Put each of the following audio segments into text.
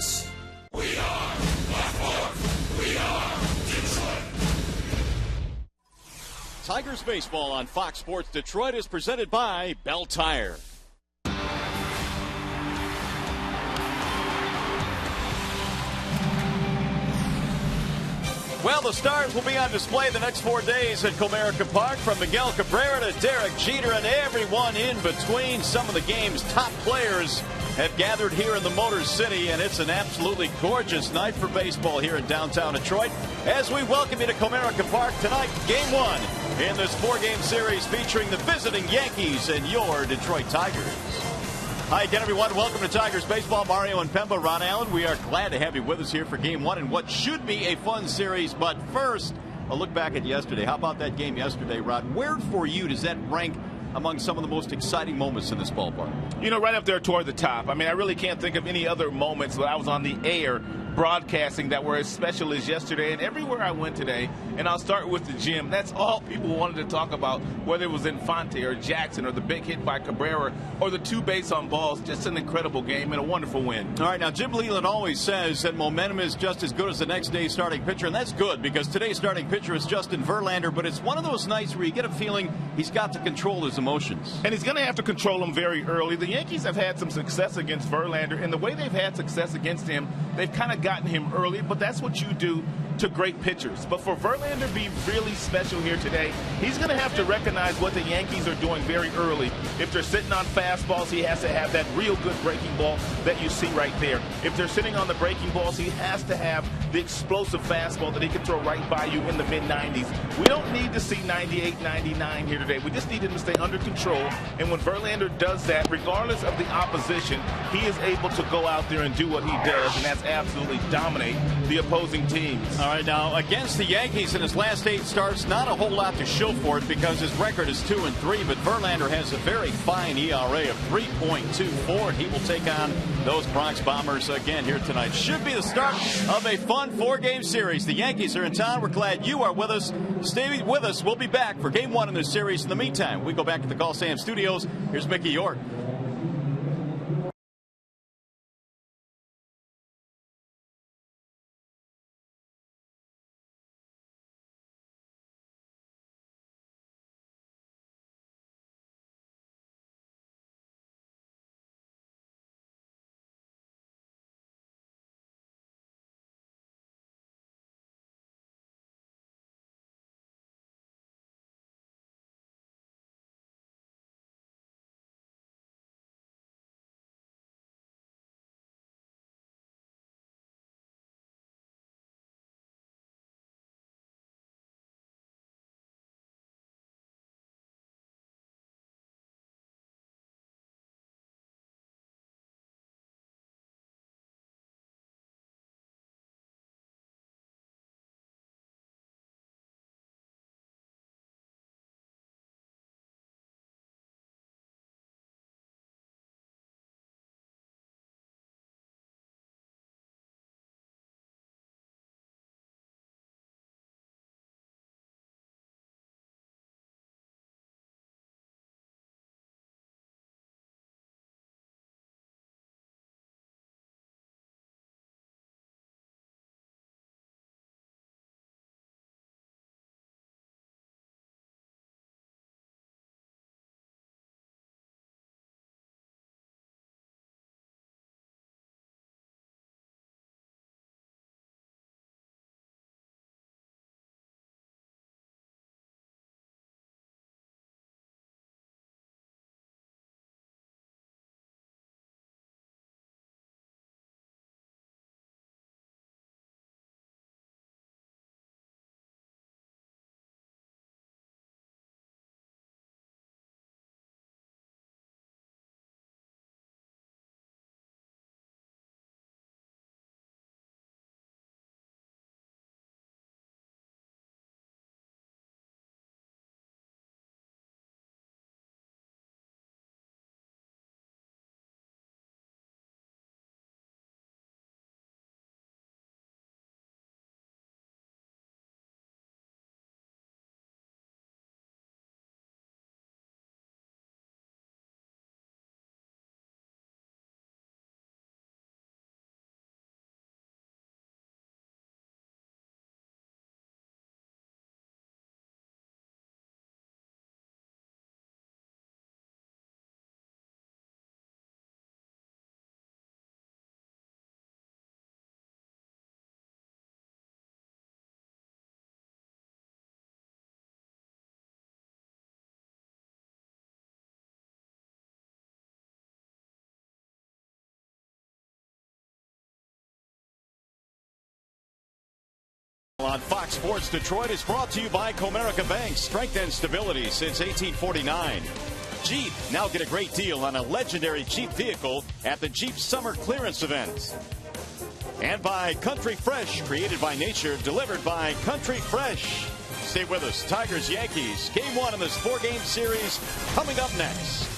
Sports. We are Blackboard. We are Detroit. Tigers baseball on Fox Sports Detroit is presented by Bell Tire. Well, the stars will be on display the next 4 days at Comerica Park, from Miguel Cabrera to Derek Jeter and everyone in between. Some of the game's top players have gathered here in the Motor City, and it's an absolutely gorgeous night for baseball here in downtown Detroit as we welcome you to Comerica Park tonight, Game 1 in this 4-game series featuring the visiting Yankees and your Detroit Tigers. Hi again, everyone. Welcome to Tigers Baseball. Mario and Pemba, Ron Allen. We are glad to have you with us here for Game 1 in what should be a fun series. But first, a look back at yesterday. How about that game yesterday, Rod? Where for you does that rank among some of the most exciting moments in this ballpark? You know, right up there toward the top. I mean, I really can't think of any other moments that I was on the air broadcasting that were as special as yesterday. And everywhere I went today, and I'll start with the gym, that's all people wanted to talk about, whether it was Infante or Jackson or the big hit by Cabrera or the 2 base on balls. Just an incredible game and a wonderful win. All right, now Jim Leland always says that momentum is just as good as the next day's starting pitcher, and that's good because today's starting pitcher is Justin Verlander, but it's one of those nights where you get a feeling he's got to control his emotions. And he's going to have to control them very early. The Yankees have had some success against Verlander, and the way they've had success against him, they've kind of gotten him early, but that's what you do to great pitchers. But for Verlander to be really special here today, he's going to have to recognize what the Yankees are doing very early. If they're sitting on fastballs, he has to have that real good breaking ball that you see right there. If they're sitting on the breaking balls, he has to have the explosive fastball that he can throw right by you in the mid-90s. We don't need to see 98, 99 here today. We just need him to stay under control. And when Verlander does that, regardless of the opposition, he is able to go out there and do what he does, and that's absolutely dominate the opposing teams. All right, now, against the Yankees in his last 8 starts, not a whole lot to show for it because his record is 2-3, but Verlander has a very fine ERA of 3.24, and he will take on those Bronx Bombers again here tonight. Should be the start of a fun 4-game series. The Yankees are in town. We're glad you are with us. Stay with us. We'll be back for Game 1 in this series. In the meantime, we go back to the Call Sam Studios. Here's Mickey York. on Fox Sports Detroit is brought to you by Comerica Bank. Strength and stability since 1849. Jeep, now get a great deal on a legendary Jeep vehicle at the Jeep Summer Clearance Event. And by Country Fresh, created by nature, delivered by Country Fresh. Stay with us. Tigers, Yankees, game one in this four-game series coming up next.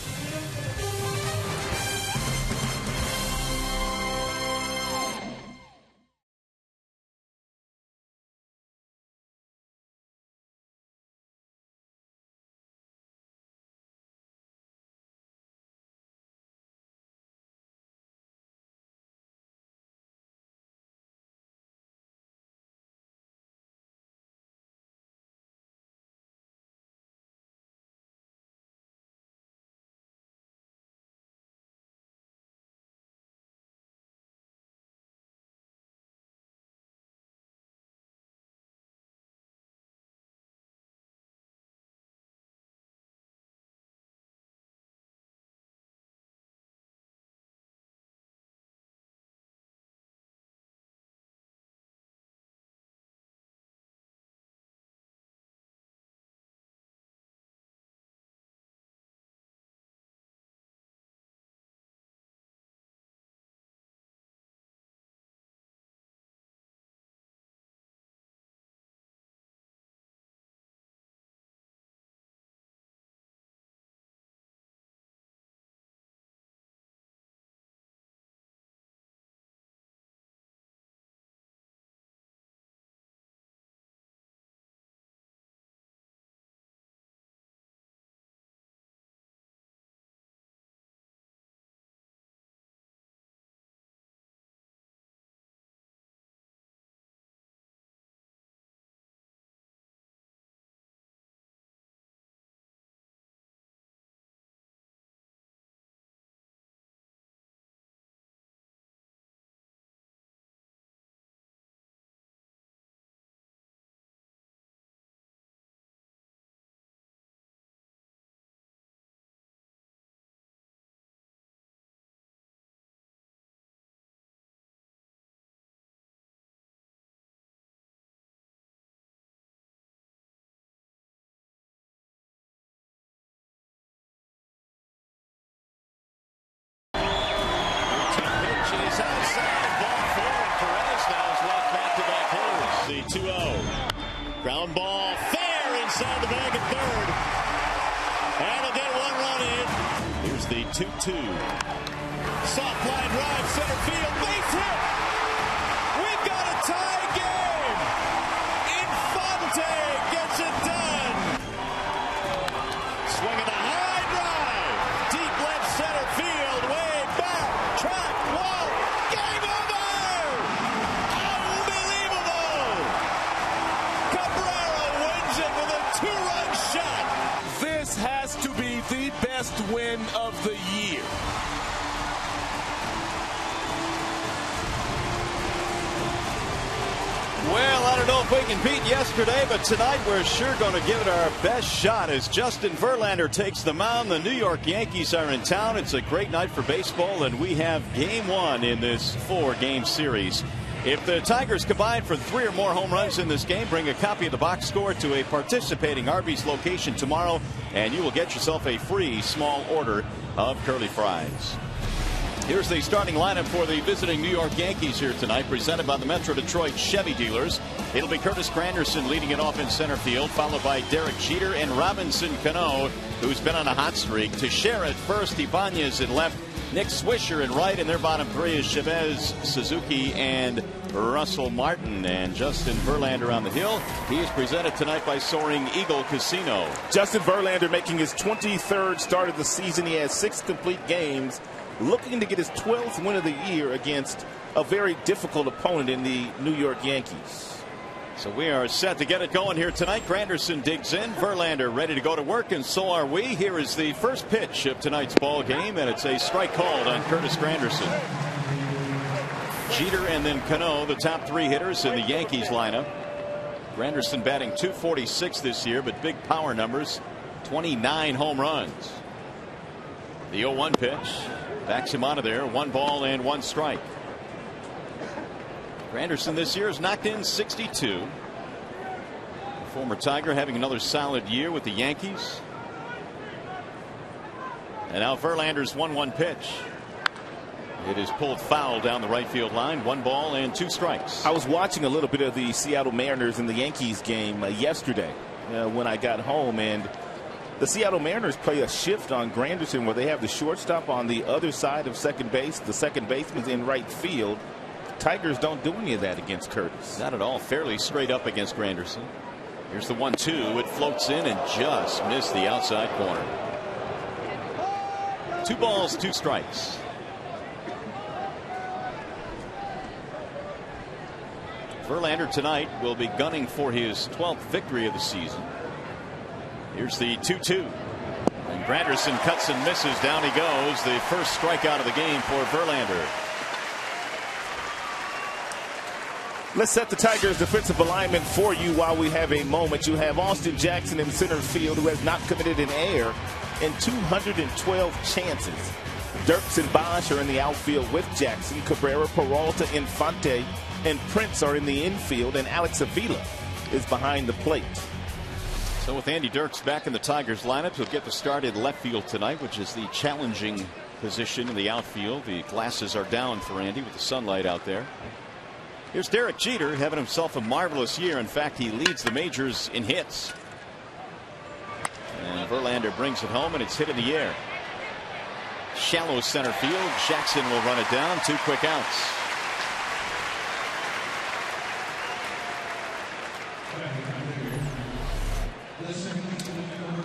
The 2-0. Ground ball fair inside the bag at third. And a dead one-run in. Here's the 2-2. Soft line drive, center field, base hit. We've got a tie game. Infante gets it done. Swinging a high drive. Deep left center field, way back. Track wall. Game over. With a two-run shot. This has to be the best win of the year. Well, I don't know if we can beat yesterday, but tonight we're sure going to give it our best shot as Justin Verlander takes the mound. The New York Yankees are in town. It's a great night for baseball, and we have game one in this four-game series. If the Tigers combine for 3 or more home runs in this game, bring a copy of the box score to a participating Arby's location tomorrow, and you will get yourself a free small order of curly fries. Here's the starting lineup for the visiting New York Yankees here tonight, presented by the Metro Detroit Chevy dealers. It'll be Curtis Granderson leading it off in center field, followed by Derek Jeter and Robinson Cano, who's been on a hot streak. Teixeira at first, Ibanez in left, Nick Swisher in right, and their bottom three is Chavez, Suzuki, and Russell Martin. And Justin Verlander on the hill. He is presented tonight by Soaring Eagle Casino. Justin Verlander making his 23rd start of the season. He has 6 complete games, looking to get his 12th win of the year against a very difficult opponent in the New York Yankees. So we are set to get it going here tonight. Granderson digs in. Verlander ready to go to work, and so are we. Here is the first pitch of tonight's ball game, and it's a strike called on Curtis Granderson. Jeter and then Cano, the top 3 hitters in the Yankees lineup. Granderson batting .246 this year, but big power numbers, 29 home runs. The 0-1 pitch backs him out of there. 1 ball and 1 strike. Granderson this year has knocked in 62. Former Tiger having another solid year with the Yankees. And now Verlander's 1-1 pitch. It is pulled foul down the right field line. 1 ball and 2 strikes. I was watching a little bit of the Seattle Mariners and the Yankees game yesterday when I got home, and the Seattle Mariners play a shift on Granderson where they have the shortstop on the other side of second base. The second baseman's in right field. Tigers don't do any of that against Curtis. Not at all. Fairly straight up against Granderson. Here's the 1-2. It floats in and just missed the outside corner. 2 balls, 2 strikes. Verlander tonight will be gunning for his 12th victory of the season. Here's the 2-2. And Granderson cuts and misses. Down he goes. The first strikeout of the game for Verlander. Let's set the Tigers defensive alignment for you while we have a moment. You have Austin Jackson in center field, who has not committed an error in 212 chances. Dirks and Bosch are in the outfield with Jackson. Cabrera, Peralta, Infante, and Prince are in the infield, and Alex Avila is behind the plate. So with Andy Dirks back in the Tigers lineup, he'll get the start in left field tonight, which is the challenging position in the outfield. The glasses are down for Andy with the sunlight out there. Here's Derek Jeter having himself a marvelous year. In fact, he leads the majors in hits. And Verlander brings it home, and it's hit in the air. Shallow center field. Jackson will run it down. 2 quick outs.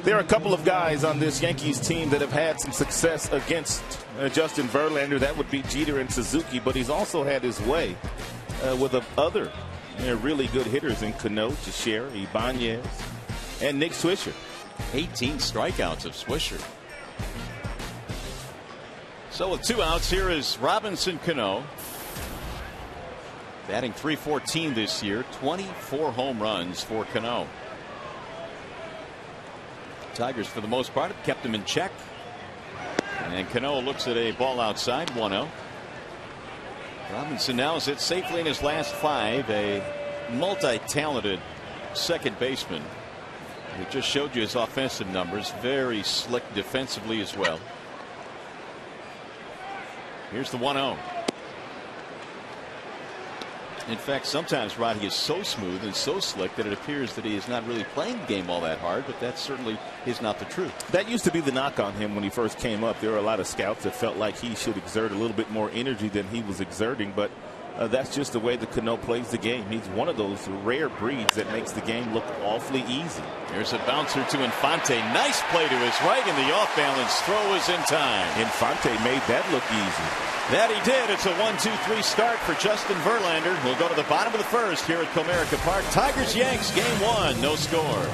There are a couple of guys on this Yankees team that have had some success against Justin Verlander. That would be Jeter and Suzuki, but he's also had his way with other really good hitters in Cano, Teixeira, Ibanez, and Nick Swisher. 18 strikeouts of Swisher. So with 2 outs, here is Robinson Cano, batting .314 this year. 24 home runs for Cano. Tigers, for the most part, have kept him in check. And Cano looks at a ball outside. 1-0. Robinson now is hit safely in his last 5. A multi-talented second baseman. He just showed you his offensive numbers. Very slick defensively as well. Here's the 1-0. In fact, sometimes Roddy is so smooth and so slick that it appears that he is not really playing the game all that hard, but that certainly is not the truth. That used to be the knock on him when he first came up. There were a lot of scouts that felt like he should exert a little bit more energy than he was exerting, but that's just the way that Cano plays the game. He's one of those rare breeds that makes the game look awfully easy. Here's a bouncer to Infante. Nice play to his right, and the off-balance throw is in time. Infante made that look easy. That he did. It's a 1-2-3 start for Justin Verlander. We'll go to the bottom of the first here at Comerica Park. Tigers-Yanks, game 1, no score.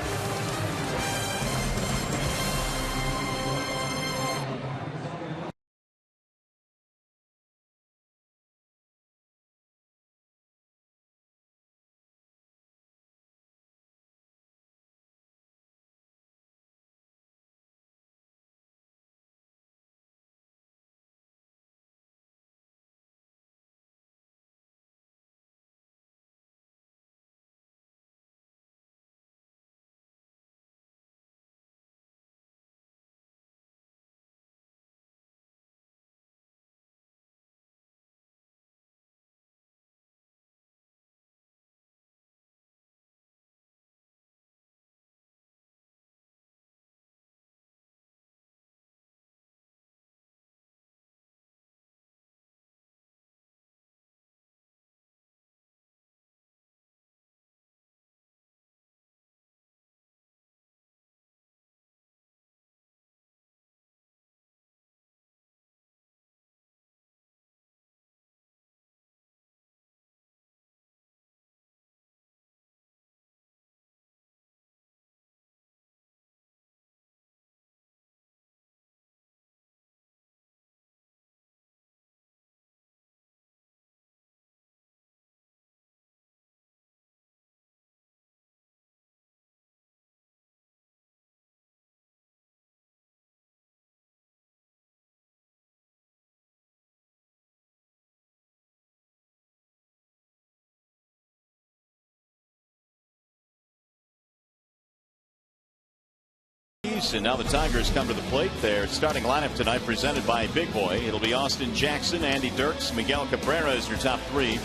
Yankees, and now the Tigers come to the plate. Their starting lineup tonight presented by Big Boy. It'll be Austin Jackson, Andy Dirks, Miguel Cabrera as your top three.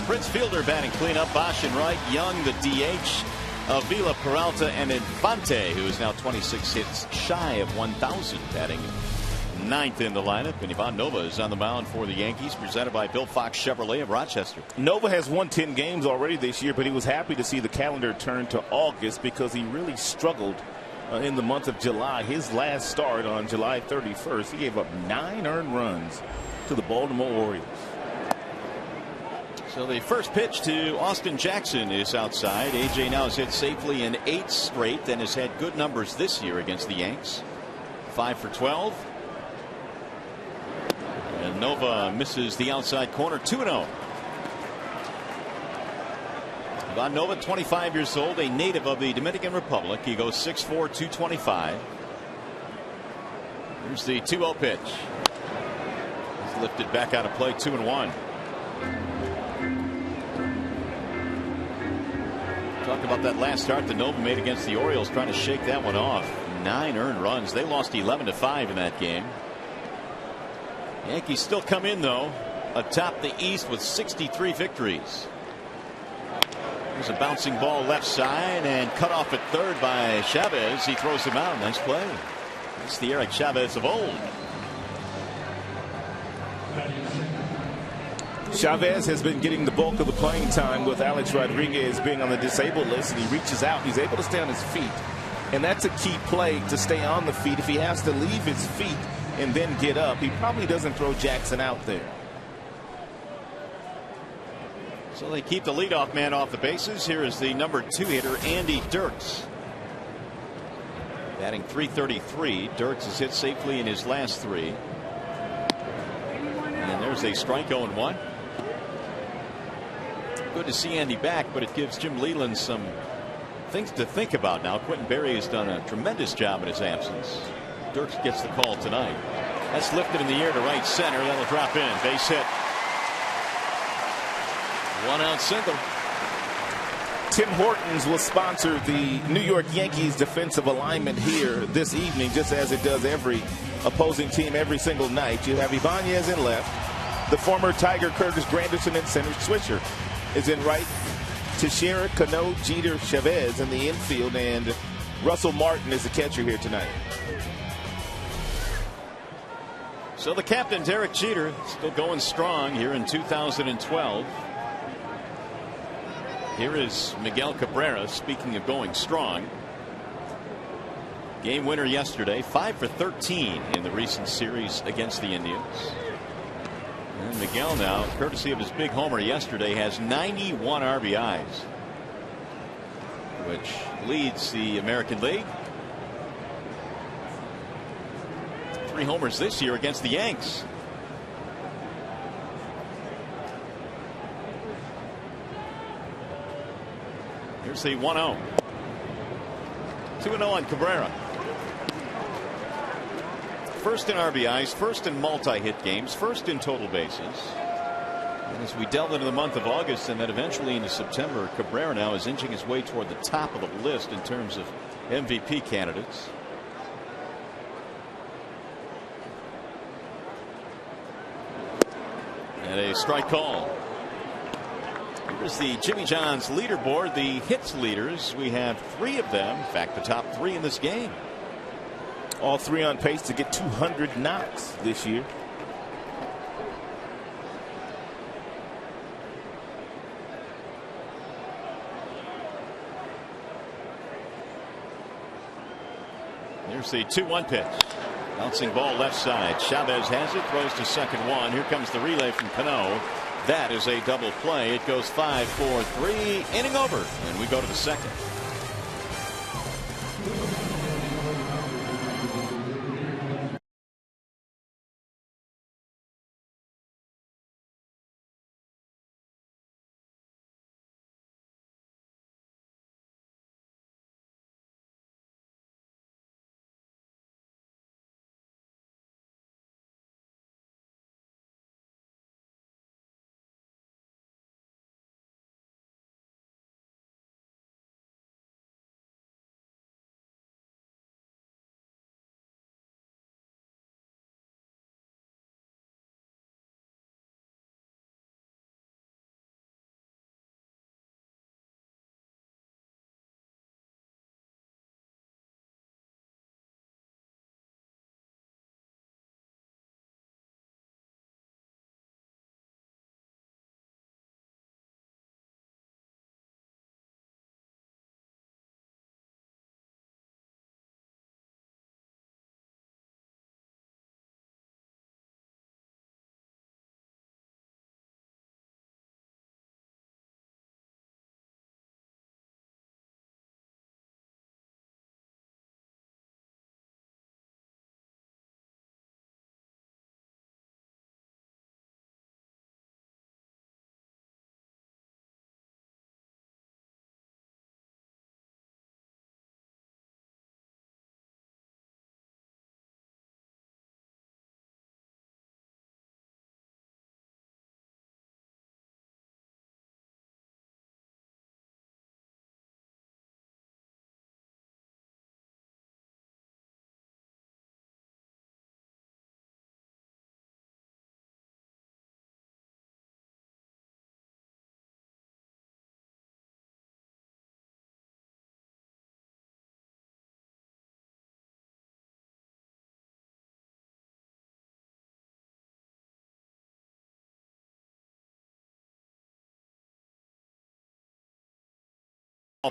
Prince Fielder batting cleanup, Bosch and Wright, Young the DH, Avila, Peralta, and Infante, who is now 26 hits shy of 1,000, batting ninth in the lineup. And Ivan Nova is on the mound for the Yankees, presented by Bill Fox Chevrolet of Rochester. Nova has won 10 games already this year, but he was happy to see the calendar turn to August because he really struggled in the month of July. His last start on July 31st, he gave up 9 earned runs to the Baltimore Orioles. So the first pitch to Austin Jackson is outside. AJ now has hit safely in 8 straight and has had good numbers this year against the Yanks. 5 for 12. And Nova misses the outside corner. 2-0. Ivan Nova, 25 years old, a native of the Dominican Republic. He goes 6'4", 225. Here's the 2-0 pitch. He's lifted back out of play. 2-1. Talk about that last start that Nova made against the Orioles, trying to shake that one off. 9 earned runs. They lost 11-5 in that game. Yankees still come in, though, atop the East with 63 victories. There's a bouncing ball left side and cut off at third by Chavez. He throws him out. Nice play. It's the Eric Chavez of old. Chavez has been getting the bulk of the playing time with Alex Rodriguez being on the disabled list, and he reaches out. He's able to stay on his feet, and that's a key play, to stay on the feet. If he has to leave his feet and then get up, he probably doesn't throw Jackson out there. So they keep the leadoff man off the bases. Here is the number 2 hitter, Andy Dirks. Batting .333. Dirks has hit safely in his last 3. And there's a strike 0-1. Good to see Andy back, but it gives Jim Leyland some things to think about now. Quentin Berry has done a tremendous job in his absence. Dirks gets the call tonight. That's lifted in the air to right center. That'll drop in. Base hit. 1 out single. Tim Hortons will sponsor the New York Yankees defensive alignment here this evening, just as it does every opposing team every single night. You have Ibanez in left. The former Tiger Curtis Granderson in center. Swisher is in right. Teixeira, Cano, Jeter, Chavez in the infield, and Russell Martin is the catcher here tonight. So the captain, Derek Jeter, still going strong here in 2012. Here is Miguel Cabrera, speaking of going strong. Game winner yesterday, 5 for 13 in the recent series against the Indians. And Miguel now, courtesy of his big homer yesterday, has 91 RBIs, which leads the American League. 3 homers this year against the Yanks. Here's the 1-0. 2-0 on Cabrera. First in RBIs, first in multi-hit games, first in total bases. And as we delve into the month of August and then eventually into September, Cabrera now is inching his way toward the top of the list in terms of MVP candidates. And a strike call. Here's the Jimmy John's leaderboard, the hits leaders. We have 3 of them. In fact, the top 3 in this game. All 3 on pace to get 200 knocks this year. Here's the 2-1 pitch. Bouncing ball left side. Chavez has it, throws to second 1. Here comes the relay from Cano. That is a double play. It goes 5-4-3, inning over, and we go to the second.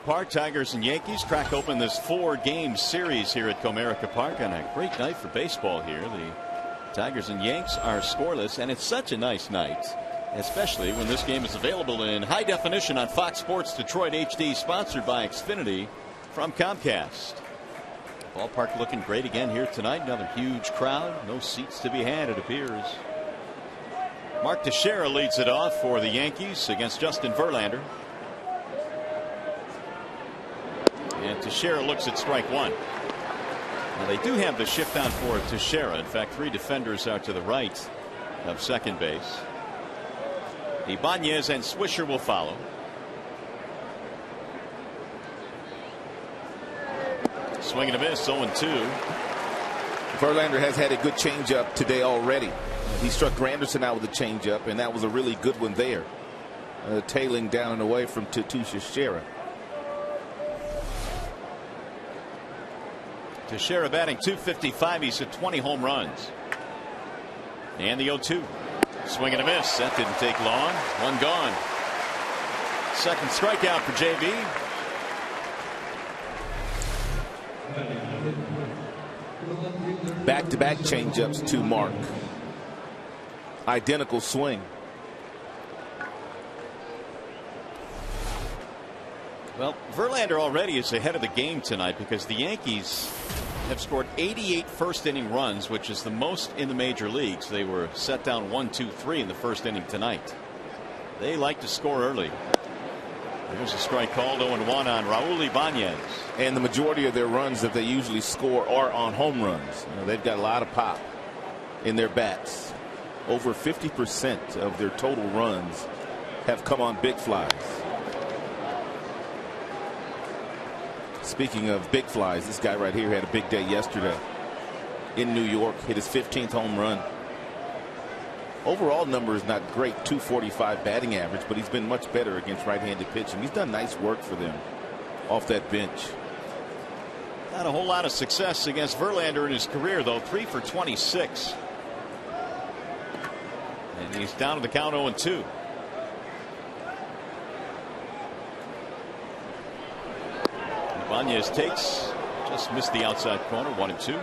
Park, Tigers and Yankees crack open this 4-game series here at Comerica Park on a great night for baseball here. The Tigers and Yanks are scoreless, and it's such a nice night, especially when this game is available in high definition on Fox Sports Detroit HD, sponsored by Xfinity from Comcast. Ballpark looking great again here tonight. Another huge crowd. No seats to be had, it appears. Mark Teixeira leads it off for the Yankees against Justin Verlander. And Teixeira looks at strike one. Now they do have the shift on for Teixeira. In fact, 3 defenders out to the right of second base. Ibanez and Swisher will follow. Swing and a miss, 0-2. Verlander has had a good changeup today already. He struck Granderson out with a changeup, and that was a really good one there. Tailing down and away from Teixeira. Teixeira batting .255. He's at 20 home runs. And the 0-2. Swing and a miss. That didn't take long. One gone. Second strikeout for JV. Back-to-back changeups to Mark. Identical swing. Well, Verlander already is ahead of the game tonight because the Yankees have scored 88 first-inning runs, which is the most in the major leagues. They were set down 1-2-3 in the first inning tonight. They like to score early. There's a strike called, 0-1 on Raul Ibanez. And the majority of their runs that they usually score are on home runs. You know, they've got a lot of pop in their bats. Over 50% of their total runs have come on big flies. Speaking of big flies, this guy right here had a big day yesterday in New York. Hit his 15th home run. Overall number is not great, .245 batting average, but he's been much better against right-handed pitching. He's done nice work for them off that bench. Not a whole lot of success against Verlander in his career, though. 3 for 26. And he's down to the count, 0-2. Ibanez takes, just missed the outside corner, 1-2.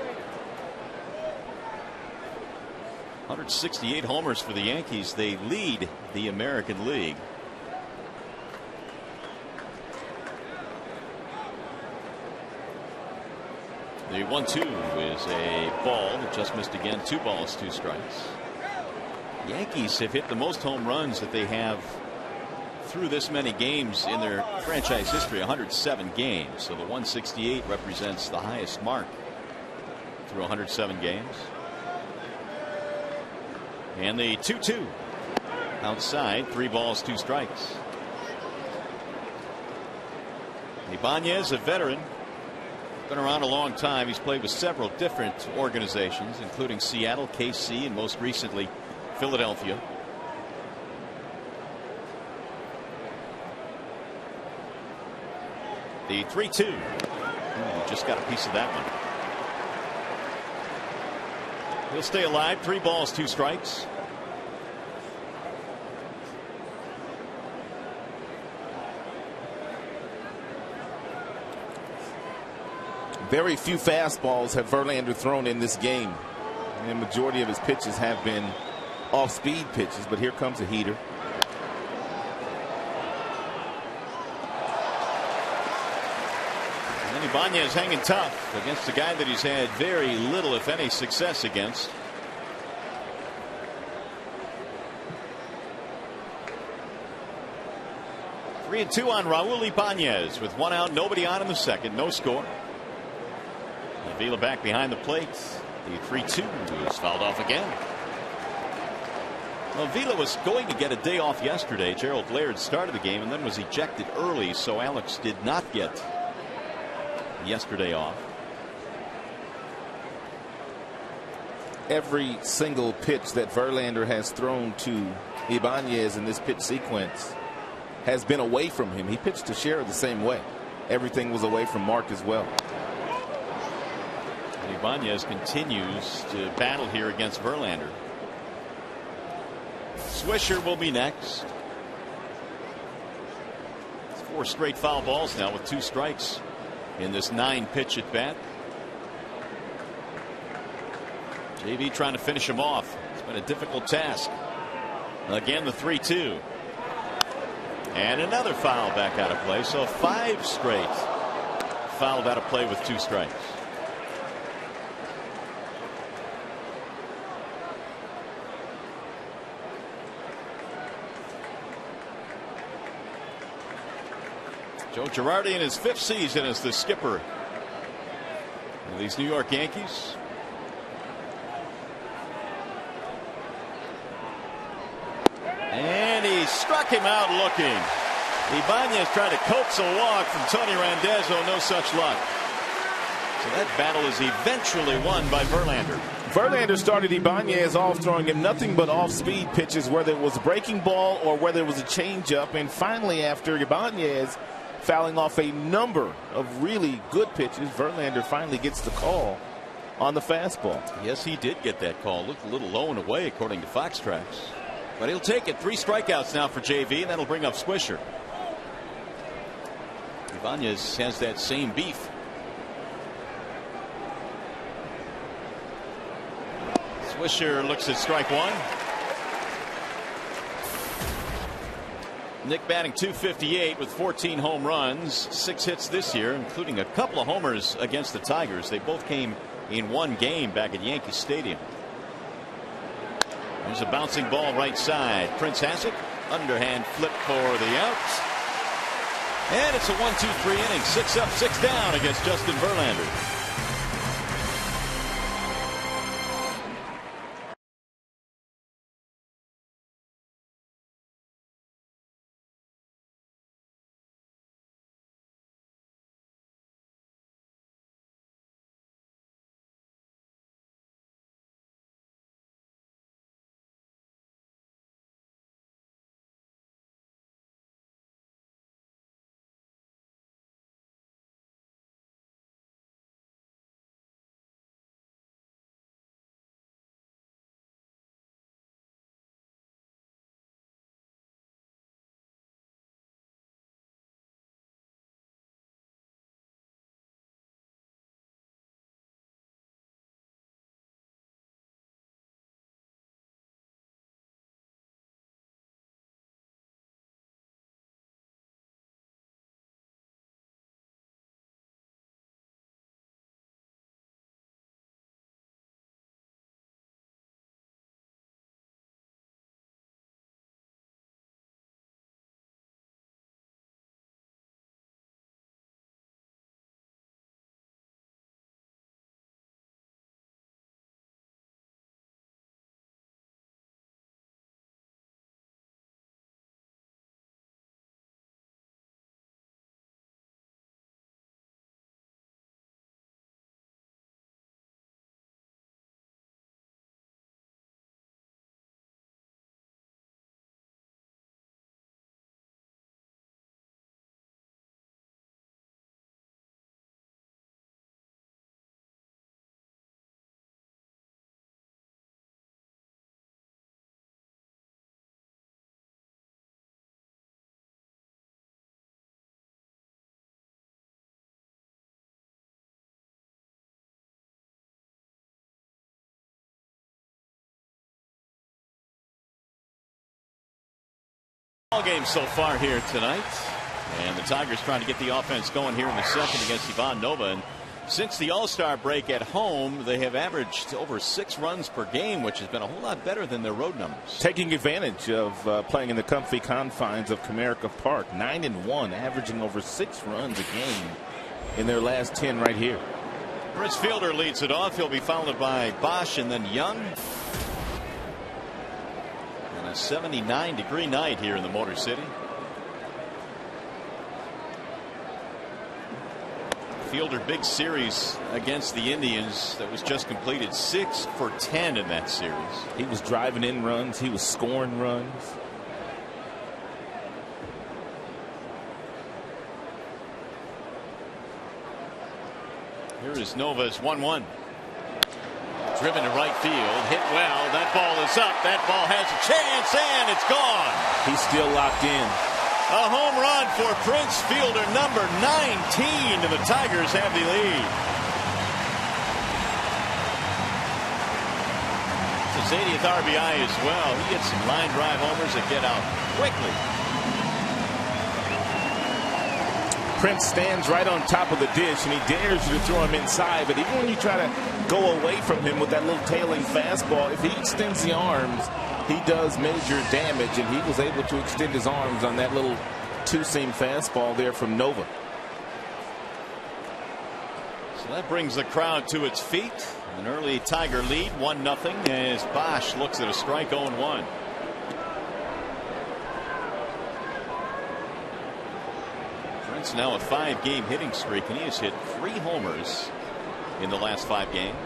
168 homers for the Yankees. They lead the American League. The 1-2 is a ball that just missed again. 2 balls, 2 strikes. Yankees have hit the most home runs that they have through this many games in their franchise history, 107 games. So the 168 represents the highest mark through 107 games. And the 2-2 outside, 3 balls, 2 strikes. Ibanez, a veteran, been around a long time. He's played with several different organizations, including Seattle, KC, and most recently Philadelphia. The 3-2. Just got a piece of that one. He'll stay alive. 3 balls, 2 strikes. Very few fastballs have Verlander thrown in this game. And the majority of his pitches have been off-speed pitches, but here comes a heater. Ibanez hanging tough against a guy that he's had very little, if any, success against. Three and 2 on Raul Ibanez with 1 out, nobody on in the second, no score. Avila back behind the plate. The 3-2 is fouled off again. Well, Avila was going to get a day off yesterday. Gerald Laird started the game and then was ejected early, so Alex did not get yesterday off. Every single pitch that Verlander has thrown to Ibanez in this pitch sequence has been away from him. He pitched to Teixeira the same way. Everything was away from Mark as well. And Ibanez continues to battle here against Verlander. Swisher will be next. 4 straight foul balls now with 2 strikes in this 9-pitch at bat. JV trying to finish him off. It's been a difficult task. Again, the 3-2. And another foul back out of play. So 5 straight fouled out of play with 2 strikes. Joe Girardi in his 5th season as the skipper of these New York Yankees. And he struck him out looking. Ibanez tried to coax a walk from Tony Randazzo. No such luck. So that battle is eventually won by Verlander. Verlander started Ibanez off throwing him nothing but off-speed pitches, whether it was a breaking ball or whether it was a changeup. And finally, after Ibanez fouling off a number of really good pitches, Verlander finally gets the call on the fastball. Yes, he did get that call. Looked a little low and away, according to Fox Tracks. But he'll take it. 3 strikeouts now for JV, and that'll bring up Swisher. Ibanez has that same beef. Swisher looks at strike 1. Nick batting .258 with 14 home runs, 6 hits this year, including a couple of homers against the Tigers. They both came in 1 game back at Yankee Stadium. There's a bouncing ball right side. Prince has it. Underhand flip for the out. And it's a 1-2-3 inning. 6 up, 6 down against Justin Verlander. Ball game so far here tonight, and the Tigers trying to get the offense going here in the second against Ivan Nova. And since the All-Star break at home, they have averaged over 6 runs per game, which has been a whole lot better than their road numbers. Taking advantage of playing in the comfy confines of Comerica Park. 9-1, averaging over 6 runs a game in their last 10 right here. Prince Fielder leads it off. He'll be followed by Bosch and then Young. A 79-degree night here in the Motor City. Fielder, big series against the Indians that was just completed. 6 for 10 in that series. He was driving in runs. He was scoring runs. Here is Nova's 1-1. Driven to right field, hit well. That ball is up. That ball has a chance, and it's gone. He's still locked in. A home run for Prince Fielder, number 19, and the Tigers have the lead. It's his 80th RBI as well. He hits some line drive homers that get out quickly. Prince stands right on top of the dish, and he dares you to throw him inside. But even when you try to go away from him with that little tailing fastball, if he extends the arms, he does major damage, and he was able to extend his arms on that little two-seam fastball there from Nova. So that brings the crowd to its feet. An early Tiger lead, 1-0, as Bosch looks at a strike, 0-1. Prince now a 5-game hitting streak, and he has hit 3 homers in the last 5 games.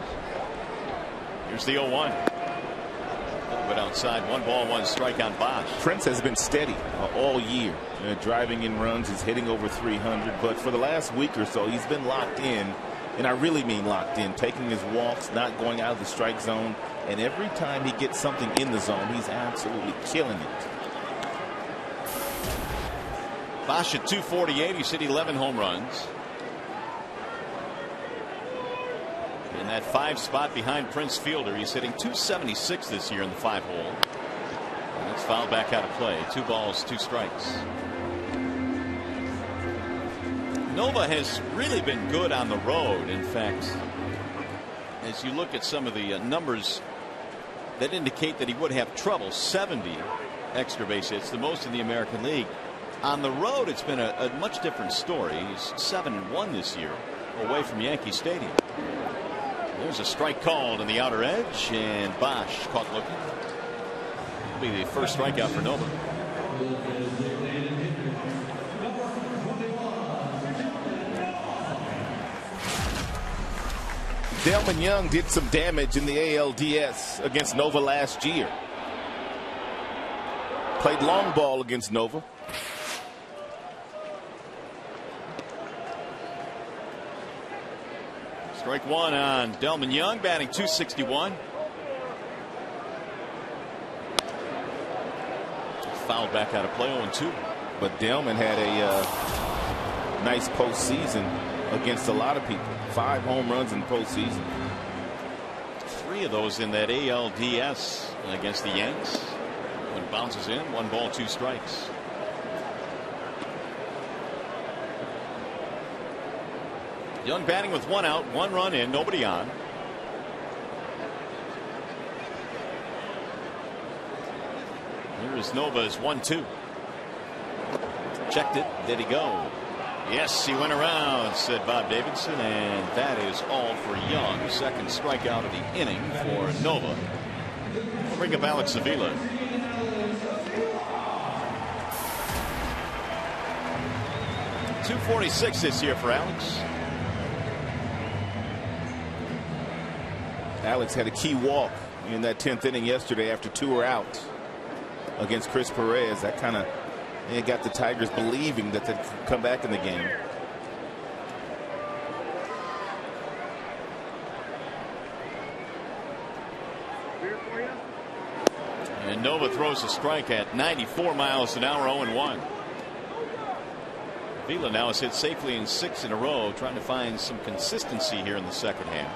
Here's the 0-1. A little bit outside, 1 ball, 1 strike on Bosch. Prince has been steady all year, driving in runs. He's hitting over 300, but for the last week or so, he's been locked in, and I really mean locked in, taking his walks, not going out of the strike zone, and every time he gets something in the zone, he's absolutely killing it. Bosch at 248. He's hit 11 home runs. In that 5 spot behind Prince Fielder, he's hitting 276 this year in the 5-hole. And that's fouled back out of play. 2 balls, 2 strikes. Nova has really been good on the road. In fact, as you look at some of the numbers that indicate that he would have trouble, 70 extra base hits, the most in the American League. On the road, it's been a much different story. He's 7-1 this year away from Yankee Stadium. There's a strike called on the outer edge, and Bosch caught looking. It'll be the first strikeout for Nova. Delman Young did some damage in the ALDS against Nova last year. Played long ball against Nova. Strike 1 on Delman Young, batting .261. Fouled back out of play, 0-2. But Delman had a nice postseason against a lot of people. 5 home runs in the postseason. 3 of those in that ALDS against the Yanks. One bounces in, 1 ball, 2 strikes. Young batting with 1 out, 1 run in, nobody on. Here is Nova's 1-2. Checked it. Did he go? Yes, he went around, said Bob Davidson, and that is all for Young. Second strikeout of the inning for Nova. We'll bring up Alex Avila. .246 this year for Alex. Alex had a key walk in that 10th inning yesterday after 2 were out against Chris Perez. That kind of got the Tigers believing that they'd come back in the game. And Nova throws a strike at 94 miles an hour, 0-1. Vila now has hit safely in 6 in a row, trying to find some consistency here in the second half.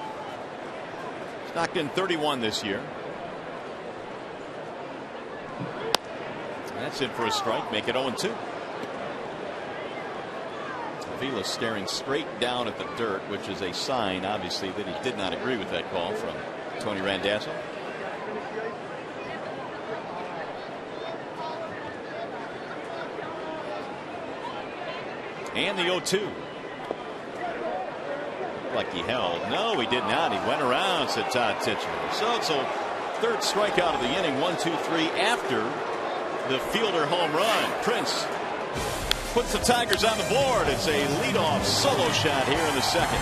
He's knocked in 31 this year. That's it for a strike, make it 0-2. Vila staring straight down at the dirt, which is a sign, obviously, that he did not agree with that call from Tony Randazzo. And the 0-2. Like he held. No, he did not. He went around, said Todd Titchener. So it's a 3rd strikeout of the inning, 1-2-3 after the Fielder home run. Prince puts the Tigers on the board. It's a leadoff solo shot here in the second.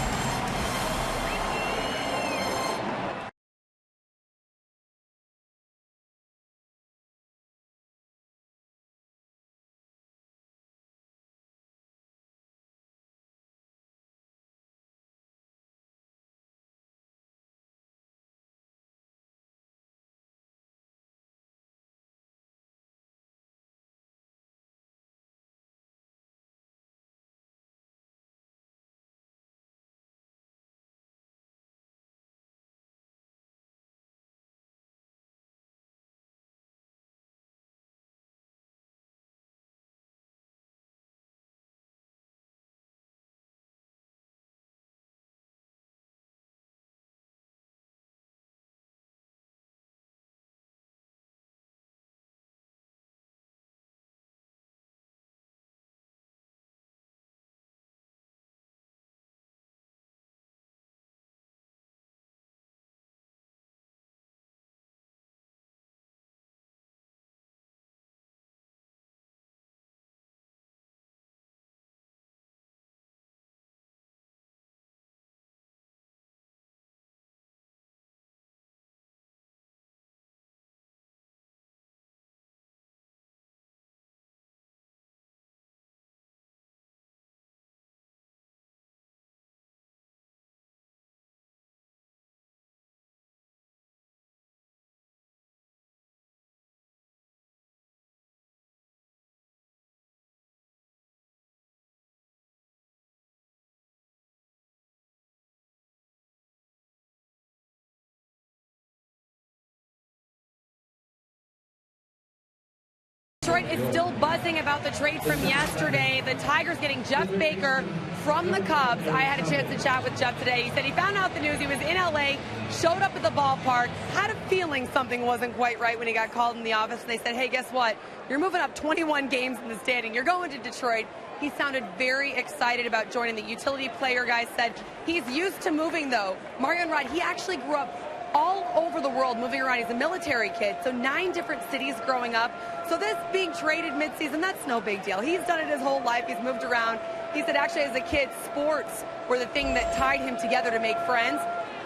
is still buzzing about the trade from yesterday. The Tigers getting Jeff Baker from the Cubs. I had a chance to chat with Jeff today. He said he found out the news. He was in LA, showed up at the ballpark, had a feeling something wasn't quite right when he got called in the office. And they said, hey, guess what? You're moving up 21 games in the standing. You're going to Detroit. He sounded very excited about joining. The utility player guy said he's used to moving, though. Mario Rod, he actually grew up all over the world moving around. He's a military kid, so 9 different cities growing up. So this being traded midseason, that's no big deal. He's done it his whole life. He's moved around. He said actually as a kid, sports were the thing that tied him together to make friends.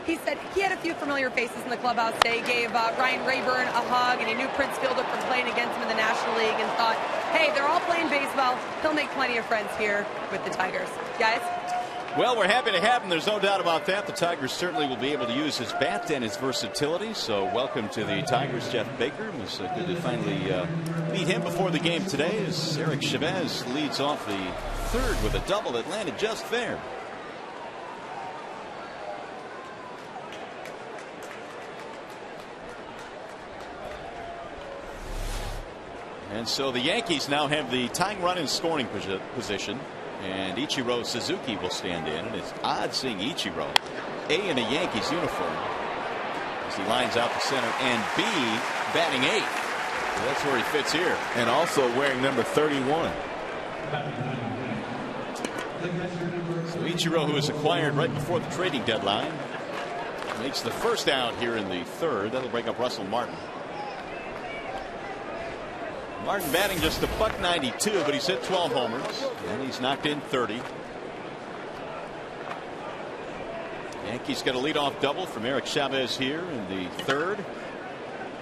He said he had a few familiar faces in the clubhouse today. He gave Ryan Rayburn a hug, and he knew Prince Fielder from playing against him in the National League and thought, hey, they're all playing baseball. He'll make plenty of friends here with the Tigers. Guys? Well, we're happy to have him. There's no doubt about that. The Tigers certainly will be able to use his bat and his versatility. So welcome to the Tigers, Jeff Baker. It was good to finally meet him before the game today as Eric Chavez leads off the third with a double that landed just fair. And so the Yankees now have the tying run in scoring position. And Ichiro Suzuki will stand in. And it's odd seeing Ichiro A in a Yankees uniform as he lines out the center, and B batting 8th. So that's where he fits here. And also wearing number 31. So Ichiro, who was acquired right before the trading deadline, makes the first out here in the third. That'll bring up Russell Martin. Martin batting just a .192, but he's hit 12 homers and he's knocked in 30. Yankees got a leadoff double from Eric Chavez here in the third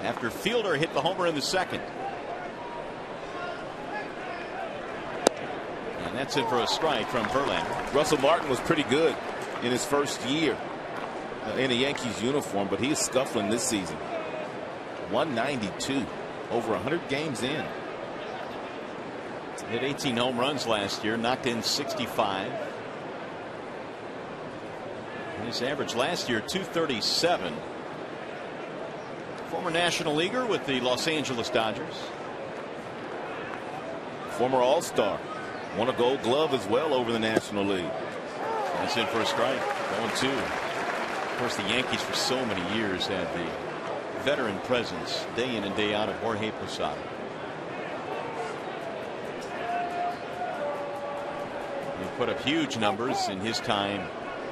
after Fielder hit the homer in the second. And that's in for a strike from Verlander. Russell Martin was pretty good in his first year in a Yankees uniform, but he is scuffling this season. 192. Over 100 games in. Hit 18 home runs last year, knocked in 65. His average last year, 237. Former National Leaguer with the Los Angeles Dodgers. Former All-Star. Won a Gold Glove as well over the National League. That's in for a strike. 0-2. Of course, the Yankees for so many years had the veteran presence day in and day out of Jorge Posada. He put up huge numbers in his time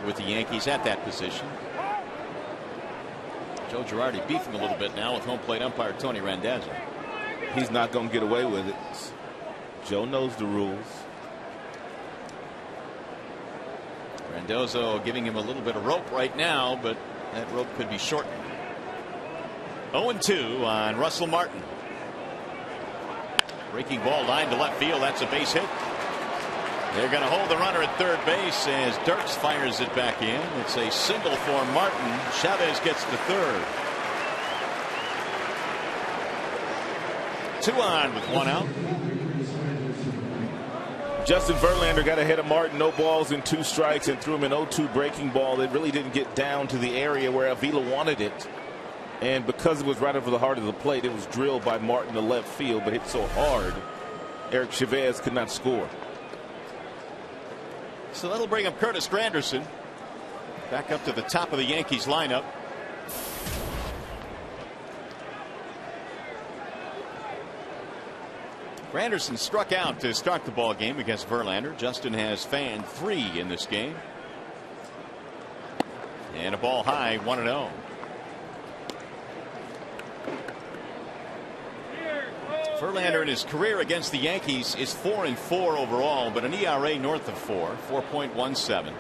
with the Yankees at that position. Joe Girardi beefing a little bit now with home plate umpire Tony Randazzo. He's not going to get away with it. Joe knows the rules. Randazzo giving him a little bit of rope right now, but that rope could be shortened. 0-2 on Russell Martin. Breaking ball line to left field. That's a base hit. They're going to hold the runner at third base as Dirks fires it back in. It's a single for Martin. Chavez gets to third. 2 on with 1 out. Justin Verlander got ahead of Martin, no balls and 2 strikes, and threw him an 0-2 breaking ball that really didn't get down to the area where Avila wanted it. And because it was right over the heart of the plate, it was drilled by Martin to left field, but hit so hard, Eric Chavez could not score. So that'll bring up Curtis Granderson back up to the top of the Yankees lineup. Granderson struck out to start the ball game against Verlander. Justin has fanned 3 in this game. And a ball high, 1-0. Verlander in his career against the Yankees is 4-4 overall, but an ERA north of 4.17.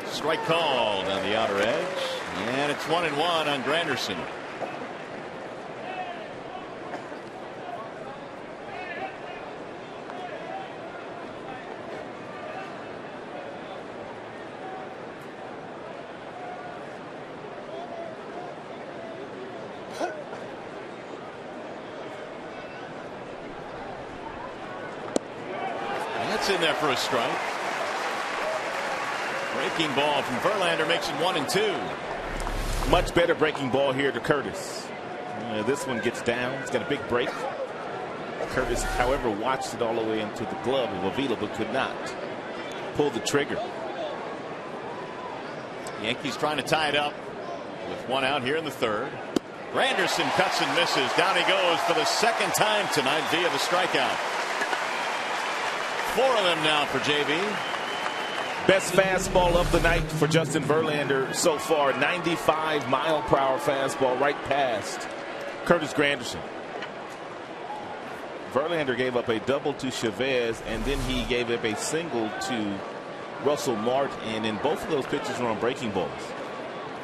Strike called on the outer edge, and it's 1-1 on Granderson. In there for a strike. Breaking ball from Verlander makes it 1-2. Much better breaking ball here to Curtis. This one gets down. It's got a big break. Curtis, however, watched it all the way into the glove of Avila, but could not pull the trigger. Yankees trying to tie it up with one out here in the third. Granderson cuts and misses. Down he goes for the second time tonight via the strikeout. 4 of them now for JV. Best fastball of the night for Justin Verlander so far. 95-mile-per-hour fastball right past Curtis Granderson. Verlander gave up a double to Chavez, and then he gave up a single to Russell Martin, and both of those pitches were on breaking balls.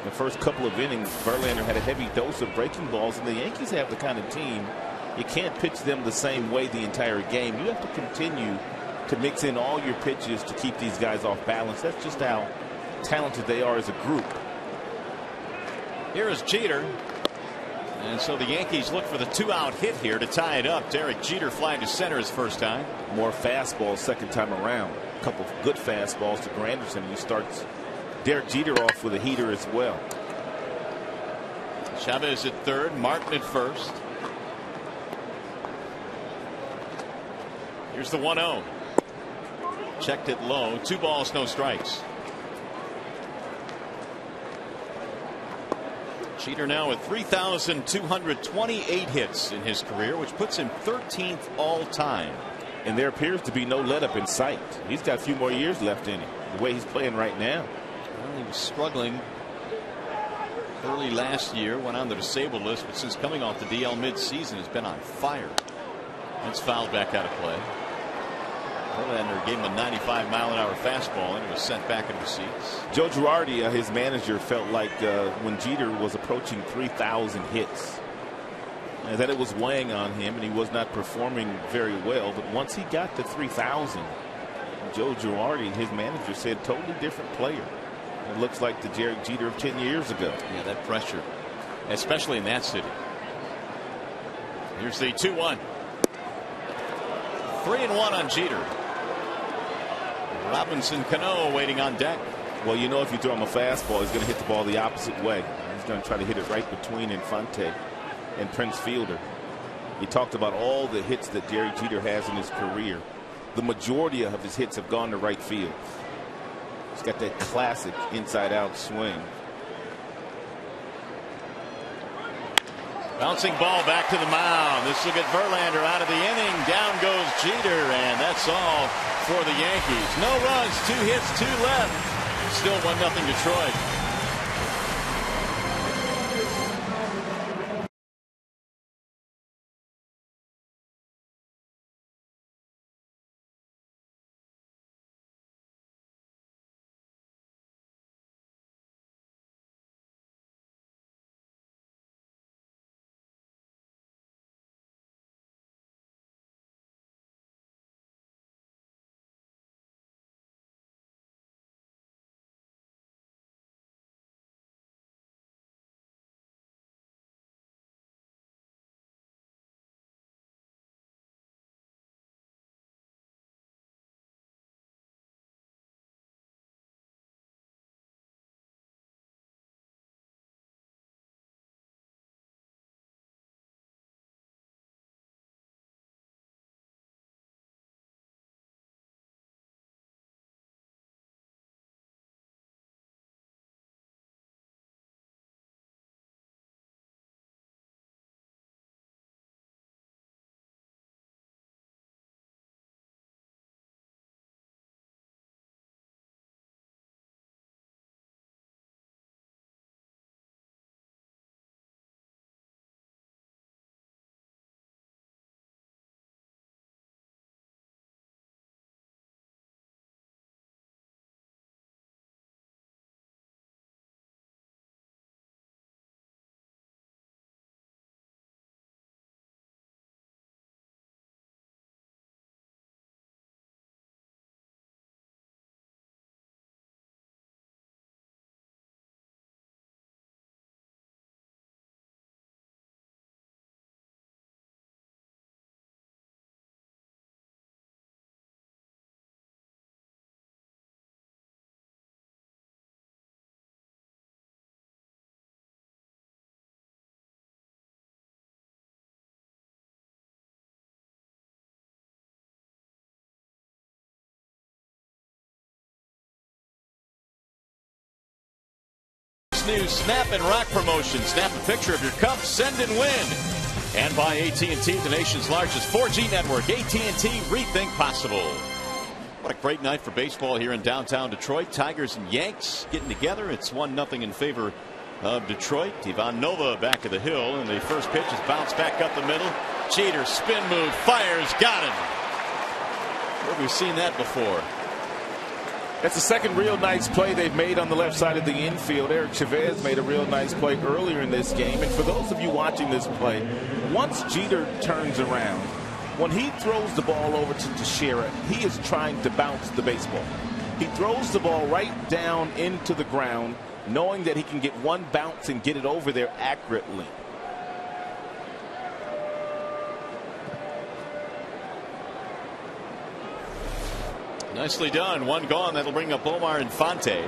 The first couple of innings, Verlander had a heavy dose of breaking balls, and the Yankees have the kind of team you can't pitch them the same way the entire game. You have to continue to mix in all your pitches to keep these guys off balance. That's just how talented they are as a group. Here is Jeter. And so the Yankees look for the 2-out hit here to tie it up. Derek Jeter flying to center his first time. More fastballs second time around. A couple of good fastballs to Granderson. He starts Derek Jeter off with a heater as well. Chavez at third, Martin at first. Here's the 1-0. Checked it low. 2 balls, no strikes. Jeter now with 3,228 hits in his career, which puts him 13th all time. And there appears to be no let up in sight. He's got a few more years left in him, the way he's playing right now. Well, he was struggling early last year, went on the disabled list, but since coming off the DL midseason has been on fire. That's fouled back out of play. Verlander gave him a 95-mile-an-hour fastball, and it was sent back into seats. Joe Girardi, his manager, felt like when Jeter was approaching 3,000 hits, that it was weighing on him, and he was not performing very well. But once he got to 3,000, Joe Girardi, his manager, said totally different player. It looks like the Derek Jeter of 10 years ago. Yeah, that pressure, especially in that city. Here's the 2-1. 3-1 on Jeter. Robinson Cano waiting on deck. Well, you know, if you throw him a fastball, he's going to hit the ball the opposite way. He's going to try to hit it right between Infante and Prince Fielder. He talked about all the hits that Derek Jeter has in his career. The majority of his hits have gone to right field. He's got that classic inside-out swing. Bouncing ball back to the mound. This will get Verlander out of the inning. Down goes Jeter, and that's all for the Yankees. No runs, 2 hits, 2 left. Still 1-0 Detroit. new Snap and Rock promotion. Snap a picture of your cup, send and win. And by AT&T, the nation's largest 4G network. AT&T, rethink possible. What a great night for baseball here in downtown Detroit. Tigers and Yanks getting together. It's 1-0 in favor of Detroit. Ivan Nova back of the hill, and the first pitch is bounced back up the middle. Jeter, spin move, fires, got him. Where have we seen that before? That's the second real nice play they've made on the left side of the infield. Eric Chavez made a real nice play earlier in this game. And for those of you watching this play, once Jeter turns around, when he throws the ball over to Teixeira, he is trying to bounce the baseball. He throws the ball right down into the ground, knowing that he can get one bounce and get it over there accurately. Nicely done. One gone. That'll bring up Omar Infante.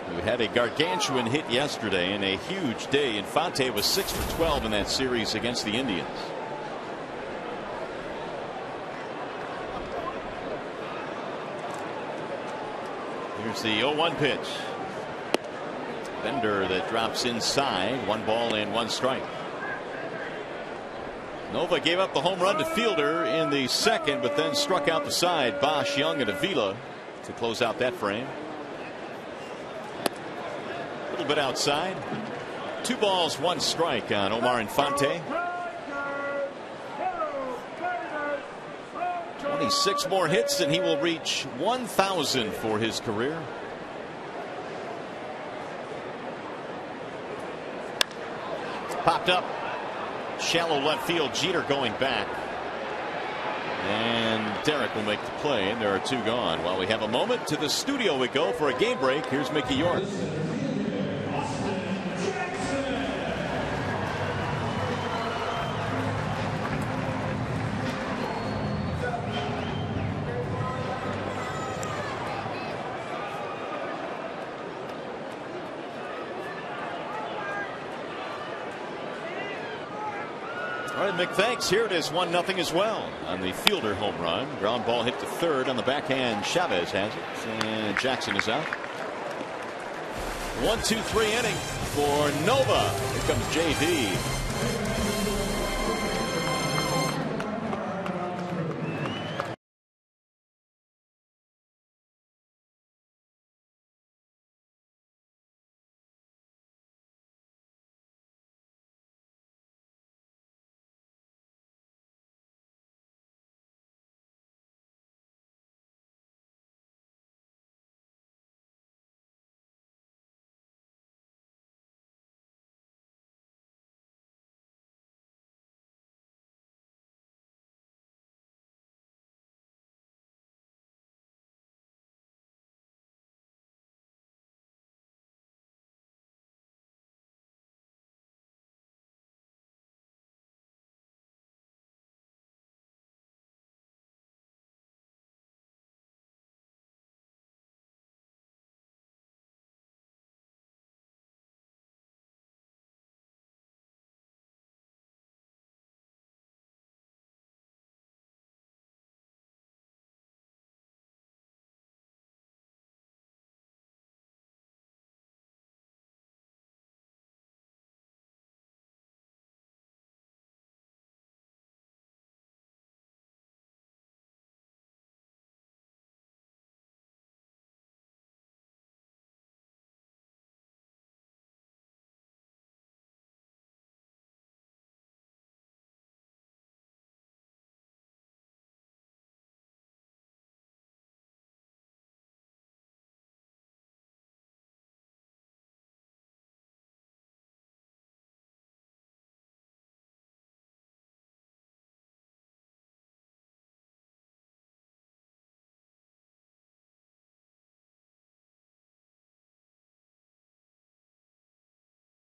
Who had a gargantuan hit yesterday and a huge day. Infante was 6 for 12 in that series against the Indians. Here's the 0-1 pitch. Bender that drops inside. 1 ball and 1 strike. Nova gave up the home run to Fielder in the second, but then struck out the side. Bosch, Young, and Avila to close out that frame. A little bit outside. 2 balls, 1 strike on Omar Infante. 26 more hits, and he will reach 1,000 for his career. Popped up. Shallow left field. Jeter going back. And Derek will make the play, and there are 2 gone. While we have a moment, to the studio we go for a game break. Here's Mickey York. All right, Mick, thanks. Here it is, 1-0 as well on the Fielder home run. Ground ball hit to third on the backhand. Chavez has it, and Jackson is out. 1-2-3 inning for Nova. Here comes JD.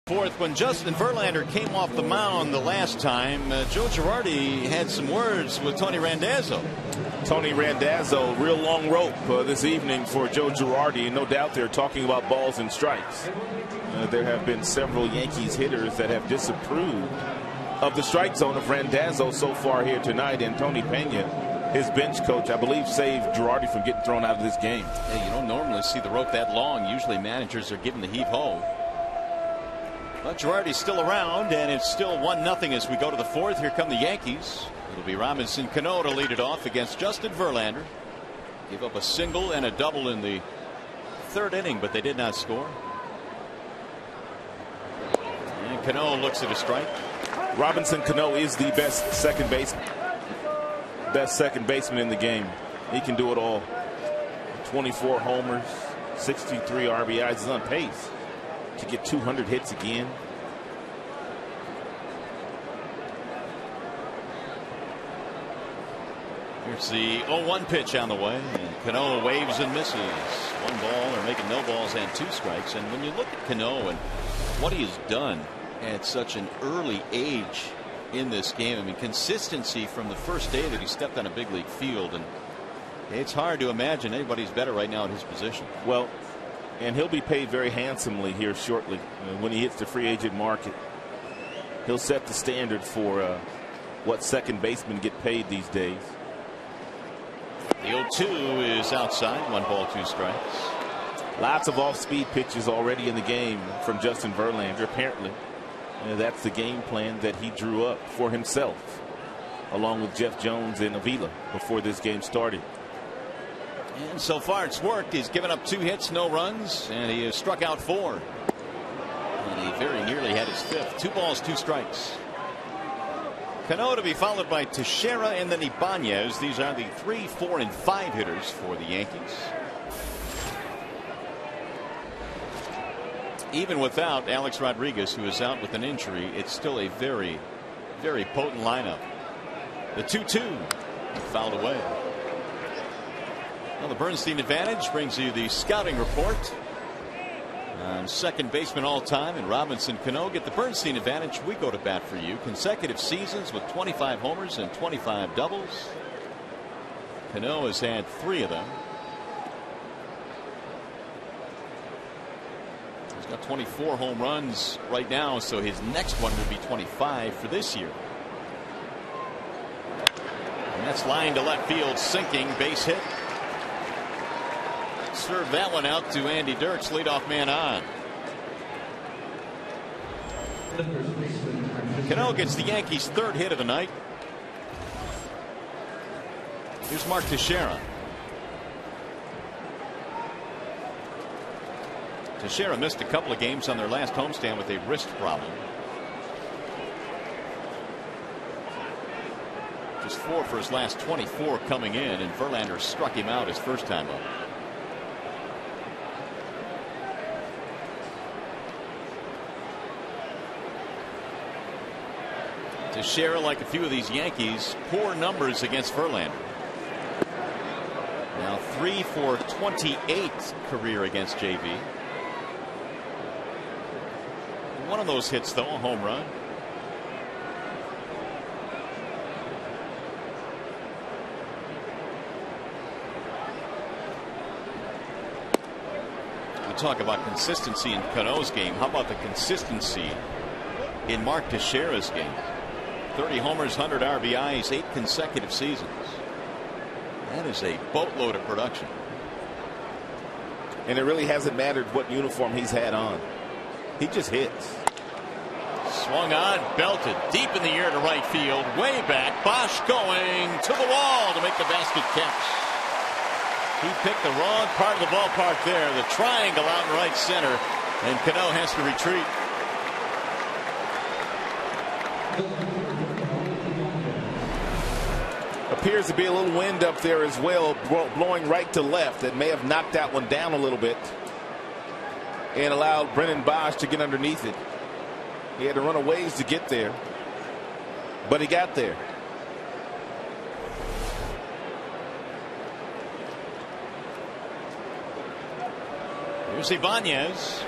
Fourth, when Justin Verlander came off the mound the last time, Joe Girardi had some words with Tony Randazzo. Tony Randazzo, real long rope this evening for Joe Girardi, and no doubt they're talking about balls and strikes. There have been several Yankees hitters that have disapproved of the strike zone of Randazzo so far here tonight, and Tony Pena his bench coach, I believe, saved Girardi from getting thrown out of this game. Yeah, you don't normally see the rope that long. Usually managers are given the heave-ho. But Girardi's still around, and it's still 1-0 as we go to the fourth. Here come the Yankees. It'll be Robinson Cano to lead it off against Justin Verlander. Gave up a single and a double in the third inning, but they did not score. And Cano looks at a strike. Robinson Cano is the best second baseman in the game. He can do it all. 24 homers, 63 RBIs. He's on pace to get 200 hits again. Here's the 0-1 pitch on the way, and Cano waves and misses. 1 ball, or making no balls and 2 strikes. And when you look at Cano and what he has done at such an early age in this game, I mean, consistency from the first day that he stepped on a big league field, and it's hard to imagine anybody's better right now at his position. Well, and he'll be paid very handsomely here shortly. When he hits the free agent market, he'll set the standard for what second basemen get paid these days. The 0-2 is outside. 1 ball, 2 strikes. Lots of off-speed pitches already in the game from Justin Verlander. Apparently, that's the game plan that he drew up for himself, along with Jeff Jones and Avila before this game started. And so far it's worked. He's given up 2 hits, no runs, and he has struck out 4. And he very nearly had his 5th. 2 balls, 2 strikes. Cano to be followed by Teixeira and then Ibanez. These are the 3, 4, and 5 hitters for the Yankees. Even without Alex Rodriguez, who is out with an injury, it's still a very, very potent lineup. The 2-2 fouled away. Well, the Bernstein advantage brings you the scouting report. Second baseman all time and Robinson Cano get the Bernstein advantage. We go to bat for you. Consecutive seasons with 25 homers and 25 doubles. Cano has had 3 of them. He's got 24 home runs right now, so his next one would be 25 for this year. And that's line to left field, sinking, base hit. Serve that one out to Andy Dirks, leadoff man on. Cano gets the Yankees' 3rd hit of the night. Here's Mark Teixeira. Teixeira missed a couple of games on their last homestand with a wrist problem. Just 4 for his last 24 coming in, and Verlander struck him out his first time up. Teixeira, like a few of these Yankees, poor numbers against Verlander. Now 3 for 28 career against JV. One of those hits, though, a home run. We talk about consistency in Cano's game. How about the consistency in Mark Teixeira's game? 30 homers, 100 RBIs, 8 consecutive seasons. That is a boatload of production. And it really hasn't mattered what uniform he's had on. He just hits. Swung on, belted deep in the air to right field, way back. Bosch going to the wall to make the basket catch. He picked the wrong part of the ballpark there. The triangle out in right center, and Cano has to retreat. Appears to be a little wind up there as well, blowing right to left. That may have knocked that one down a little bit and allowed Brennan Bosch to get underneath it. He had to run a ways to get there, but he got there. Here's Ibanez.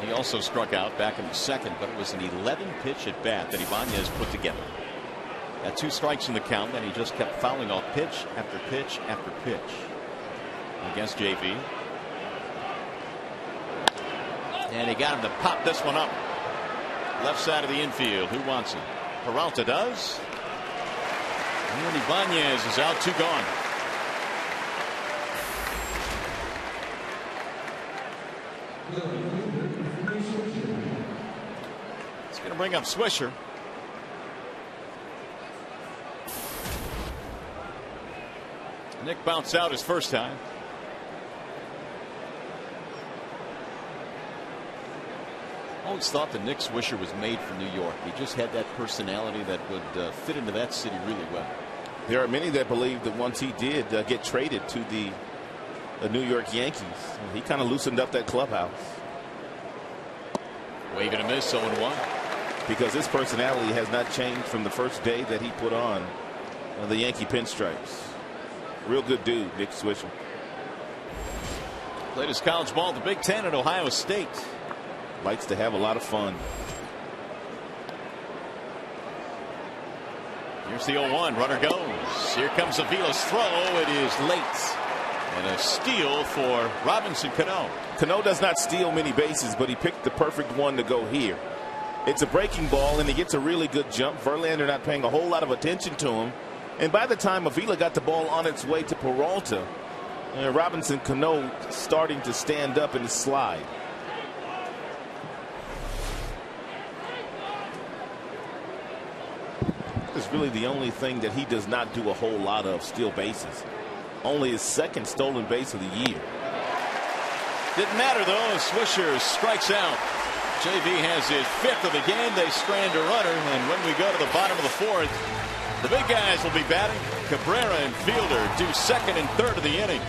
He also struck out back in the 2nd, but it was an 11-pitch at bat that Ibanez put together. At 2 strikes in the count, and he just kept fouling off pitch after pitch after pitch against JV. And he got him to pop this one up. Left side of the infield. Who wants it? Peralta does. And Ibanez is out, 2 gone. It's going to bring up Swisher. Nick bounced out his first time. Always thought that Nick Swisher was made for New York. He just had that personality that would fit into that city really well. There are many that believe that once he did get traded to the New York Yankees, he kind of loosened up that clubhouse. Wave and a miss, 0-1. Because his personality has not changed from the first day that he put on the Yankee pinstripes. Real good dude, Nick Swisher. Played his college ball at the Big Ten at Ohio State. Likes to have a lot of fun. Here's the 0-1. Runner goes. Here comes Avila's throw. It is late. And a steal for Robinson Cano. Cano does not steal many bases, but he picked the perfect one to go here. It's a breaking ball, and he gets a really good jump. Verlander not paying a whole lot of attention to him. And by the time Avila got the ball on its way to Peralta, Robinson Cano starting to stand up and slide. Is really the only thing that he does not do a whole lot of, steal bases. Only his second stolen base of the year. Didn't matter though. Swisher strikes out. JV has his 5th of the game. They strand a runner, and when we go to the bottom of the 4th, the big guys will be batting. Cabrera and Fielder do 2nd and 3rd of the inning.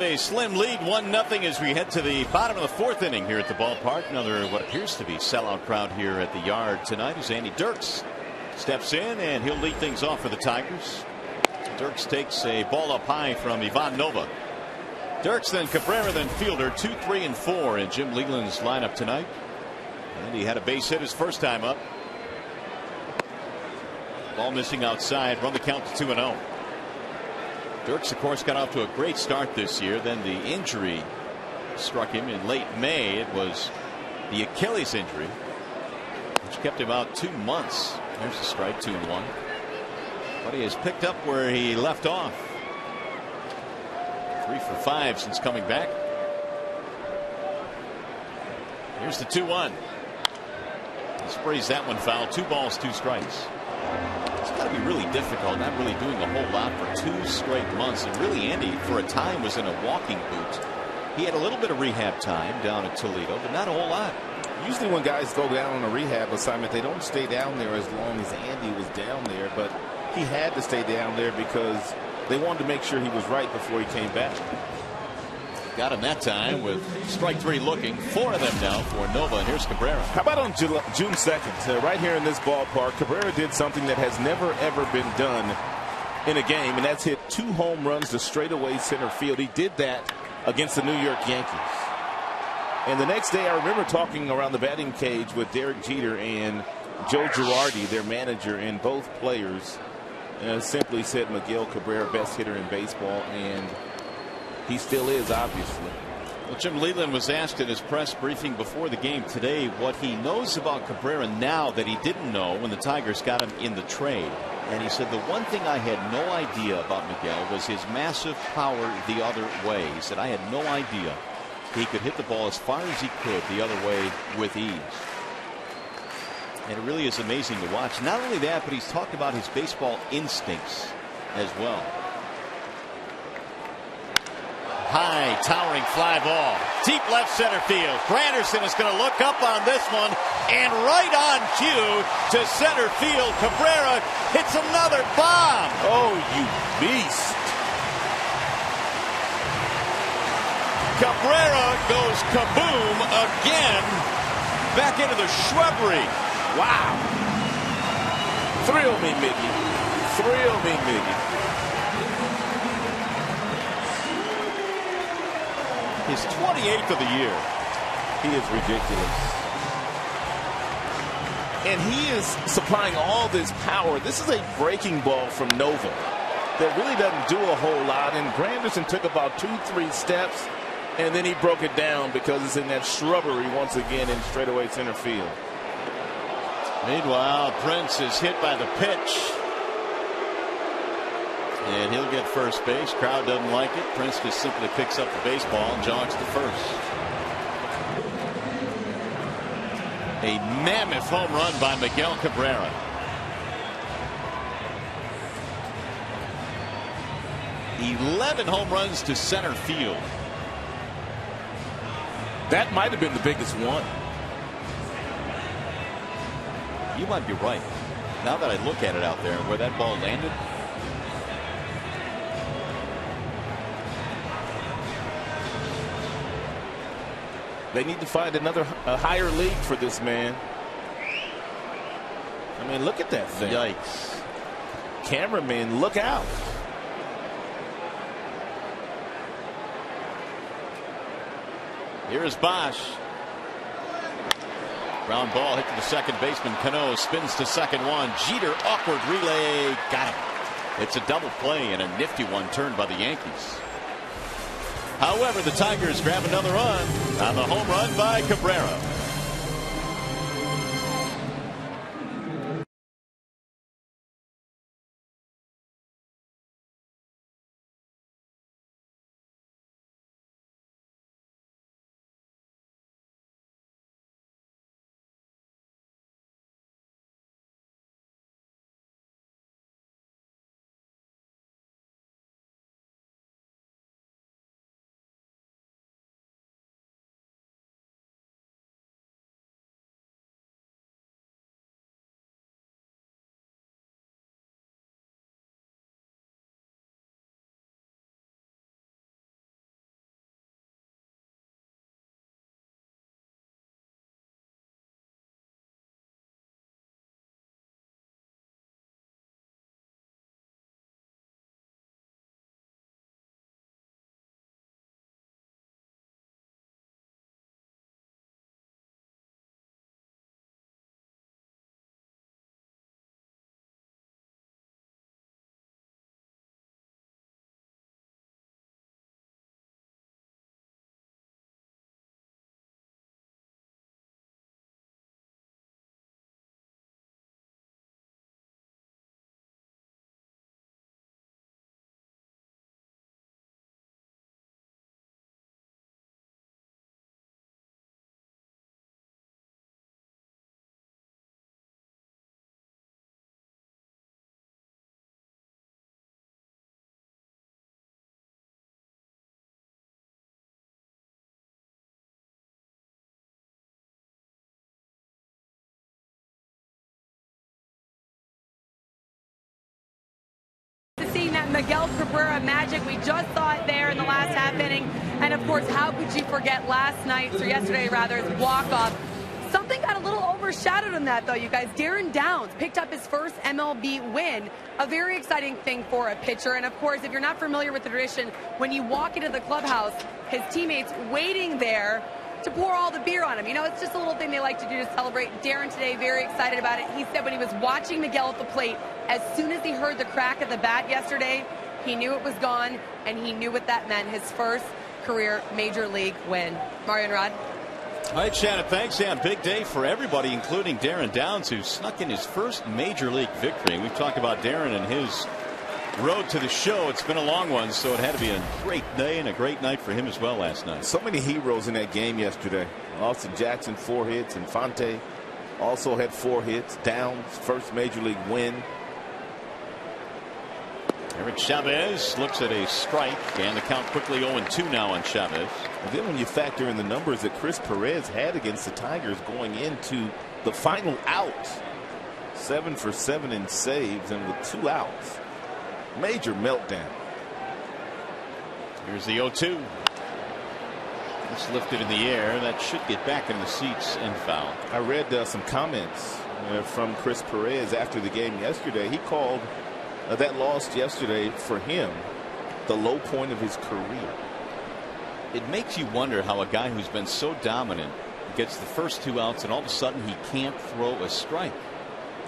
A slim lead, 1-0 as we head to the bottom of the 4th inning here at the ballpark. Another what appears to be sellout crowd here at the Yard tonight as Andy Dirks steps in, and he'll lead things off for the Tigers. Dirks takes a ball up high from Ivan Nova. Dirks, then Cabrera, then Fielder, 2, 3, and 4 in Jim Leland's lineup tonight. And he had a base hit his first time up. Ball missing outside, run the count to 2-0. Dirks, of course, got off to a great start this year. Then the injury struck him in late May. It was the Achilles injury, which kept him out 2 months. There's the strike, 2-1. But he has picked up where he left off. 3 for 5 since coming back. Here's the 2-1. He sprays that one foul. 2 balls, 2 strikes. It's got to be really difficult, not really doing a whole lot for 2 straight months. And really, Andy, for a time, was in a walking boot. He had a little bit of rehab time down at Toledo, but not a whole lot. Usually when guys go down on a rehab assignment, they don't stay down there as long as Andy was down there. But he had to stay down there because they wanted to make sure he was right before he came back. Got him that time with strike 3 looking. 4 of them now for Nova. And here's Cabrera. How about on June 2nd, right here in this ballpark, Cabrera did something that has never, ever been done in a game, and that's hit 2 home runs to straightaway center field. He did that against the New York Yankees. And the next day, I remember talking around the batting cage with Derek Jeter and Joe Girardi, their manager, and both players simply said Miguel Cabrera, best hitter in baseball, and he still is, obviously. Well, Jim Leland was asked in his press briefing before the game today what he knows about Cabrera now that he didn't know when the Tigers got him in the trade. And he said, the one thing I had no idea about Miguel was his massive power the other way. He said, I had no idea he could hit the ball as far as he could the other way with ease. And it really is amazing to watch. Not only that, but he's talked about his baseball instincts as well. High, towering fly ball. Deep left center field. Granderson is going to look up on this one. And right on cue to center field. Cabrera hits another bomb. Oh, you beast. Cabrera goes kaboom again. Back into the shrubbery. Wow. Thrill me, Mickey. Thrill me, Mickey. His 28th of the year. He is ridiculous. And he is supplying all this power. This is a breaking ball from Nova that really doesn't do a whole lot. And Granderson took about 2-3 steps, and then he broke it down because it's in that shrubbery once again in straightaway center field. Meanwhile, Prince is hit by the pitch. And he'll get first base. Crowd doesn't like it. Prince just simply picks up the baseball and jogs to first. A mammoth home run by Miguel Cabrera. "11 home runs to center field." That might have been the biggest one. You might be right. Now that I look at it out there, where that ball landed. They need to find a higher league for this man. I mean, look at that thing. Yikes. Cameraman, look out. Here's Bosch. Ground ball hit to the second baseman. Cano spins to second one. Jeter, awkward relay. Got him. It's a double play and a nifty one turned by the Yankees. However, the Tigers grab another run on the home run by Cabrera. Miguel Cabrera magic. We just saw it there in the last half inning. And of course, how could you forget last night's, or yesterday rather, walk-off? Something got a little overshadowed in that, though, you guys. Darren Downs picked up his first MLB win. A very exciting thing for a pitcher. And, of course, if you're not familiar with the tradition, when you walk into the clubhouse, his teammates waiting there to pour all the beer on him. You know, it's just a little thing they like to do to celebrate. Darren today, very excited about it. He said when he was watching Miguel at the plate, as soon as he heard the crack of the bat yesterday, he knew it was gone, and he knew what that meant. His first career major league win. Mario and Rod. All right, Shannon, thanks. Yeah, big day for everybody, including Darren Downs, who snuck in his first major league victory. We've talked about Darren and his road to the show. It's been a long one, so it had to be a great day and a great night for him as well last night. So many heroes in that game yesterday. Austin Jackson, 4 hits. Infante also had 4 hits. Downs, first major league win. Eric Chavez looks at a strike, and the count quickly 0-2 now on Chavez. And then when you factor in the numbers that Chris Perez had against the Tigers going into the final out, 7 for 7 in saves, and with 2 outs, major meltdown. Here's the 0-2. It's lifted in the air. That should get back in the seats and foul. I read some comments from Chris Perez after the game yesterday. He called that loss yesterday for him the low point of his career. It makes you wonder how a guy who's been so dominant gets the first 2 outs and all of a sudden he can't throw a strike.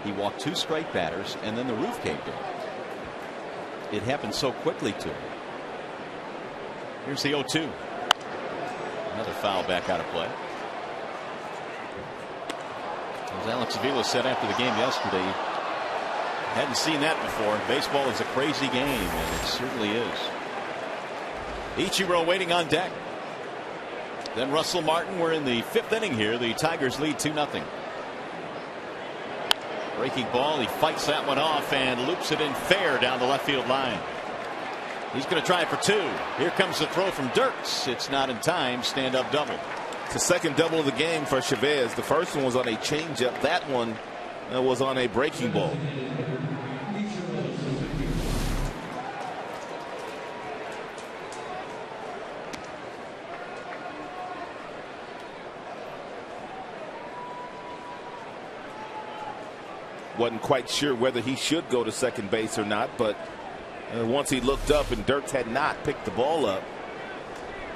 He walked 2 strike batters and then the roof caved in. It happened so quickly to him. Here's the 0-2. Another foul back out of play. As Alex Avila said after the game yesterday, hadn't seen that before. Baseball is a crazy game, and it certainly is. Ichiro waiting on deck. Then Russell Martin. We're in the 5th inning here. The Tigers lead 2-0. Breaking ball. He fights that one off and loops it in fair down the left field line. He's going to try it for 2. Here comes the throw from Dirks. It's not in time. Stand up double. It's the second double of the game for Chavez. The first one was on a changeup. That one was on a breaking ball. Wasn't quite sure whether he should go to second base or not, but once he looked up and Dirks had not picked the ball up,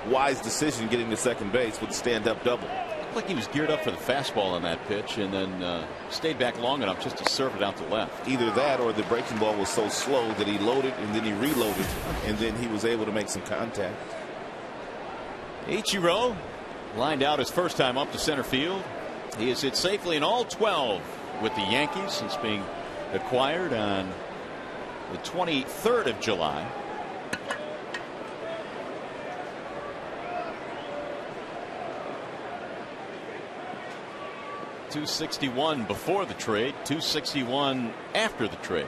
wise decision getting to second base with stand-up double. Looked like he was geared up for the fastball on that pitch and then stayed back long enough just to serve it out to left. Either that or the breaking ball was so slow that he loaded and then he reloaded and then he was able to make some contact. Ichiro lined out his first time up to center field. He has hit safely in all 12 with the Yankees since being acquired on the 23rd of July. .261 before the trade, .261 after the trade.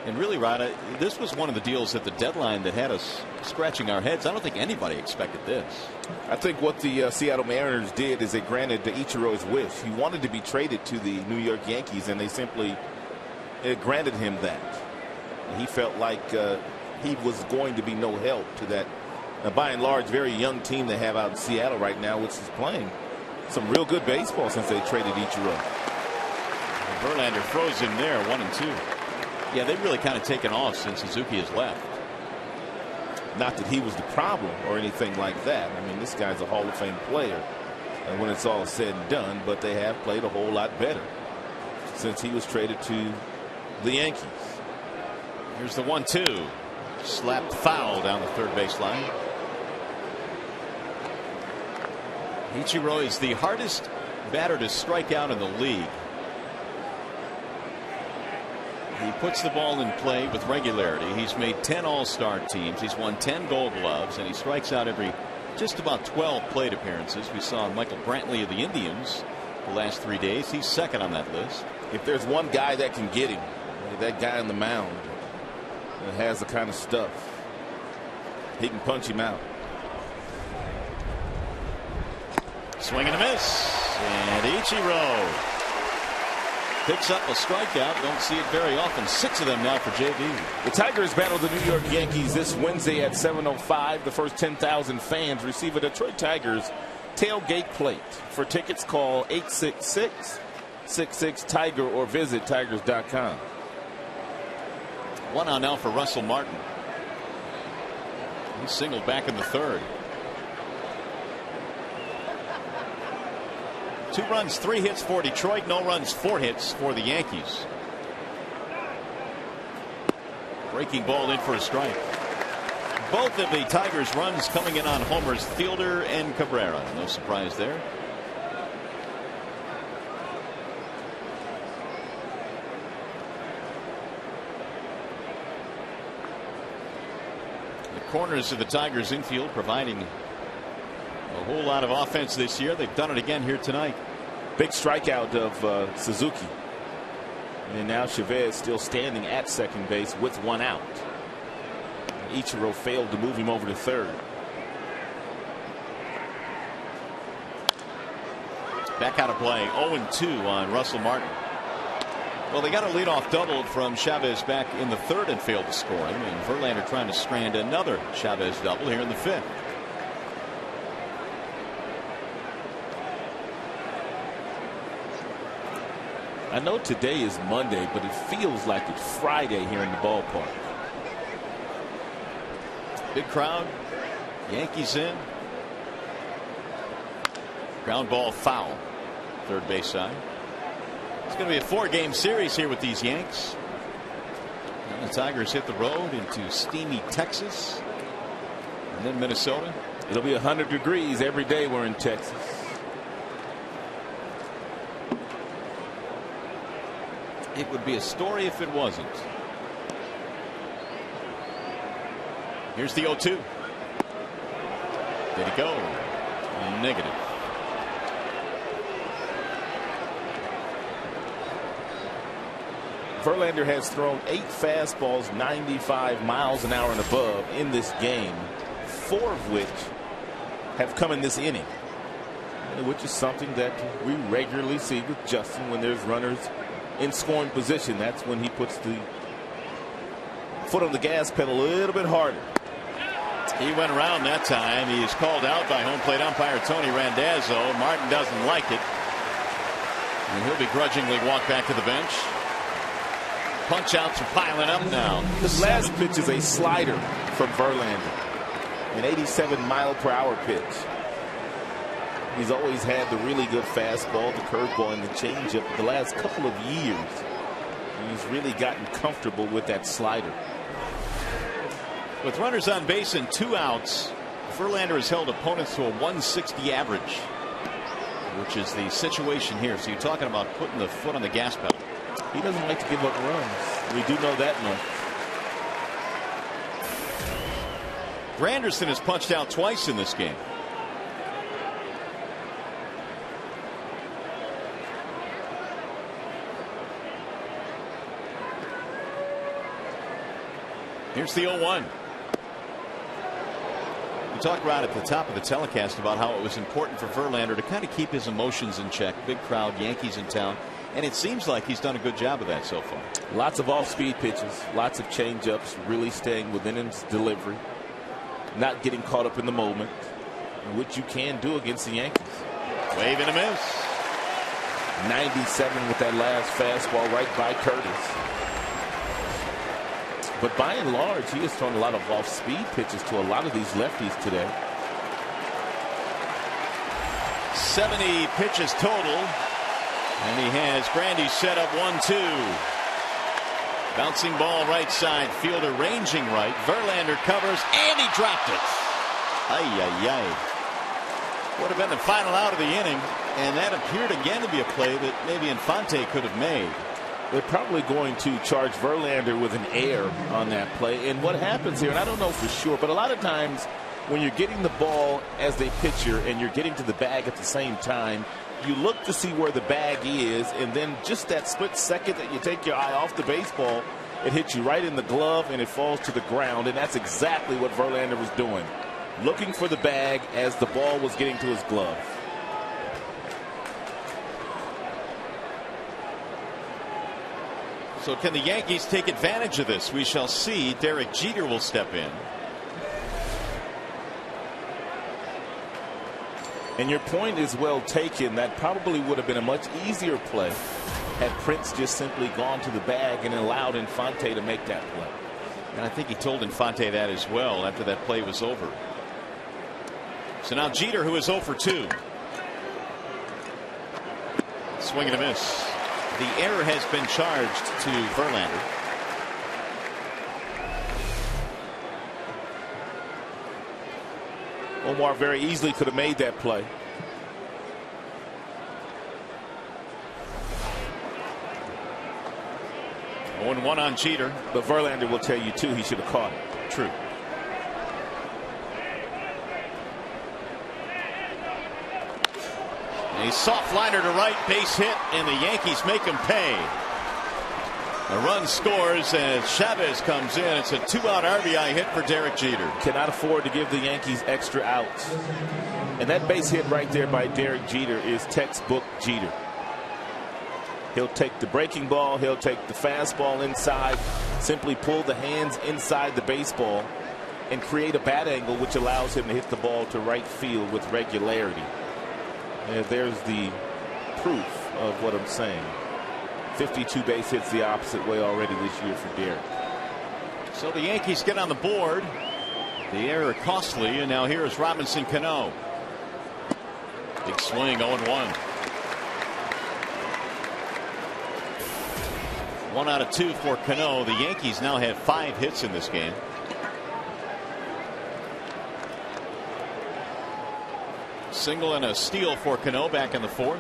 And really, Rod, this was one of the deals at the deadline that had us scratching our heads. I don't think anybody expected this. I think what the Seattle Mariners did is they granted Ichiro's wish. He wanted to be traded to the New York Yankees, and they simply granted him that. He felt like he was going to be no help to that, by and large, very young team they have out in Seattle right now, which is playing some real good baseball since they traded Ichiro. Verlander throws him there, 1-2. Yeah, they've really kind of taken off since Suzuki has left. Not that he was the problem or anything like that. I mean, this guy's a Hall of Fame player when it's all said and done, but they have played a whole lot better since he was traded to the Yankees. Here's the 1-2. Slapped foul down the third baseline. Ichiro is the hardest batter to strike out in the league. He puts the ball in play with regularity. He's made 10 All-Star teams. He's won 10 Gold Gloves, and he strikes out every just about 12 plate appearances. We saw Michael Brantley of the Indians the last 3 days. He's second on that list. If there's one guy that can get him, that guy on the mound that has the kind of stuff, he can punch him out. Swing and a miss. And Ichiro picks up a strikeout. Don't see it very often. 6 of them now for JV. The Tigers battle the New York Yankees this Wednesday at 7:05. The first 10,000 fans receive a Detroit Tigers tailgate plate. For tickets, call 866-66-TIGER or visit tigers.com. 1 out now for Russell Martin. He singled back in the 3rd. 2 runs, 3 hits for Detroit. No runs, 4 hits for the Yankees. Breaking ball in for a strike. Both of the Tigers' runs coming in on homers, Fielder and Cabrera. No surprise there. The corners of the Tigers' infield providing a whole lot of offense this year. They've done it again here tonight. Big strikeout of Suzuki. And now Chavez still standing at second base with 1 out. Ichiro failed to move him over to 3rd. Back out of play. 0-2 on Russell Martin. Well, they got a leadoff double from Chavez back in the 3rd and failed to score. I mean, Verlander trying to strand another Chavez double here in the 5th. I know today is Monday, but it feels like it's Friday here in the ballpark. Big crowd. Yankees in. Ground ball foul. 3rd base side. It's going to be a 4-game series here with these Yanks. And the Tigers hit the road into steamy Texas. And then Minnesota. It'll be 100 degrees every day we're in Texas. It would be a story if it wasn't. Here's the 0-2. Did he go? Negative. Verlander has thrown 8 fastballs 95 miles an hour and above in this game, 4 of which have come in this inning, which is something that we regularly see with Justin when there's runners in scoring position. That's when he puts the foot on the gas pedal a little bit harder. He went around that time. He is called out by home plate umpire Tony Randazzo. Martin doesn't like it, and he'll begrudgingly walk back to the bench. Punch outs are piling up now. This last pitch is a slider from Verlander, an 87-mile-per-hour pitch. He's always had the really good fastball, the curveball, and the changeup. The last couple of years, he's really gotten comfortable with that slider. With runners on base and 2 outs, Verlander has held opponents to a 160 average, which is the situation here. So you're talking about putting the foot on the gas pedal. He doesn't like to give up runs. We do know that much. Granderson has punched out twice in this game. Here's the 0-1. We talked about at the top of the telecast about how it was important for Verlander to kind of keep his emotions in check. Big crowd, Yankees in town, and it seems like he's done a good job of that so far. Lots of off-speed pitches, lots of change-ups, really staying within his delivery, not getting caught up in the moment, which you can do against the Yankees. Wave and a miss. 97 with that last fastball right by Curtis. But by and large, he has thrown a lot of off-speed pitches to a lot of these lefties today. 70 pitches total. And he has Grandy set up 1-2. Bouncing ball right side. Fielder ranging right. Verlander covers, and he dropped it. Ay. Would have been the final out of the inning. And that appeared again to be a play that maybe Infante could have made. They're probably going to charge Verlander with an error on that play. And what happens here, and I don't know for sure, but a lot of times when you're getting the ball as a pitcher and you're getting to the bag at the same time, you look to see where the bag is, and then just that split second that you take your eye off the baseball, it hits you right in the glove and it falls to the ground. And that's exactly what Verlander was doing, looking for the bag as the ball was getting to his glove. So can the Yankees take advantage of this? We shall see. Derek Jeter will step in. And your point is well taken. That probably would have been a much easier play had Prince just simply gone to the bag and allowed Infante to make that play. And I think he told Infante that as well after that play was over. So now Jeter, who is 0 for 2. Swing and a miss. The error has been charged to Verlander. Omar very easily could have made that play. Oh, 1 on Jeter. But Verlander will tell you too he should have caught it. True. A soft liner to right, base hit, and the Yankees make him pay. A run scores as Chavez comes in. It's a 2-out RBI hit for Derek Jeter. Cannot afford to give the Yankees extra outs. And that base hit right there by Derek Jeter is textbook Jeter. He'll take the breaking ball, he'll take the fastball inside, simply pull the hands inside the baseball and create a bat angle which allows him to hit the ball to right field with regularity. And there's the proof of what I'm saying. 52 base hits the opposite way already this year for Derek. So the Yankees get on the board. The error costly, and now here's Robinson Cano. Big swing, 0-1. 1 out of 2 for Cano. The Yankees now have 5 hits in this game. Single and a steal for Cano back in the 4th.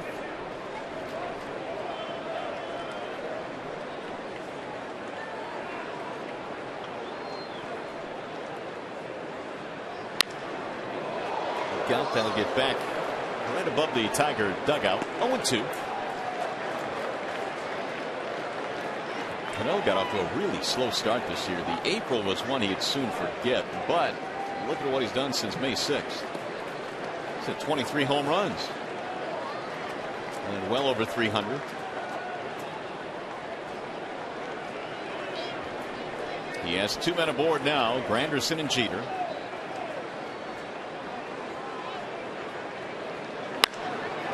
Out, that'll get back right above the Tiger dugout. 0-2. Cano got off to a really slow start this year. The April was one he'd soon forget, but look at what he's done since May 6th. He's had 23 home runs and well over 300. He has 2 men aboard now, Granderson and Jeter.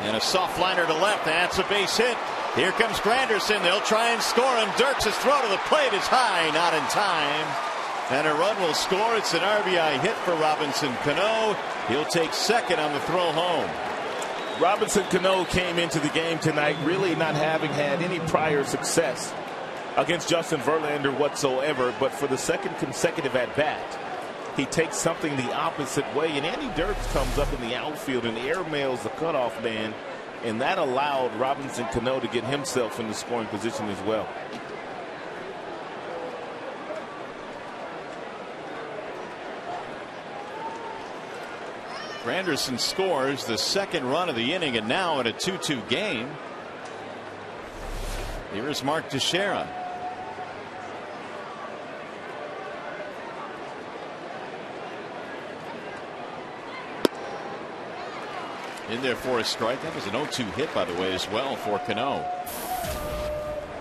And a soft liner to left. That's a base hit. Here comes Granderson. They'll try and score him. Dirks' throw to the plate is high, not in time. And a run will score. It's an RBI hit for Robinson Cano. He'll take second on the throw home. Robinson Cano came into the game tonight really not having had any prior success against Justin Verlander whatsoever, but for the second consecutive at bat, he takes something the opposite way, and Andy Dirks comes up in the outfield and airmails the cutoff man, and that allowed Robinson Cano to get himself in the scoring position as well. Granderson scores the second run of the inning, and now in a 2-2 game, here is Mark Teixeira. In there for a strike. That was an 0-2 hit, by the way, as well for Cano.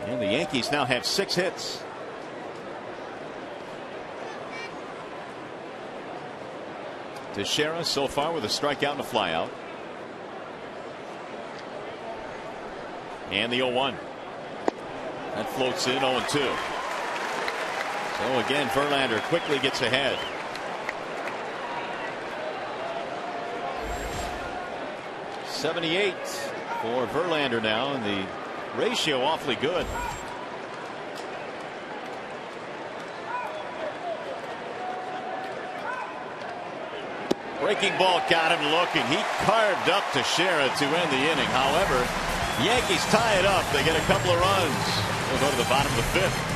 And the Yankees now have 6 hits. Teixeira so far with a strikeout and a flyout. And the 0-1. That floats in 0-2. So again, Verlander quickly gets ahead. .78 for Verlander now, and the ratio awfully good. Breaking ball got him looking. He carved up Teixeira to end the inning. However, Yankees tie it up. They get a couple of runs. They'll go to the bottom of the 5th.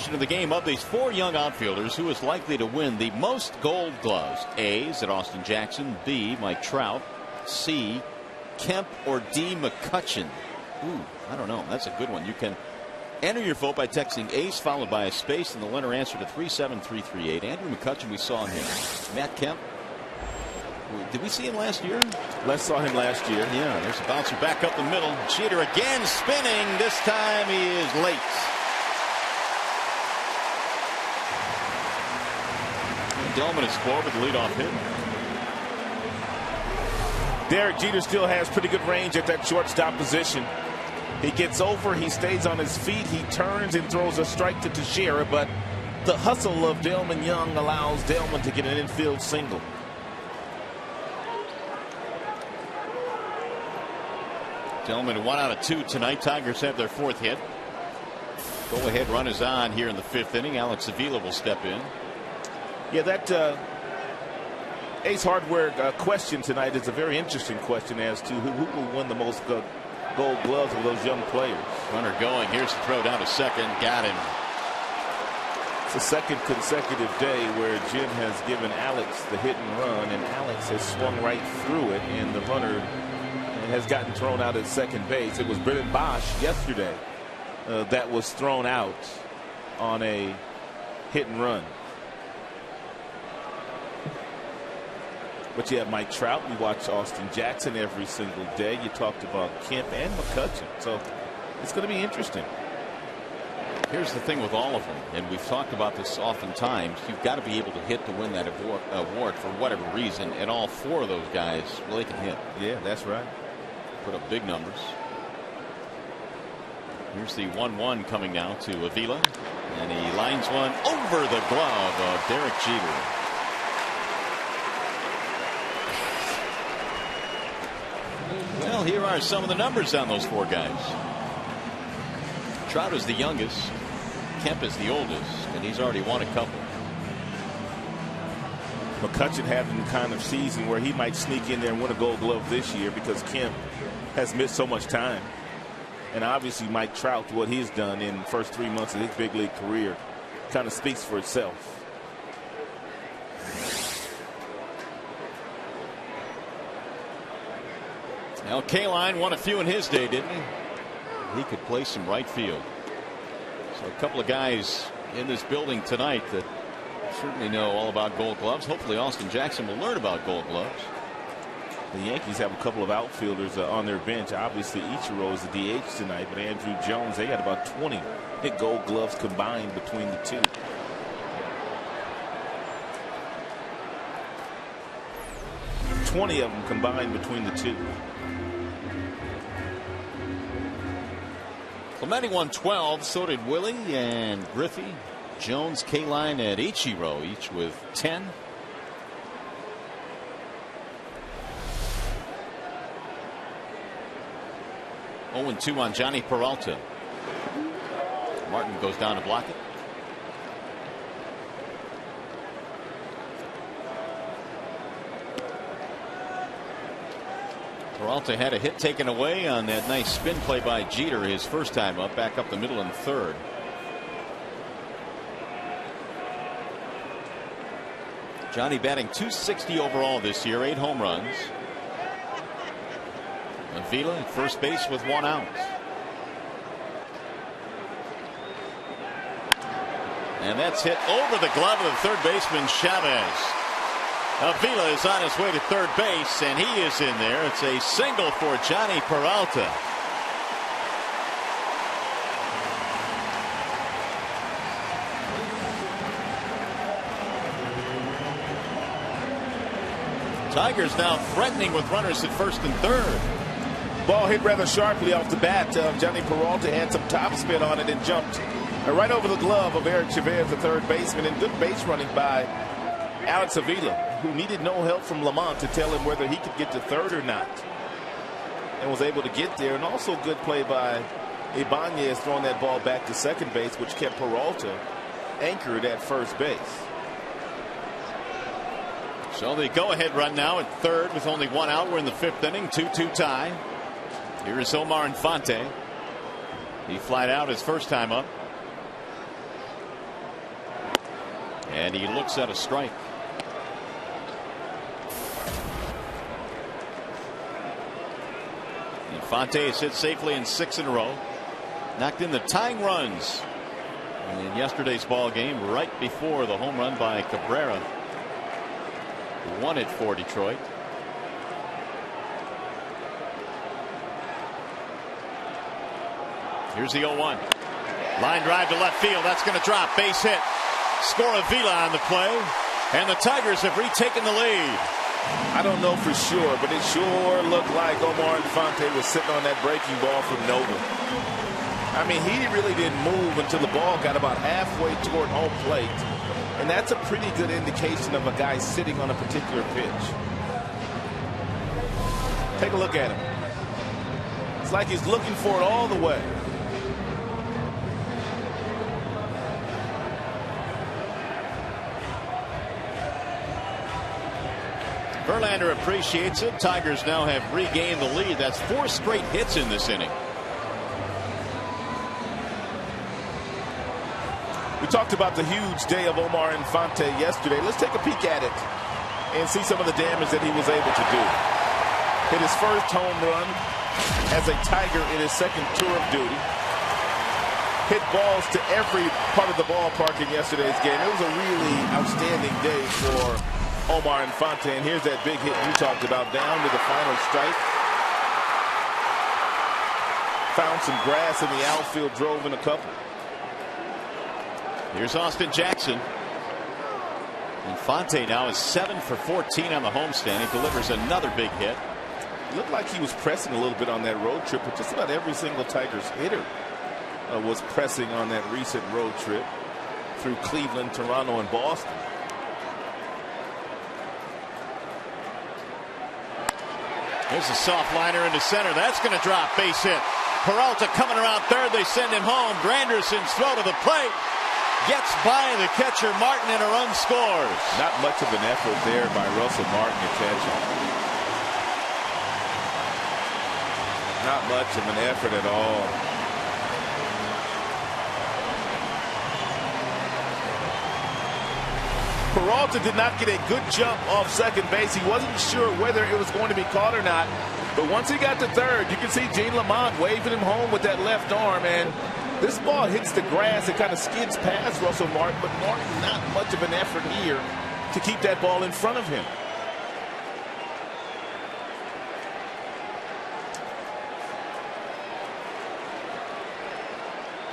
question of the game: of these 4 young outfielders, who is likely to win the most Gold Gloves? A, is it Austin Jackson? B, Mike Trout? C, Kemp? Or D, McCutchen? Ooh, I don't know. That's a good one. You can enter your vote by texting ACE followed by a space and the letter answer to 37338. Andrew McCutchen, we saw him. Matt Kemp, did we see him last year? Les saw him last year. Yeah, there's a bouncer back up the middle. Jeter again spinning. This time he is late. Delman is scored with the leadoff hit. Derek Jeter still has pretty good range at that shortstop position. He gets over, he stays on his feet, he turns and throws a strike to Teixeira, but the hustle of Delman Young allows Delman to get an infield single. Delman 1 out of 2 tonight. Tigers have their 4th hit. Go ahead run is on here in the 5th inning. Alex Avila will step in. Yeah, that Ace Hardware question tonight is a very interesting question as to who will win the most Gold Gloves of those young players. Runner going. Here's the throw down to second. Got him. It's the 2nd consecutive day where Jim has given Alex the hit and run, and Alex has swung right through it, and the runner has gotten thrown out at second base. It was Brennan Bosch yesterday that was thrown out on a hit and run. But you have Mike Trout. We watch Austin Jackson every single day. You talked about Kemp and McCutchen. So it's going to be interesting. Here's the thing with all of them, and we've talked about this oftentimes. You've got to be able to hit to win that award for whatever reason. And all 4 of those guys, well, they can hit. Yeah, that's right. Put up big numbers. Here's the 1-1 coming now to Avila. And he lines one over the glove of Derek Jeter. Well, here are some of the numbers on those 4 guys. Trout is the youngest. Kemp is the oldest, and he's already won a couple. McCutchen having the kind of season where he might sneak in there and win a Gold Glove this year because Kemp has missed so much time. And obviously Mike Trout, what he's done in the first 3 months of his big league career, kind of speaks for itself. Now, Kaline won a few in his day, didn't he? He could play some right field. So a couple of guys in this building tonight that certainly know all about Gold Gloves. Hopefully Austin Jackson will learn about Gold Gloves. The Yankees have a couple of outfielders on their bench. Obviously Ichiro is the DH tonight, but Andrew Jones, they got about 20 hit Gold Gloves combined between the two. $20 of them combined between the two. Clemente won 12, so did Willie and Griffey. Jones, Kaline, and Ichiro, each with 10. Oh, and 2 on Johnny Peralta. Martin goes down to block it. Peralta had a hit taken away on that nice spin play by Jeter his first time up, back up the middle in the 3rd. Johnny batting .260 overall this year, 8 home runs. Avila at first base with 1 out. And that's hit over the glove of the third baseman Chavez. Avila is on his way to third base, and he is in there. It's a single for Johnny Peralta. Tigers now threatening with runners at first and third. Ball hit rather sharply off the bat. Johnny Peralta had some topspin on it and jumped right over the glove of Eric Chavez, the third baseman, and good base running by Alex Avila, who needed no help from Lamont to tell him whether he could get to third or not, and was able to get there. And also good play by Ibanez throwing that ball back to second base, which kept Peralta anchored at first base. So the go-ahead run now at third with only 1 out. We're in the 5th inning, 2-2 tie. Here is Omar Infante. He flied out his first time up. And he looks at a strike. Infante has hit safely in 6 in a row. Knocked in the tying runs in yesterday's ball game right before the home run by Cabrera, who won it for Detroit. Here's the 0-1. Line drive to left field. That's going to drop. Base hit. Scoravilla on the play. And the Tigers have retaken the lead. I don't know for sure, but it sure looked like Omar Infante was sitting on that breaking ball from Nova. I mean, he really didn't move until the ball got about halfway toward home plate. And that's a pretty good indication of a guy sitting on a particular pitch. Take a look at him. It's like he's looking for it all the way. Verlander appreciates it. Tigers now have regained the lead. That's 4 straight hits in this inning. We talked about the huge day of Omar Infante yesterday. Let's take a peek at it and see some of the damage that he was able to do. Hit his first home run as a Tiger in his second tour of duty. Hit balls to every part of the ballpark in yesterday's game. It was a really outstanding day for Omar Infante, and here's that big hit you talked about, down to the final strike. Found some grass in the outfield, drove in a couple. Here's Austin Jackson. Infante now is 7 for 14 on the homestand. He delivers another big hit. Looked like he was pressing a little bit on that road trip, but just about every single Tigers hitter was pressing on that recent road trip through Cleveland, Toronto, and Boston. There's a soft liner into center. That's going to drop. Base hit. Peralta coming around third. They send him home. Granderson's throw to the plate. Gets by the catcher Martin, and a run scores. Not much of an effort there by Russell Martin to catch him. Not much of an effort at all. Peralta did not get a good jump off second base. He wasn't sure whether it was going to be caught or not. But once he got to third, you can see Gene Lamont waving him home with that left arm. And this ball hits the grass. It kind of skids past Russell Martin. But Martin, not much of an effort here to keep that ball in front of him.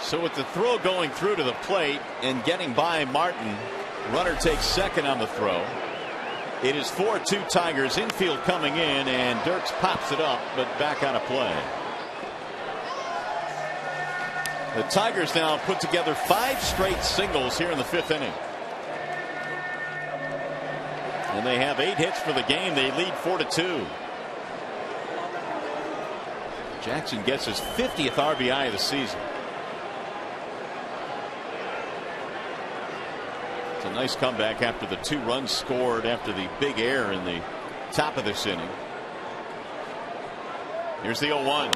So with the throw going through to the plate and getting by Martin, runner takes second on the throw. It is 4-2 Tigers. Infield coming in, and Dirks pops it up, but back out of play. The Tigers now put together 5 straight singles here in the 5th inning. And they have 8 hits for the game. They lead 4-2. Jackson gets his 50th RBI of the season. It's a nice comeback after the 2 runs scored after the big error in the top of this inning. Here's the 0-1.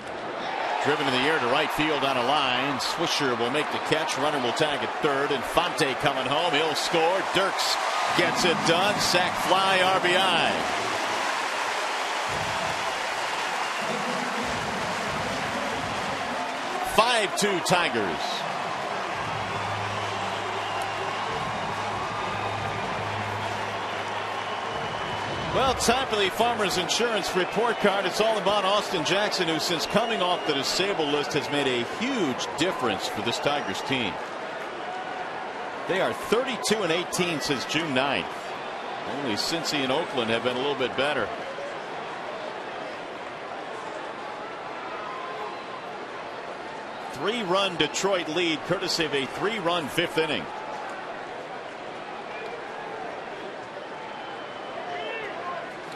Driven in the air to right field on a line. Swisher will make the catch. Runner will tag at third. Infante coming home. He'll score. Dirks gets it done. Sac fly RBI. (5-2) Tigers. Well, time for the Farmers Insurance report card. It's all about Austin Jackson, who since coming off the disabled list has made a huge difference for this Tigers team. They are 32-18 since June 9th. Only Cincy and Oakland have been a little bit better. Three-run Detroit lead courtesy of a 3-run 5th inning.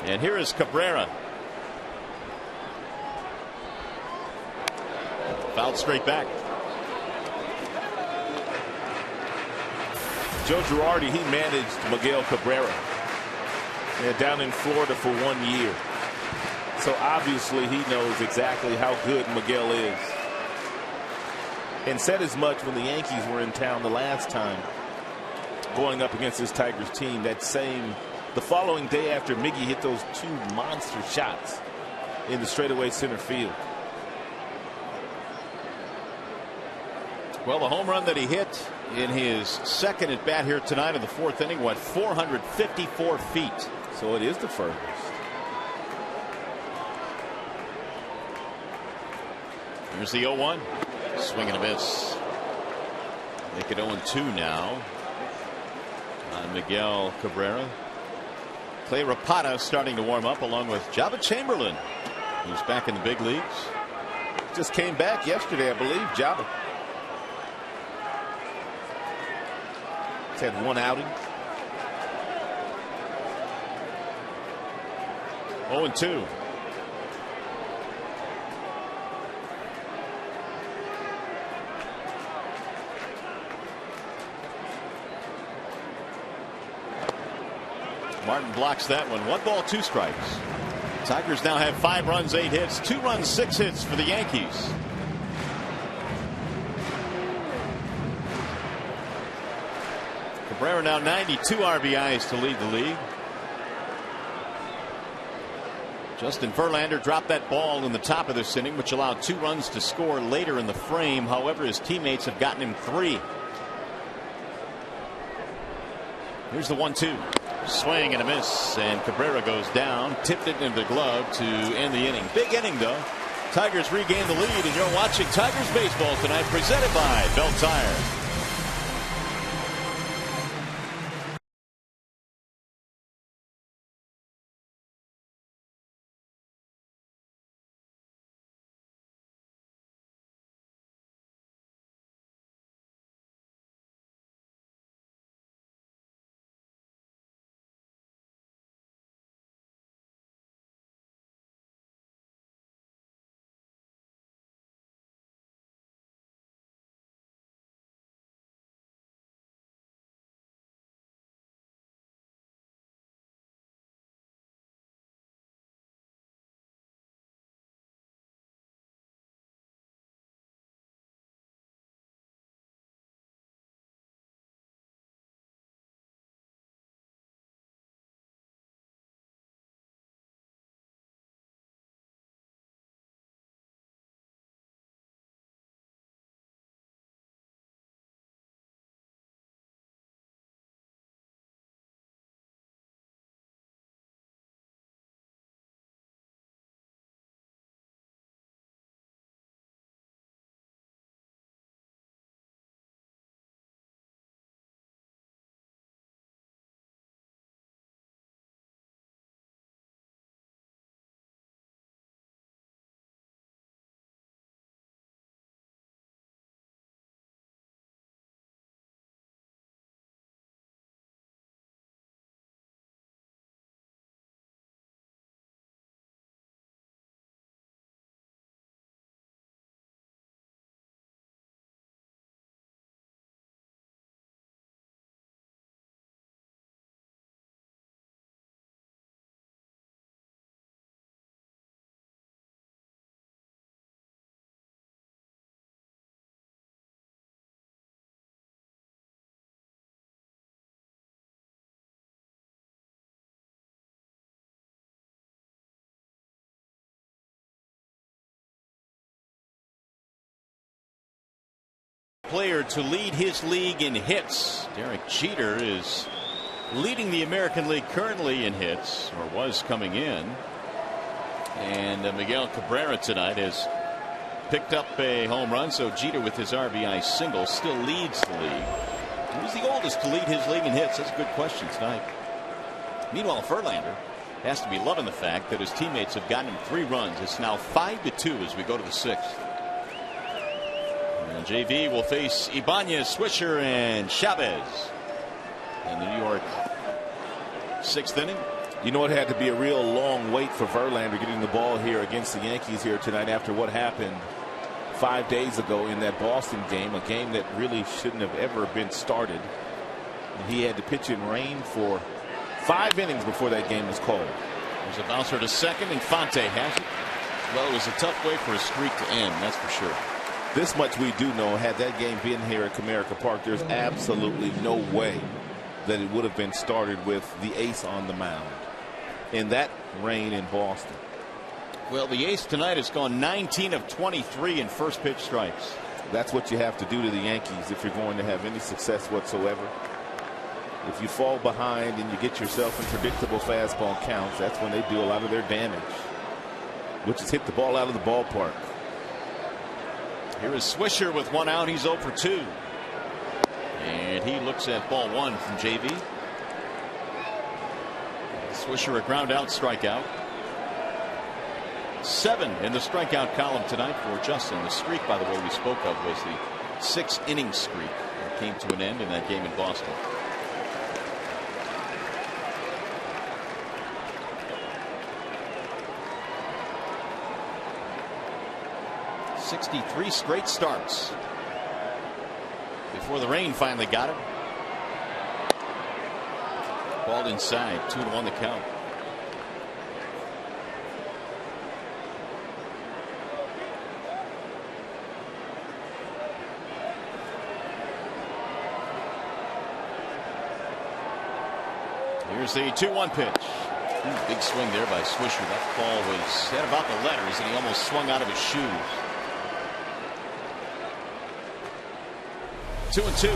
And here is Cabrera. Fouled straight back. Joe Girardi, he managed Miguel Cabrera down in Florida for 1 year. So obviously he knows exactly how good Miguel is. And said as much when the Yankees were in town the last time going up against this Tigers team the following day after Miggy hit those 2 monster shots in the straightaway center field. Well, the home run that he hit in his second at bat here tonight in the 4th inning went 454 feet. So it is the furthest. Here's the 0-1. Swing and a miss. Make it 0-2 now on Miguel Cabrera. Clay Rapata starting to warm up along with Jabba Chamberlain, who's back in the big leagues. Just came back yesterday, I believe, Jabba. He's had 1 outing. 0-2. Martin blocks that one. 1 ball, 2 strikes. Tigers now have 5 runs, 8 hits, 2 runs, 6 hits for the Yankees. Cabrera now 92 RBIs to lead the league. Justin Verlander dropped that ball in the top of this inning, which allowed 2 runs to score later in the frame. However, his teammates have gotten him 3. Here's the 1-2. Swing and a miss, and Cabrera goes down, tipped it into the glove to end the inning. Big inning, though. Tigers regain the lead, and you're watching Tigers baseball tonight, presented by Belt Tire. Player to lead his league in hits. Derek Jeter is leading the American League currently in hits, or was coming in. And Miguel Cabrera tonight has picked up a home run, so Jeter with his RBI single still leads the league. Who's the oldest to lead his league in hits? That's a good question tonight. Meanwhile, Verlander has to be loving the fact that his teammates have gotten him 3 runs. It's now 5-2 as we go to the 6th. And JV will face Ibanez, Swisher, and Chavez in the New York 6th inning. You know, it had to be a real long wait for Verlander getting the ball here against the Yankees here tonight after what happened 5 days ago in that Boston game, a game that really shouldn't have ever been started. And he had to pitch in rain for 5 innings before that game was called. There's a bouncer to second, and Fonte has it. Well, it was a tough way for a streak to end, that's for sure. This much we do know, had that game been here at Comerica Park, there's absolutely no way that it would have been started with the ace on the mound in that rain in Boston. Well, the ace tonight has gone 19 of 23 in first pitch strikes. That's what you have to do to the Yankees if you're going to have any success whatsoever. If you fall behind and you get yourself in predictable fastball counts, that's when they do a lot of their damage, which is hit the ball out of the ballpark. Here is Swisher with one out. He's 0 for 2. And he looks at ball one from JV. Swisher a ground out strikeout. 7 in the strikeout column tonight for Justin. The streak, by the way, we spoke of was the 6-inning streak that came to an end in that game in Boston. '63 straight starts before the rain finally got him. Ball inside, 2-1 the count. Here's the 2-1 pitch. Big swing there by Swisher. That ball was at about the letters, and he almost swung out of his shoes. 2-2.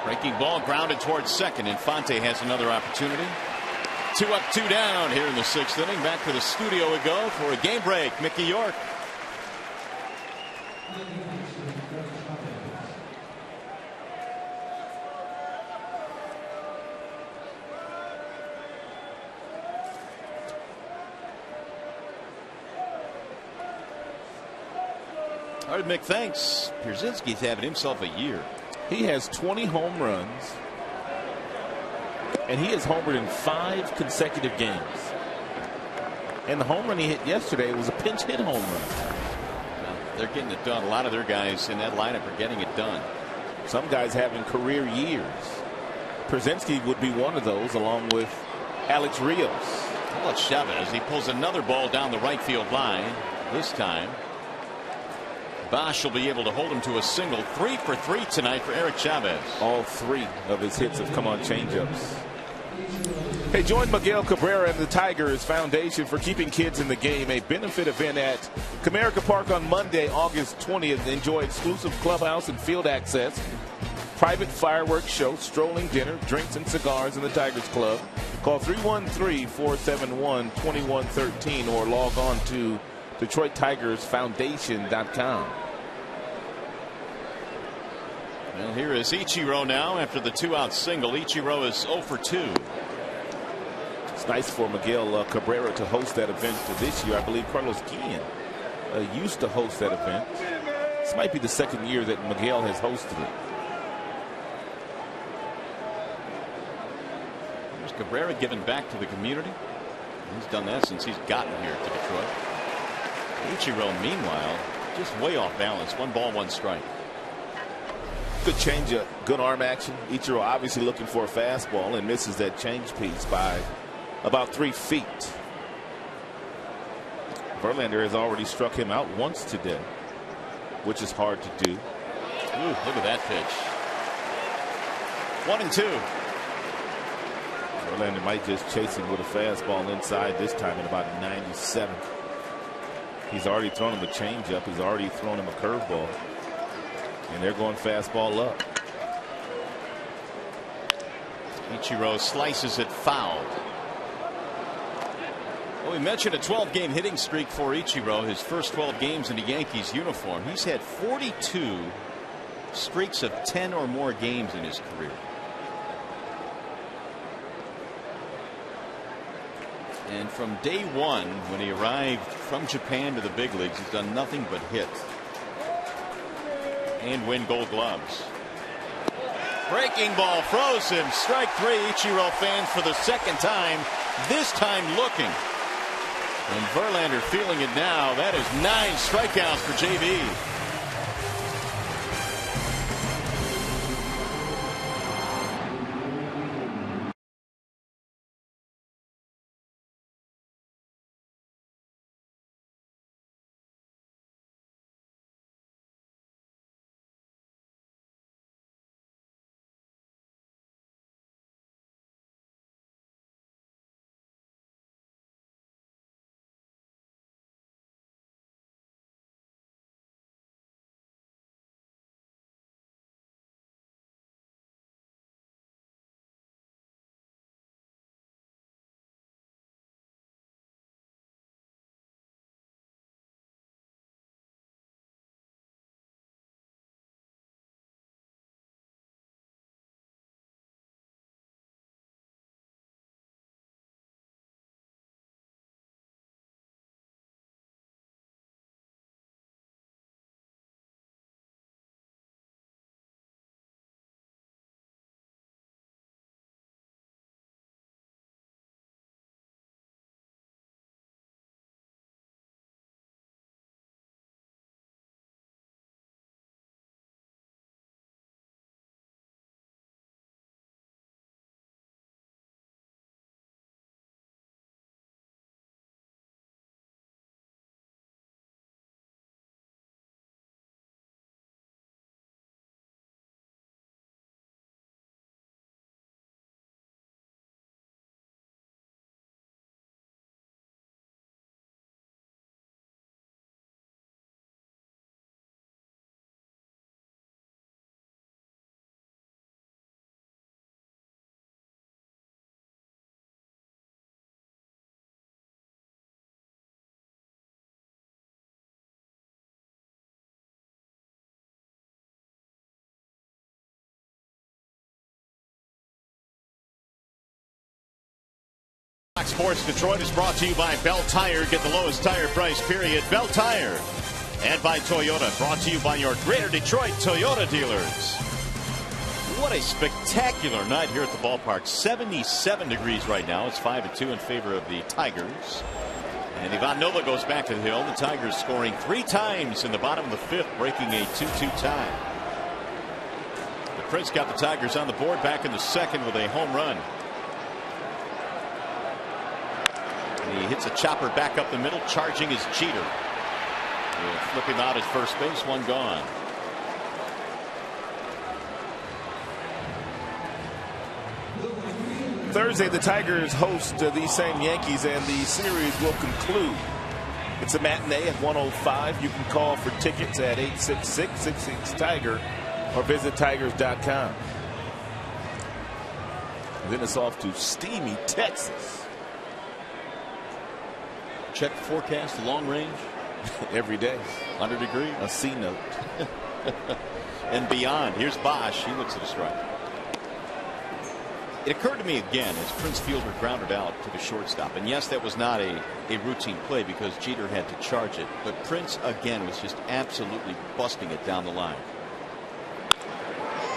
Breaking ball grounded towards second. Infante has another opportunity. 2 up, 2 down here in the 6th inning. Back to the studio we go for a game break. Mickey York. All right, Mick, thanks. Pierzynski's having himself a year. He has 20 home runs, and he has homered in 5 consecutive games. And the home run he hit yesterday was a pinch hit home run. Well, they're getting it done. A lot of their guys in that lineup are getting it done. Some guys having career years. Pierzynski would be one of those, along with Alex Rios. How about Chavez? He pulls another ball down the right field line. This time Bosch will be able to hold him to a single. 3 for 3 tonight for Eric Chavez. All 3 of his hits have come on changeups. Hey, join Miguel Cabrera and the Tigers Foundation for Keeping Kids in the Game, a benefit event at Comerica Park on Monday, August 20th. Enjoy exclusive clubhouse and field access, private fireworks show, strolling dinner, drinks and cigars in the Tigers Club. Call 313-471-2113 or log on to DetroitTigersFoundation.com. Well, here is Ichiro now after the 2-out single. Ichiro is 0 for 2. It's nice for Miguel Cabrera to host that event this year. I believe Carlos Guillen used to host that event. This might be the 2nd year that Miguel has hosted it. There's Cabrera giving back to the community. He's done that since he's gotten here to Detroit. Ichiro, meanwhile, just way off balance. 1 ball, 1 strike. Good changeup, good arm action. Ichiro obviously looking for a fastball and misses that change piece by about 3 feet. Verlander has already struck him out once today, which is hard to do. Ooh, look at that pitch. 1-2. Verlander might just chase him with a fastball inside this time at about 97. He's already thrown him a changeup. He's already thrown him a curveball. And they're going fastball up. Ichiro slices it foul. Well, we mentioned a 12-game hitting streak for Ichiro. His first 12 games in the Yankees uniform. He's had 42 streaks of 10 or more games in his career. And from day one, when he arrived from Japan to the big leagues, he's done nothing but hit and win Gold Gloves. Breaking ball froze him. Strike 3. Ichiro fans for the 2nd time, this time looking. And Verlander feeling it now. That is 9 strikeouts for JV. Fox Sports Detroit is brought to you by Bell Tire. Get the lowest tire price, period. Bell Tire. And by Toyota. Brought to you by your Greater Detroit Toyota dealers. What a spectacular night here at the ballpark. 77 degrees right now. It's 5-2 in favor of the Tigers. And Ivan Nova goes back to the hill. The Tigers scoring 3 times in the bottom of the 5th, breaking a 2-2 tie. The Prince got the Tigers on the board back in the 2nd with a home run. And he hits a chopper back up the middle. Charging is Jeter. He'll flip him out at first base. 1 gone. Thursday, the Tigers host these same Yankees, and the series will conclude. It's a matinee at 1:05. You can call for tickets at 866-66-TIGER or visit tigers.com. Then it's off to steamy Texas. Check the forecast, long range. Every day. 100 degrees. A C note. And beyond. Here's Bosch. He looks at a strike. It occurred to me again as Prince Fielder grounded out to the shortstop. And yes, that was not a routine play because Jeter had to charge it. But Prince again was just absolutely busting it down the line.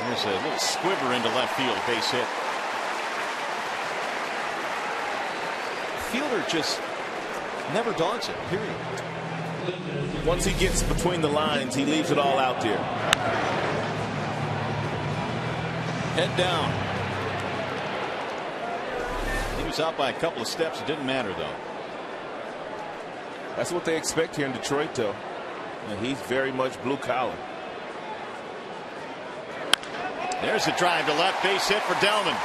There's a little squiver into left field, base hit. Fielder just never dogs it, period. Once he gets between the lines, he leaves it all out there. Head down. He was out by a couple of steps. It didn't matter, though. That's what they expect here in Detroit, though. And he's very much blue collar. There's a drive to left, base hit for Delman.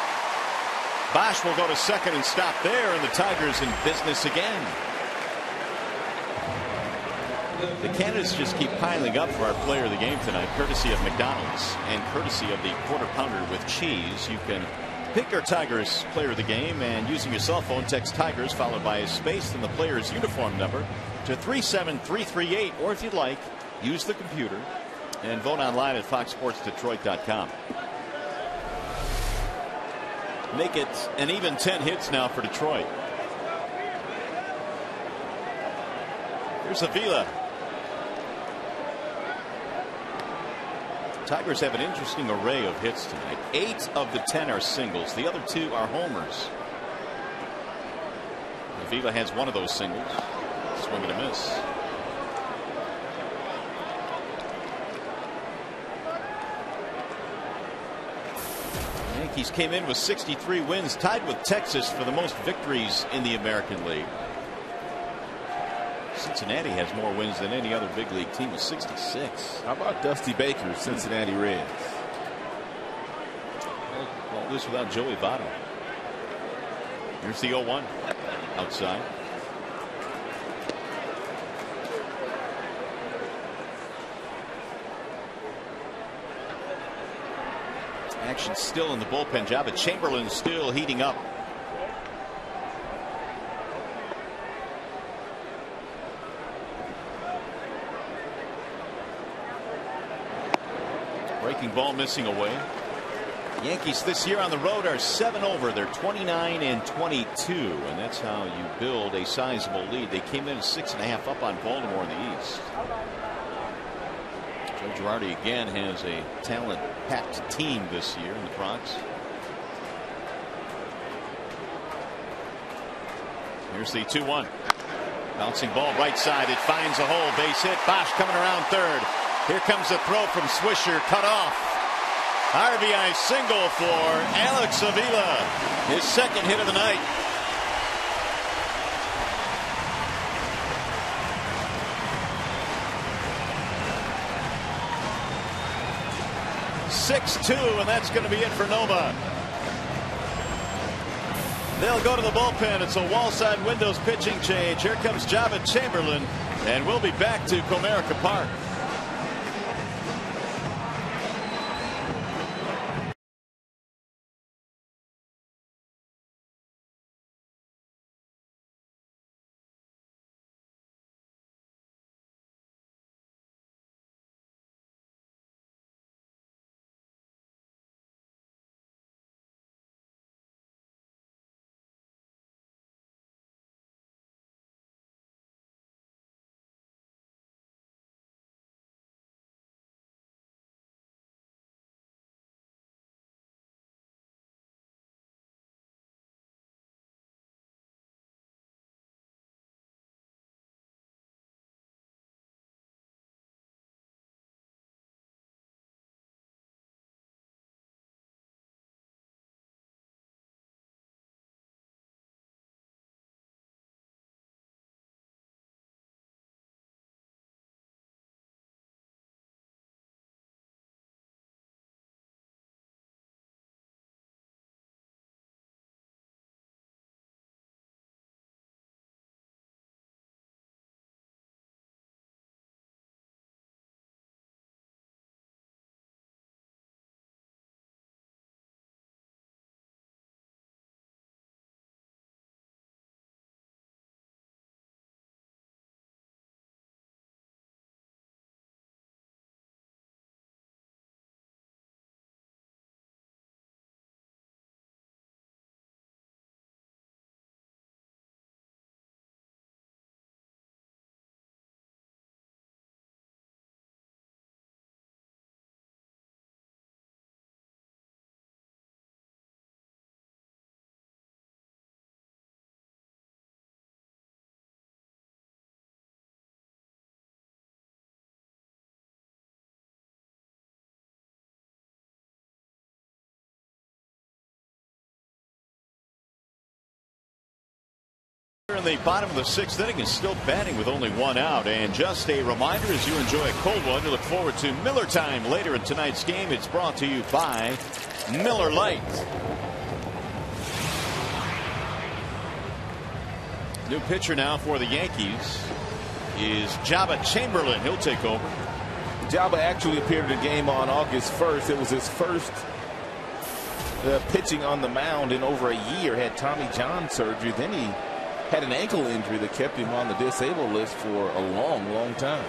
Bosch will go to second and stop there, and the Tigers in business again. The candidates just keep piling up for our player of the game tonight, courtesy of McDonald's and courtesy of the quarter pounder with cheese. You can pick our Tigers player of the game, and using your cell phone, text Tigers followed by a space and the player's uniform number to 37338, or if you'd like, use the computer and vote online at foxsportsdetroit.com. Make it an even 10 hits now for Detroit. Here's Avila. Tigers have an interesting array of hits tonight. 8 of the 10 are singles. The other 2 are homers. Avila has one of those singles. Swing and a miss. The Yankees came in with 63 wins, tied with Texas for the most victories in the American League. Cincinnati has more wins than any other big league team with 66. How about Dusty Baker's Cincinnati Reds? Well, this without Joey Votto. Here's the 0-1 outside. Action still in the bullpen job, but Chamberlain still heating up. Breaking ball missing away. Yankees this year on the road are 7 over. They're 29-22, and that's how you build a sizable lead. They came in 6.5 up on Baltimore in the East. Joe Girardi again has a talent-packed team this year in the Bronx. Here's the 2-1. Bouncing ball right side. It finds a hole. Base hit. Bosch coming around third. Here comes a throw from Swisher, cut off. RBI single for Alex Avila, his second hit of the night. (6-2), and that's going to be it for Nova. They'll go to the bullpen. It's a wall side windows pitching change. Here comes Java Chamberlain, and we'll be back to Comerica Park. In the bottom of the 6th inning is still batting with only 1 out. And just a reminder, as you enjoy a cold one, to look forward to Miller Time later in tonight's game. It's brought to you by Miller Lite. New pitcher now for the Yankees is Jabba Chamberlain. He'll take over. Jabba actually appeared in the game on August 1st. It was his first pitching on the mound in over a year. Had Tommy John surgery. Then he had an ankle injury that kept him on the disabled list for a long time.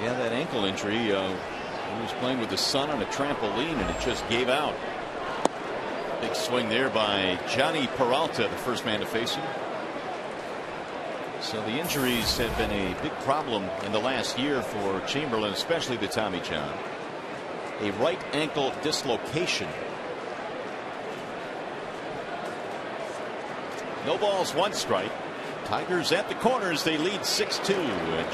Yeah, that ankle injury. He was playing with his son on a trampoline and it just gave out. Big swing there by Johnny Peralta, the first man to face him. So the injuries have been a big problem in the last year for Chamberlain, especially the Tommy John. A right ankle dislocation. No balls, 1 strike. Tigers at the corners. They lead 6-2.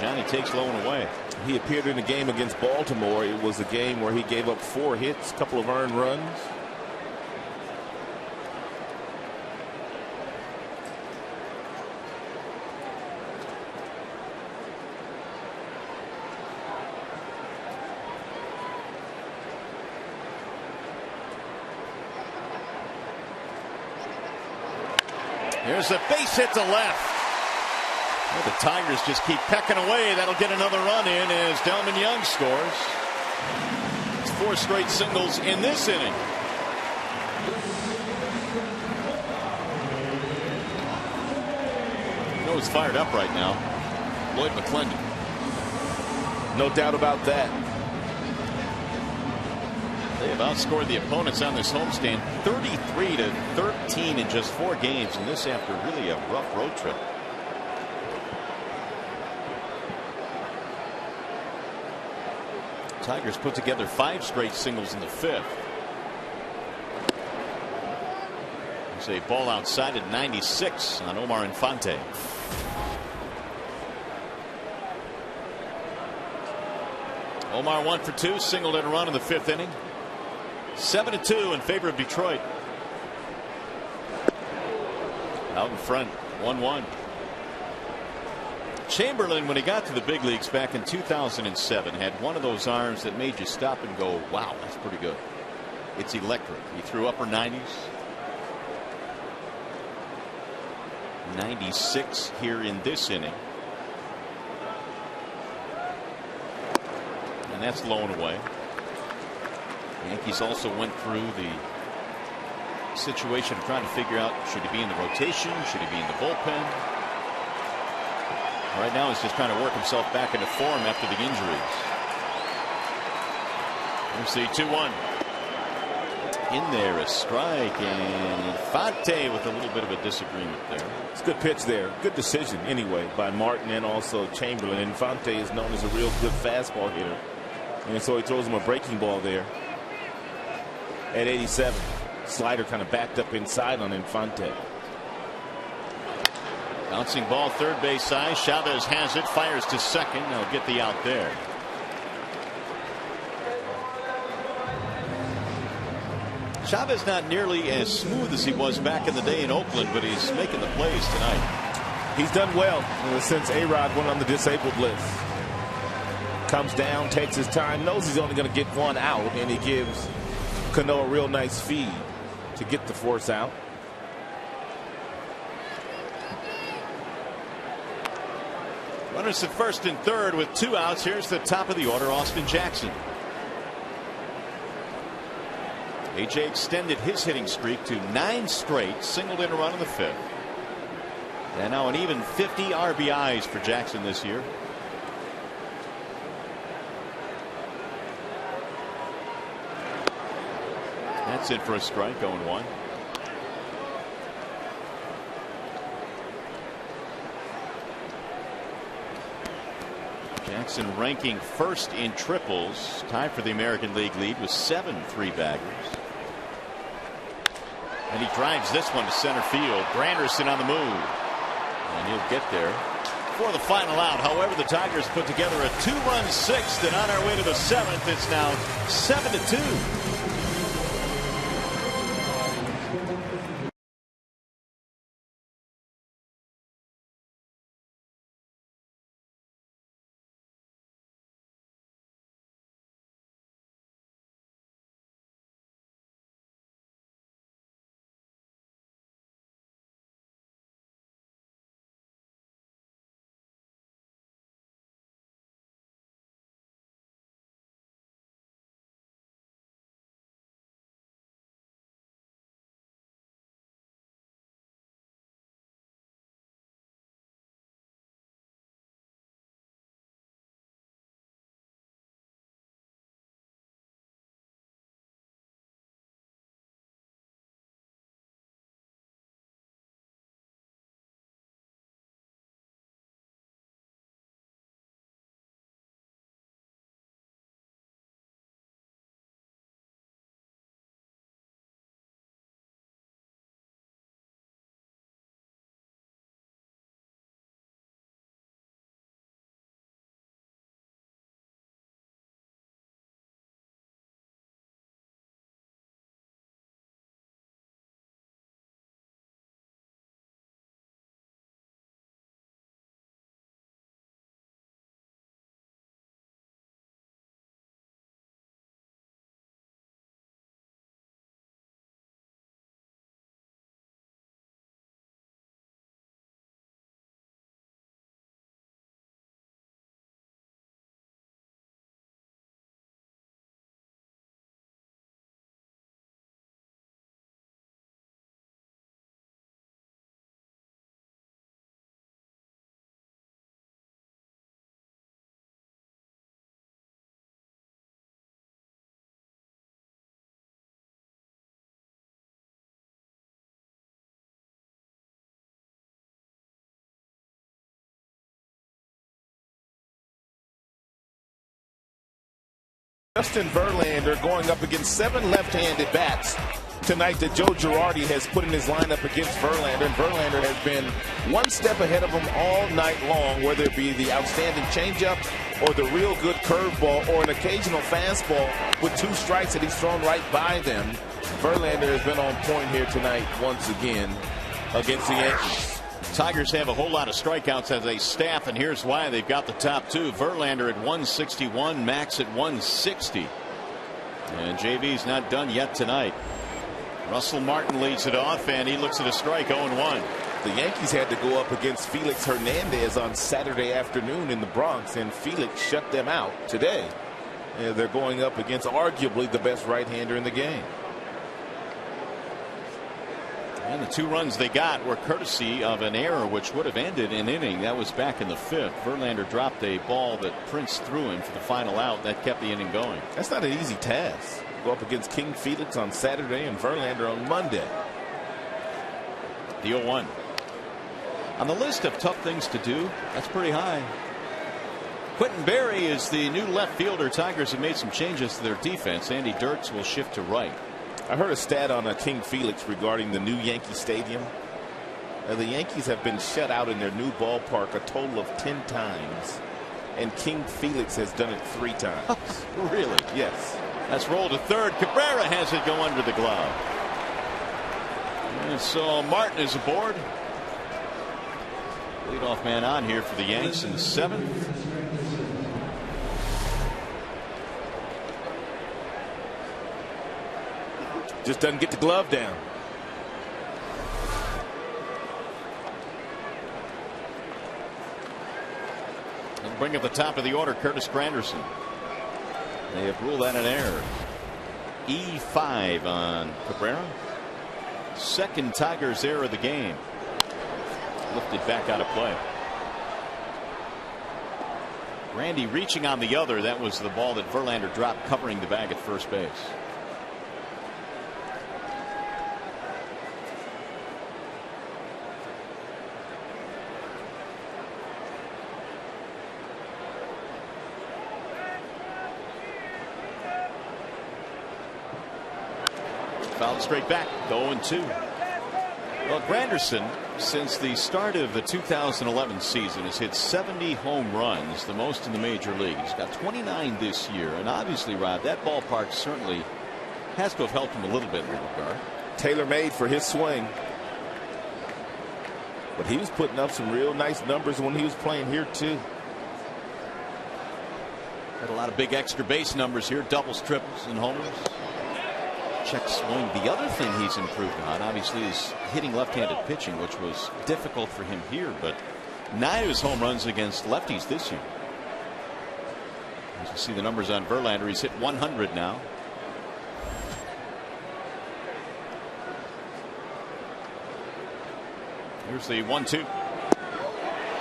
Johnny takes low and away. He appeared in a game against Baltimore. It was a game where he gave up 4 hits, a couple of earned runs. There's a base hit to left. Well, the Tigers just keep pecking away. That'll get another run in as Delman Young scores. It's 4 straight singles in this inning. You know who's fired up right now? Lloyd McClendon. No doubt about that. They have outscored the opponents on this homestand 33-13 in just 4 games, and this after really a rough road trip. Tigers put together 5 straight singles in the 5th. There's a ball outside at 96 on Omar Infante. Omar 1 for 2, singled and a run in the 5th inning. 7-2 in favor of Detroit. Out in front, 1-1. Chamberlain, when he got to the big leagues back in 2007, had one of those arms that made you stop and go, wow, that's pretty good. It's electric. He threw upper 90s. 96 here in this inning. And that's low and away. Yankees also went through the situation of trying to figure out, should he be in the rotation, should he be in the bullpen. Right now he's just trying to work himself back into form after the injuries. We'll see 2-1. In there, a strike, and Infante with a little bit of a disagreement there. It's a good pitch there. Good decision anyway by Martin and also Chamberlain. Infante is known as a real good fastball hitter, and so he throws him a breaking ball there. At 87, slider kind of backed up inside on Infante. Bouncing ball, third base side. Chavez has it, fires to second. They'll get the out there. Chavez not nearly as smooth as he was back in the day in Oakland, but he's making the plays tonight. He's done well since A-Rod went on the disabled list. Comes down, takes his time, knows he's only going to get 1 out, and he gives Cano a real nice feed to get the force out. Runners at first and third with 2 outs. Here's the top of the order, Austin Jackson. AJ extended his hitting streak to 9 straight, singled in a run in the 5th. And now an even 50 RBIs for Jackson this year. That's it for a strike, 0-1. Jackson ranking first in triples, tied for the American League lead with 7 3-baggers. And he drives this one to center field. Granderson on the move. And he'll get there for the final out. However, the Tigers put together a 2-run 6th, and on our way to the 7th, it's now 7-2. Justin Verlander going up against 7 left-handed bats tonight that Joe Girardi has put in his lineup against Verlander. And Verlander has been one step ahead of him all night long, whether it be the outstanding changeup or the real good curveball or an occasional fastball with 2 strikes that he's thrown right by them. Verlander has been on point here tonight once again against the Yankees. Tigers have a whole lot of strikeouts as a staff, and here's why. They've got the top 2. Verlander at 161, Max at 160. And JV's not done yet tonight. Russell Martin leads it off, and he looks at a strike, 0-1. The Yankees had to go up against Felix Hernandez on Saturday afternoon in the Bronx, and Felix shut them out today. They're going up against arguably the best right-hander in the game. And the 2 runs they got were courtesy of an error which would have ended an inning. That was back in the 5th. Verlander dropped a ball that Prince threw him for the final out. That kept the inning going. That's not an easy task. Go up against King Felix on Saturday and Verlander on Monday. The 0-1. On the list of tough things to do, that's pretty high. Quentin Berry is the new left fielder. Tigers have made some changes to their defense. Andy Dirks will shift to right. I heard a stat on King Felix regarding the new Yankee Stadium. The Yankees have been shut out in their new ballpark a total of 10 times, and King Felix has done it 3 times. Really? Yes. That's rolled to third. Cabrera has it go under the glove. And so Martin is aboard. Leadoff man on here for the Yanks in the 7th. Just doesn't get the glove down. And bring up the top of the order, Curtis Granderson. They have ruled that an error. E5 on Cabrera. 2nd Tigers error of the game. Lifted back out of play. Randy reaching on the other. That was the ball that Verlander dropped, covering the bag at first base. Fouled straight back, 0-2. Well, Granderson, since the start of the 2011 season, has hit 70 home runs, the most in the major league. He's got 29 this year, and obviously, Rob, that ballpark certainly has to have helped him a little bit in that regard. Tailor-made for his swing. But he was putting up some real nice numbers when he was playing here, too. Got a lot of big extra base numbers here, doubles, triples, and homers. Check swing. The other thing he's improved on, obviously, is hitting left-handed pitching, which was difficult for him here, but 9 of his home runs against lefties this year. As you see the numbers on Verlander, he's hit 100 now. Here's the 1-2.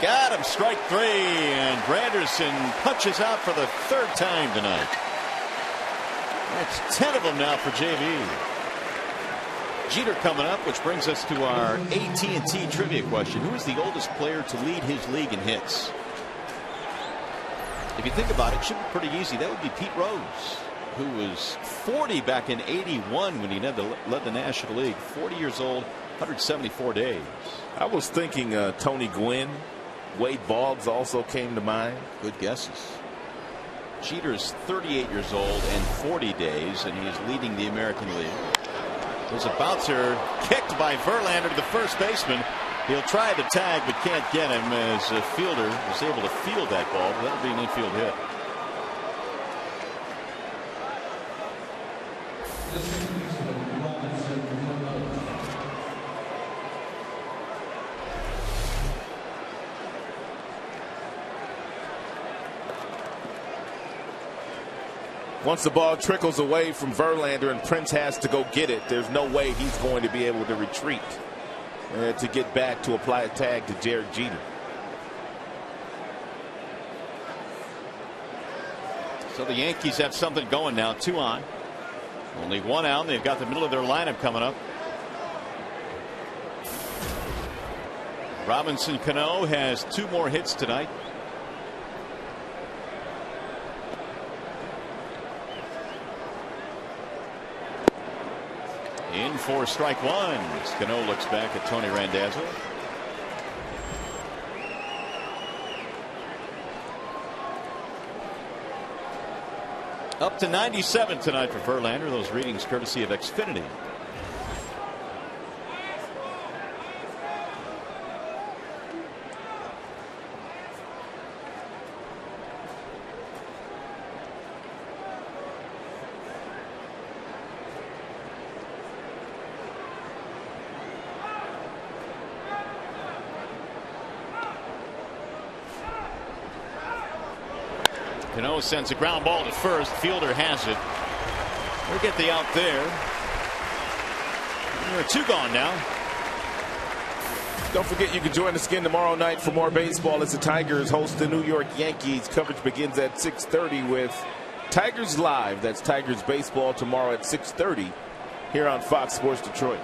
Got him, strike 3, and Granderson punches out for the 3rd time tonight. That's 10 of them now for JV. Jeter coming up, which brings us to our AT&T trivia question. Who is the oldest player to lead his league in hits? If you think about it, it should be pretty easy. That would be Pete Rose, who was 40 back in '81 when he led the National League. 40 years old, 174 days. I was thinking Tony Gwynn. Wade Boggs also came to mind. Good guesses. Jeter's 38 years old and 40 days, and he is leading the American League. There's a bouncer kicked by Verlander to the first baseman. He'll try the tag, but can't get him as a fielder was able to field that ball. That'll be an infield hit. Once the ball trickles away from Verlander and Prince has to go get it, there's no way he's going to be able to retreat to get back to apply a tag to Derek Jeter. So the Yankees have something going now. 2 on. Only 1 out. They've got the middle of their lineup coming up. Robinson Cano has 2 more hits tonight. In for strike one. Cano looks back at Tony Randazzo. Up to 97 tonight for Verlander. Those readings courtesy of Xfinity. Cano sends a ground ball to first. Fielder has it. We'll get the out there. There are two gone now. Don't forget you can join us again tomorrow night for more baseball as the Tigers host the New York Yankees. Coverage begins at 6:30 with Tigers Live. That's Tigers baseball tomorrow at 6:30 here on Fox Sports Detroit.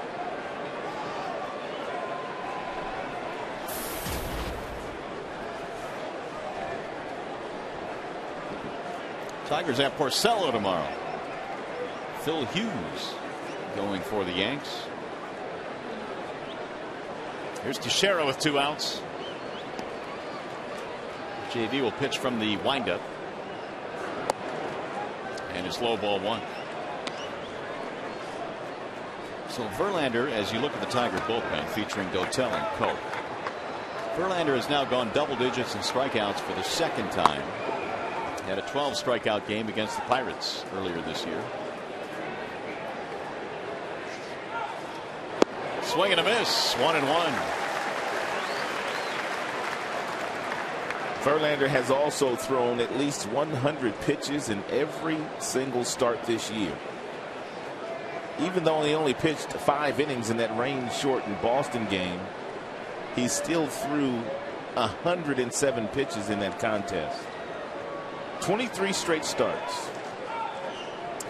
Tigers at Porcello tomorrow. Phil Hughes going for the Yanks. Here's Teixeira with 2 outs. JV will pitch from the windup. And it's low ball 1. So Verlander, as you look at the Tiger bullpen featuring Dotel and Cope, Verlander has now gone double digits in strikeouts for the second time. He had a 12 strikeout game against the Pirates earlier this year. Swing and a miss. 1-1. Verlander has also thrown at least 100 pitches in every single start this year. Even though he only pitched 5 innings in that rain-shortened Boston game, he still threw 107 pitches in that contest. 23 straight starts.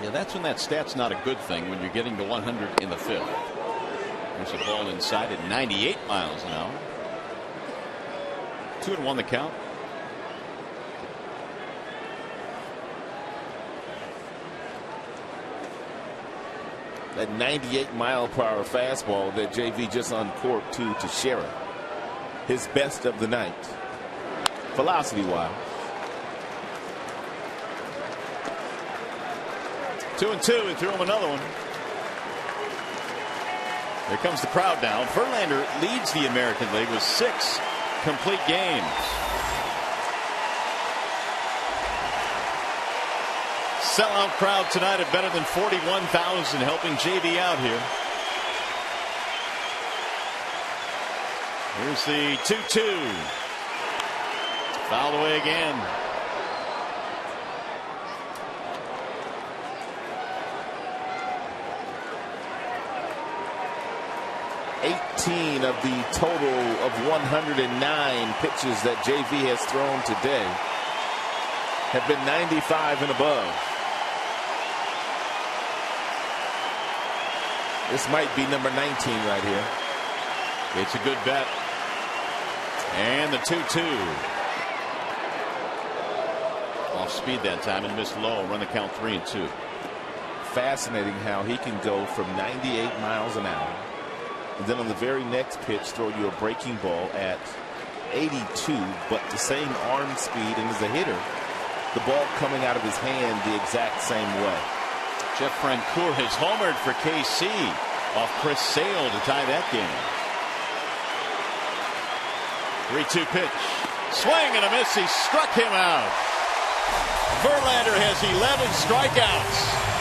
Yeah, that's when that stat's not a good thing, when you're getting to 100 in the 5th. There's a ball inside at 98 miles an hour. 2-1 the count. That 98-mile-per-hour fastball that JV just uncorked to Teixeira. His best of the night. Velocity-wise. 2-2. He threw him another one. Here comes the crowd now. Verlander leads the American League with 6 complete games. Sellout crowd tonight of better than 41,000 helping JV out here. Here's the 2-2. Fouled away again. Of the total of 109 pitches that JV has thrown today have been 95 and above. This might be number 19 right here. It's a good bet. And the 2-2. Off speed that time and missed low. Run the count 3-2. Fascinating how he can go from 98 miles an hour. And then on the very next pitch, throw you a breaking ball at 82, but the same arm speed, and as a hitter, the ball coming out of his hand the exact same way. Jeff Francoeur has homered for KC off Chris Sale to tie that game. 3-2 pitch. Swing and a miss. He struck him out. Verlander has 11 strikeouts.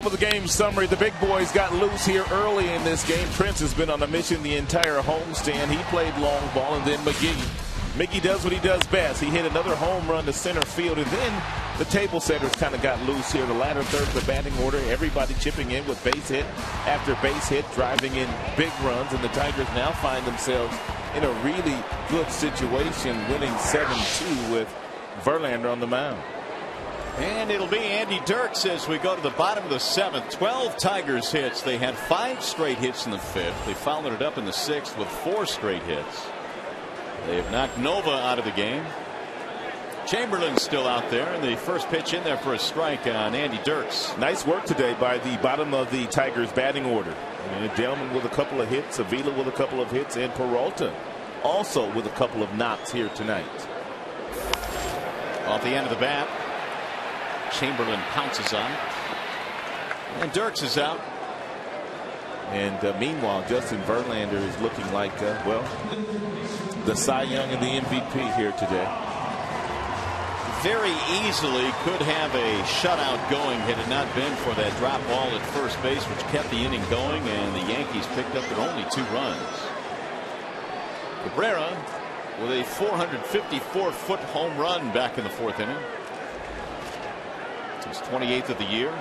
For the game summary, the big boys got loose here early in this game. Prince has been on a mission the entire homestand. He played long ball, and then Mickey does what he does best. He hit another home run to center field, and then the table setters kind of got loose here. The latter third of the batting order, everybody chipping in with base hit after base hit, driving in big runs, and the Tigers now find themselves in a really good situation, winning 7-2 with Verlander on the mound. And it'll be Andy Dirks as we go to the bottom of the 7th. 12 Tigers hits. They had 5 straight hits in the 5th. They followed it up in the 6th with 4 straight hits. They've knocked Nova out of the game. Chamberlain's still out there, and the first pitch in there for a strike on Andy Dirks. Nice work today by the bottom of the Tigers batting order. Delman with a couple of hits, Avila with a couple of hits, and Peralta also with a couple of knocks here tonight. Off the end of the bat, Chamberlain pounces on it, and Dirks is out. And meanwhile, Justin Verlander is looking like, well, the Cy Young and the MVP here today. Very easily could have a shutout going had it not been for that drop ball at first base, which kept the inning going, and the Yankees picked up their only 2 runs. Cabrera with a 454-foot home run back in the 4th inning. His 28th of the year.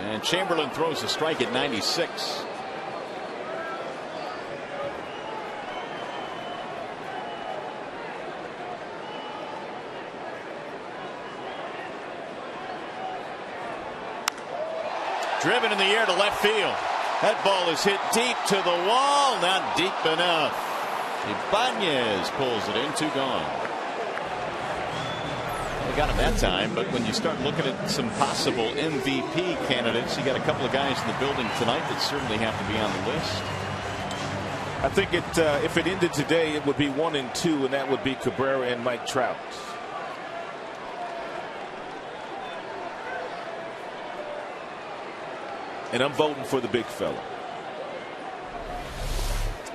And Chamberlain throws a strike at 96. Driven in the air to left field. That ball is hit deep to the wall. Not deep enough. Ibanez pulls it in. 2 gone. We got him that time, but when you start looking at some possible MVP candidates, you got a couple of guys in the building tonight that certainly have to be on the list. I think if it ended today, it would be 1 and 2, and that would be Cabrera and Mike Trout. And I'm voting for the big fella.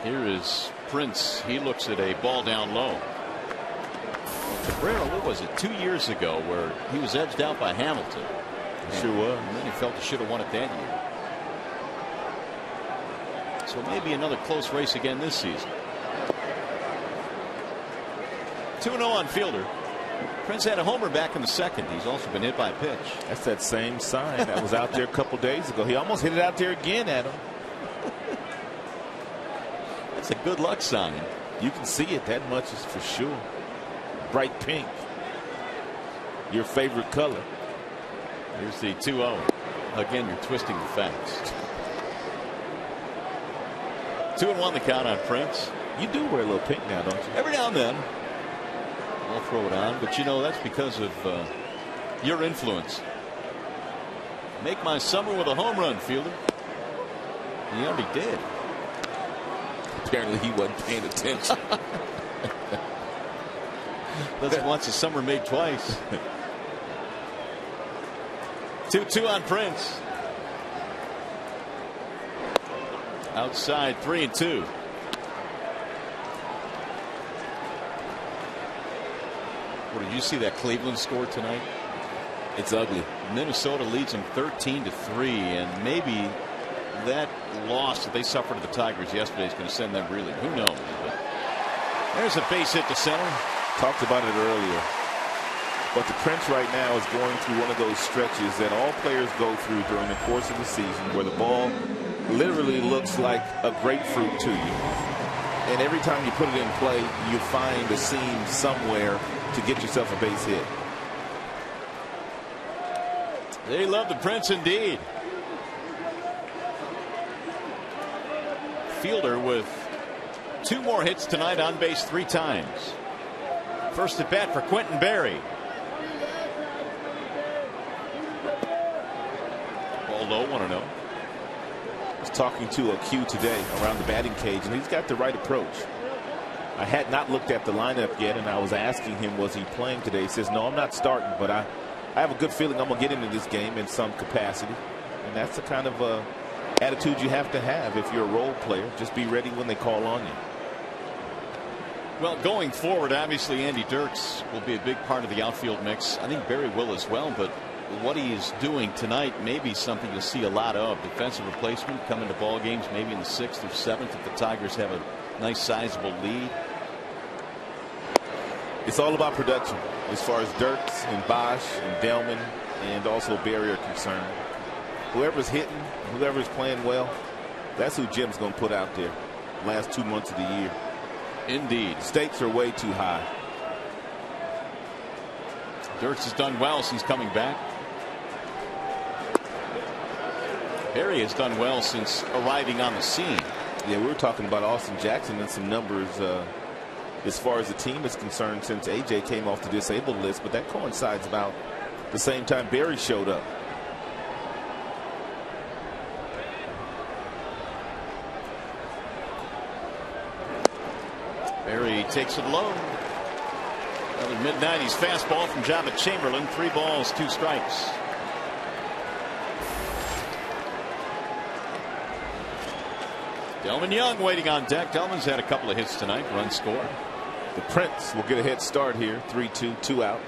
Here is Prince. He looks at a ball down low. Cabrera, what was it, 2 years ago, where he was edged out by Hamilton? Sure was. And then he felt he should have won it that year. So maybe another close race again this season. 2-0 on Fielder. Prince had a homer back in the 2nd. He's also been hit by a pitch. That's that same sign that was out there a couple days ago. He almost hit it out there again, Adam. That's a good luck sign. You can see it, that much is for sure. Bright pink. Your favorite color. Here's the 2-0. Again, you're twisting the facts. 2-1 the count on Prince. You do wear a little pink now, don't you? Every now and then. I'll throw it on, but you know that's because of your influence. Make my summer with a home run, Fielder. He already did. Apparently he wasn't paying attention. That's once a summer made twice. 2-2 on Prince. Outside 3-2. What, did you see that Cleveland score tonight? It's ugly. Minnesota leads them 13-3, and maybe that loss that they suffered to the Tigers yesterday is going to send them reeling. Who knows? But there's a base hit to center. Talked about it earlier. But the Prince right now is going through one of those stretches that all players go through during the course of the season, where the ball literally looks like a grapefruit to you. And every time you put it in play, you find a seam somewhere to get yourself a base hit. They love the Prince indeed. Fielder with 2 more hits tonight, on base 3 times. First at bat for Quentin Berry. Ball low, 1-0. I was talking to a Q today around the batting cage, and he's got the right approach. I had not looked at the lineup yet, and I was asking him, was he playing today? He says, no, I'm not starting, but I have a good feeling I'm going to get into this game in some capacity. And that's the kind of attitude you have to have if you're a role player. Just be ready when they call on you. Well, going forward, obviously Andy Dirks will be a big part of the outfield mix. I think Barry will as well, but what he is doing tonight may be something you'll see a lot of. Defensive replacement coming to ball games maybe in the 6th or 7th if the Tigers have a nice sizable lead. It's all about production as far as Dirks and Bosch and Delman and also Barry are concerned. Whoever's hitting, whoever's playing well, that's who Jim's going to put out there last 2 months of the year. Indeed. Stakes are way too high. Dirks has done well since coming back. Barry has done well since arriving on the scene. Yeah, we were talking about Austin Jackson and some numbers as far as the team is concerned since AJ came off the disabled list, but that coincides about the same time Barry showed up. Barry takes it low. Another mid-90s fastball from Jabba Chamberlain. 3 balls, 2 strikes. Delman Young waiting on deck. Delman's had a couple of hits tonight. Run scored. The Prince will get a head start here. 3-2, 2 outs.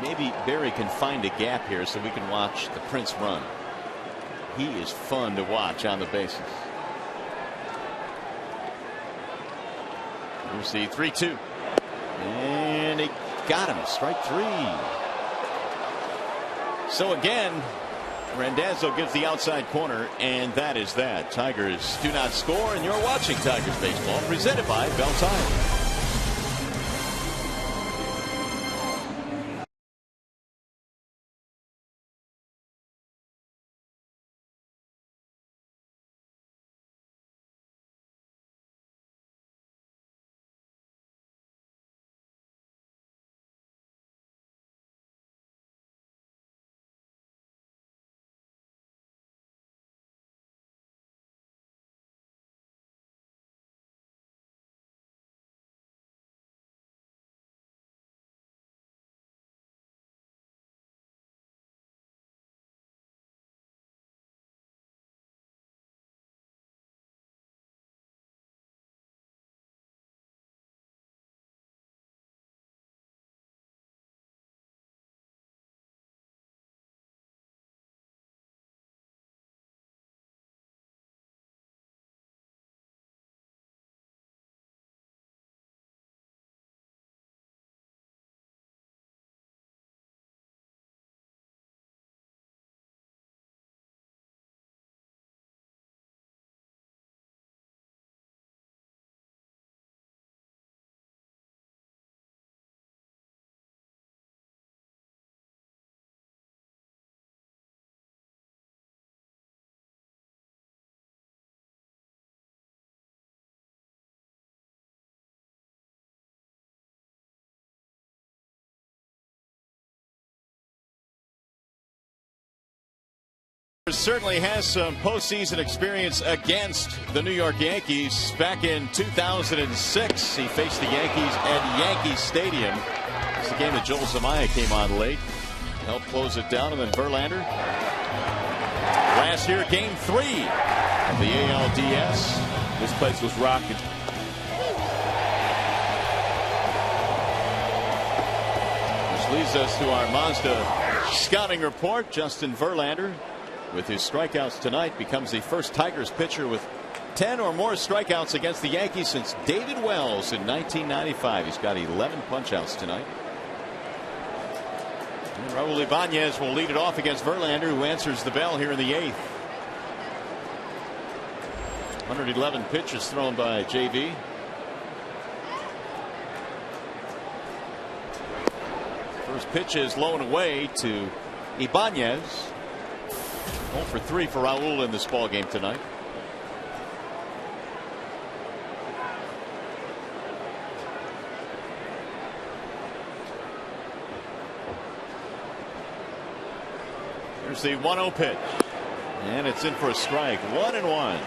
Maybe Barry can find a gap here so we can watch the Prince run. He is fun to watch on the bases. Here's the 3-2. And he got him. Strike 3. So again, Randazzo gives the outside corner, and that is that. Tigers do not score, and you're watching Tigers baseball, presented by Bell Tire. Certainly has some postseason experience against the New York Yankees. Back in 2006, he faced the Yankees at Yankee Stadium. It's the game that Joel Zumaya came on late, helped close it down, and then Verlander. Last year, Game 3 of the ALDS. This place was rocking. Which leads us to our Mazda scouting report. Justin Verlander, with his strikeouts tonight, becomes the first Tigers pitcher with 10 or more strikeouts against the Yankees since David Wells in 1995. He's got 11 punchouts tonight. And Raul Ibanez will lead it off against Verlander, who answers the bell here in the 8th. 111 pitches thrown by JV. First pitch is low and away to Ibanez. 0 for 3 for Raul in this ball game tonight. Here's the 1-0 pitch, and it's in for a strike. 1-1.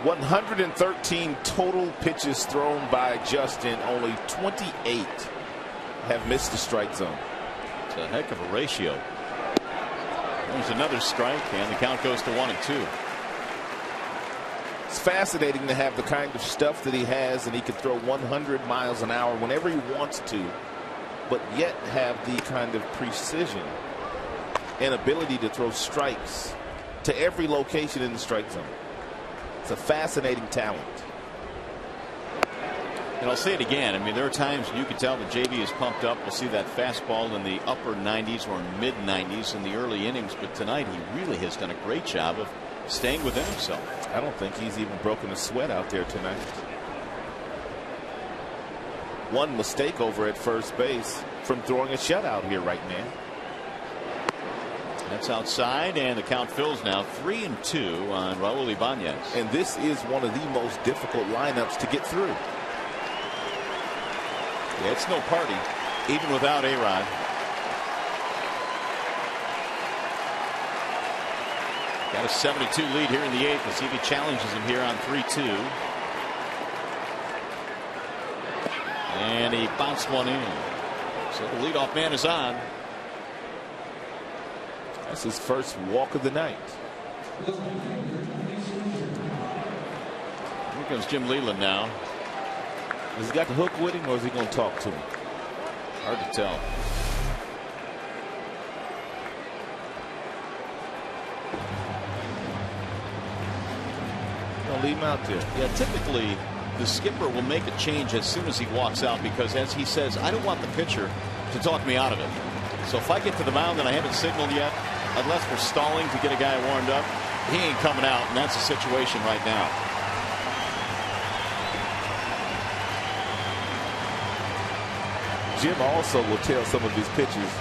.113 total pitches thrown by Justin. Only 28 have missed the strike zone. It's a heck of a ratio. There's another strike, and the count goes to 1-2. It's fascinating to have the kind of stuff that he has, and he can throw 100 miles an hour whenever he wants to, but yet have the kind of precision and ability to throw strikes to every location in the strike zone. It's a fascinating talent. And I'll say it again. I mean, there are times you can tell that JB is pumped up. We'll see that fastball in the upper 90s or mid 90s in the early innings. But tonight he really has done a great job of staying within himself. I don't think he's even broken a sweat out there tonight. One mistake over at first base from throwing a shutout here right now. That's outside, and the count fills now 3-2 on Raul Ibanez. And this is one of the most difficult lineups to get through. Yeah, it's no party, even without A-Rod. Got a 72 lead here in the 8th. We'll see if he challenges him here on 3-2. And he bounced one in. So the leadoff man is on. That's his first walk of the night. Here comes Jim Leland now. Has he got the hook with him, or is he going to talk to him? Hard to tell. Don't leave him out there. Yeah, typically the skipper will make a change as soon as he walks out, because as he says, I don't want the pitcher to talk me out of it. So if I get to the mound and I haven't signaled yet, unless we're stalling to get a guy warmed up, he ain't coming out, and that's the situation right now. Jim also will tell some of his pitchers,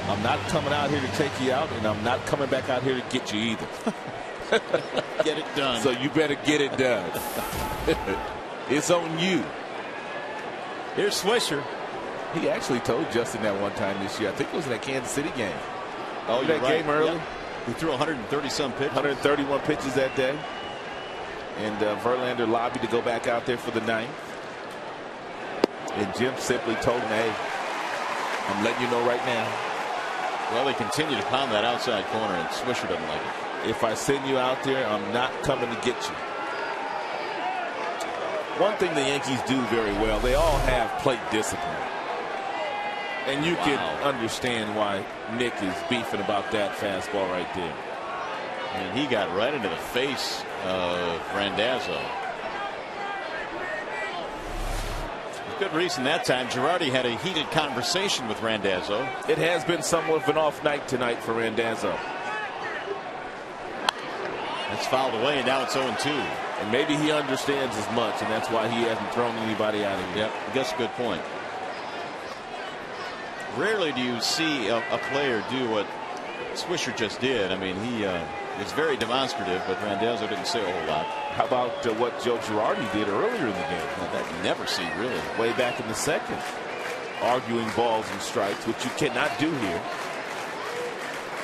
I'm not coming out here to take you out, and I'm not coming back out here to get you either. Get it done. So you better get it done. It's on you. Here's Swisher. He actually told Justin that one time this year. I think it was in that Kansas City game. Oh, that right. game early. Yep. He threw 130-some pitches. 131 pitches that day. And Verlander lobbied to go back out there for the 9th. And Jim simply told him, hey, I'm letting you know right now. Well, they continue to pound that outside corner, and Swisher doesn't like it. If I send you out there, I'm not coming to get you. One thing the Yankees do very well, they all have plate discipline. And you can understand why Nick is beefing about that fastball right there. And he got right into the face of Randazzo. Good reason that time. Girardi had a heated conversation with Randazzo. It has been somewhat of an off night tonight for Randazzo. It's fouled away, and now it's 0-2. And maybe he understands as much, and that's why he hasn't thrown anybody out of here. Yep, that's a good point. Rarely do you see a player do what Swisher just did. I mean, he is very demonstrative, but Randazzo didn't say a whole lot. How about what Joe Girardi did earlier in the game? Well, that you never see, really. Way back in the 2nd. Arguing balls and strikes, which you cannot do here.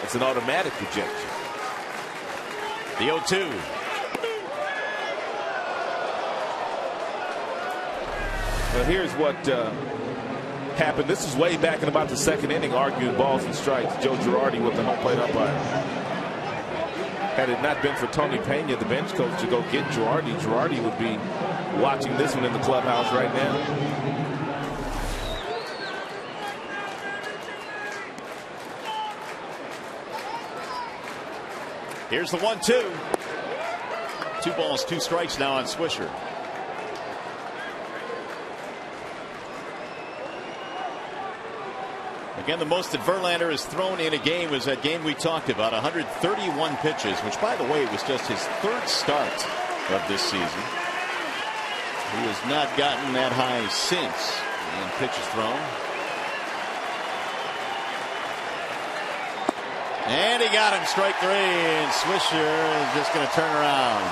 It's an automatic rejection. The 0-2. Well, here's what happened. This is way back in about the 2nd inning, arguing balls and strikes. Joe Girardi with the home plate umpire. Had it not been for Tony Pena, the bench coach, to go get Girardi, Girardi would be watching this one in the clubhouse right now. Here's the 1-2. 2 balls, 2 strikes now on Swisher. Again, the most that Verlander has thrown in a game was that game we talked about, 131 pitches, which, by the way, was just his 3rd start of this season. He has not gotten that high since in pitches thrown. And he got him, strike 3, and Swisher is just going to turn around.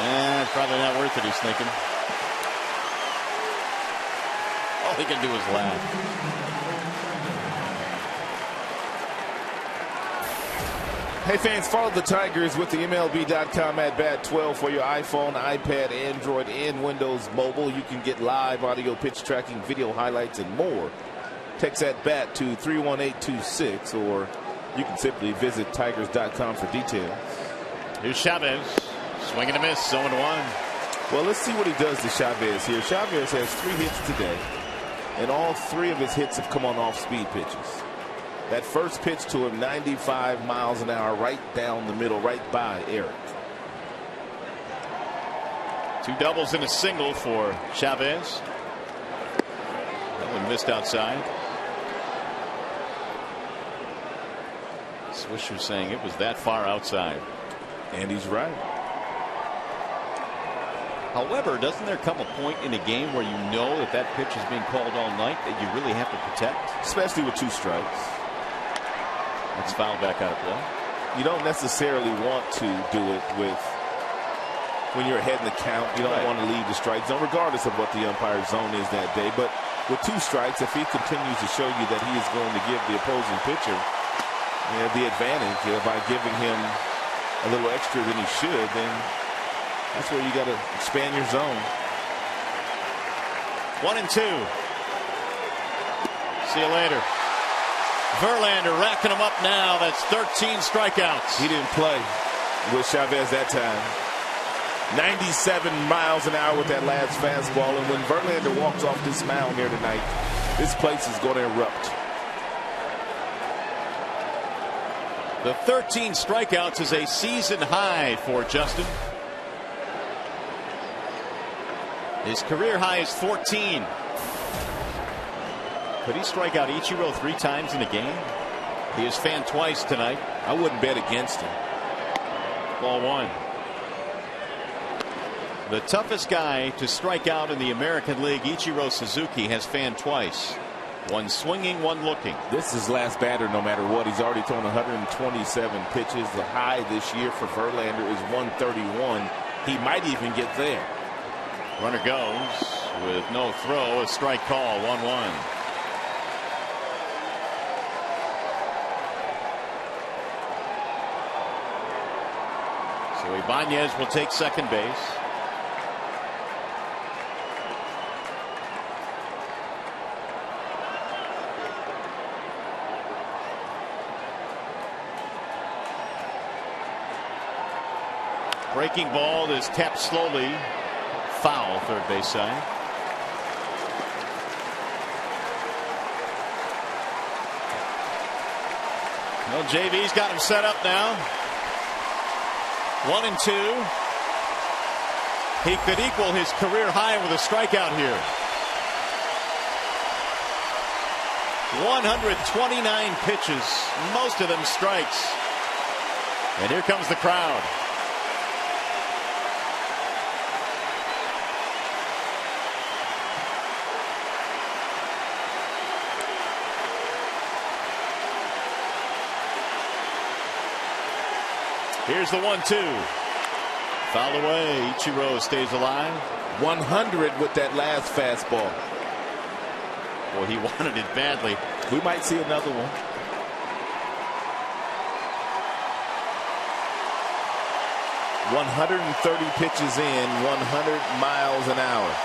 And it's probably not worth it, he's thinking. All he can do is laugh. Hey fans, follow the Tigers with the MLB.com at bat 12 for your iPhone, iPad, Android, and Windows Mobile. You can get live audio pitch tracking, video highlights, and more. Text at bat to 31826 or You can simply visit Tigers.com for details. Here's Chavez. Swing and a miss. 0-1. Well, let's see what he does to Chavez here. Chavez has 3 hits today, and all 3 of his hits have come on off-speed pitches. That first pitch to him, 95 miles an hour, right down the middle, right by Eric. 2 doubles and a single for Chavez. That one missed outside. Swisher saying it was that far outside. And he's right. However, doesn't there come a point in a game where you know that that pitch is being called all night that you really have to protect? Especially with 2 strikes. That's fouled back out of play. You don't necessarily want to do it when you're ahead in the count. You don't want to leave the strike zone, regardless of what the umpire's zone is that day. But with 2 strikes, if he continues to show you that he is going to give the opposing pitcher the advantage by giving him a little extra than he should, then that's where you got to expand your zone. 1-2. See you later. Verlander racking them up now. That's 13 strikeouts. He didn't play with Chavez that time. 97 miles an hour with that last fastball. And when Verlander walks off this mound here tonight, this place is going to erupt. The 13 strikeouts is a season high for Justin. His career high is 14. Could he strike out Ichiro 3 times in a game? He has fanned twice tonight. I wouldn't bet against him. Ball 1. The toughest guy to strike out in the American League, Ichiro Suzuki, has fanned twice. 1 swinging, 1 looking. This is his last batter no matter what. He's already thrown 127 pitches. The high this year for Verlander is 131. He might even get there. Runner goes with no throw. A strike call. 1-1. So Ibanez will take second base. Breaking ball is tapped slowly. Foul, third base side. Well, JV's got him set up now. 1-2. He could equal his career high with a strikeout here. 129 pitches, most of them strikes. And here comes the crowd. Here's the 1-2. Foul away. Ichiro stays alive. 100 with that last fastball. Boy, he wanted it badly. We might see another one. .130 pitches in, 100 miles an hour.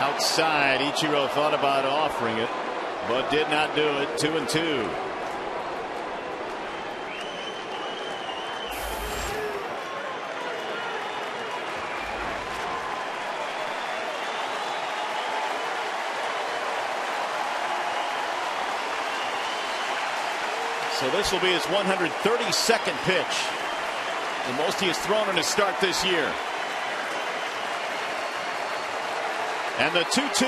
Outside, Ichiro thought about offering it, but did not do it. 2-2. So this will be his 132nd pitch. The most he has thrown in his start this year. And the 2-2.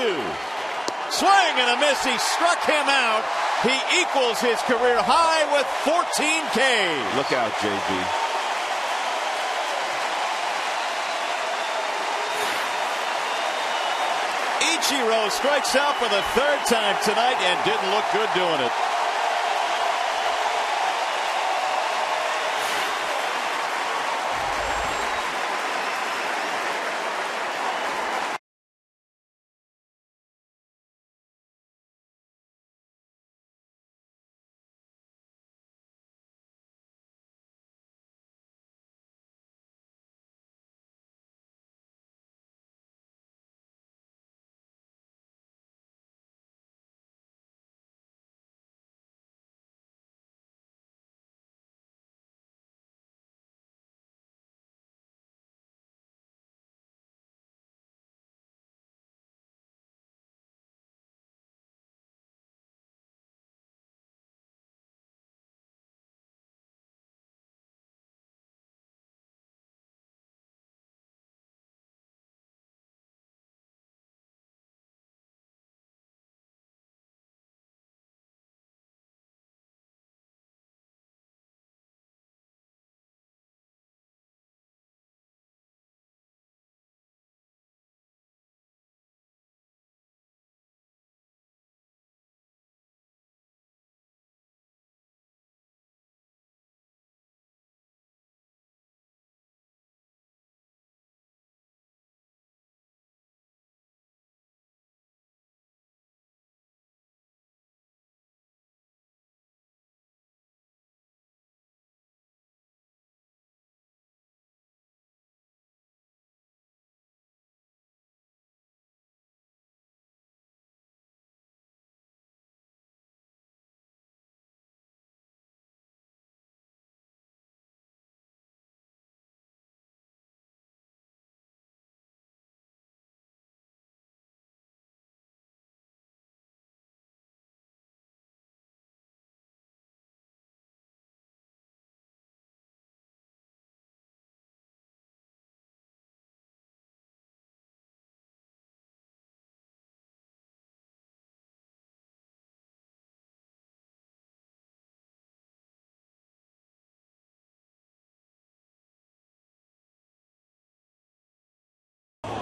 Swing and a miss. He struck him out. He equals his career high with 14 Ks. Look out, JB. Ichiro strikes out for the 3rd time tonight and didn't look good doing it.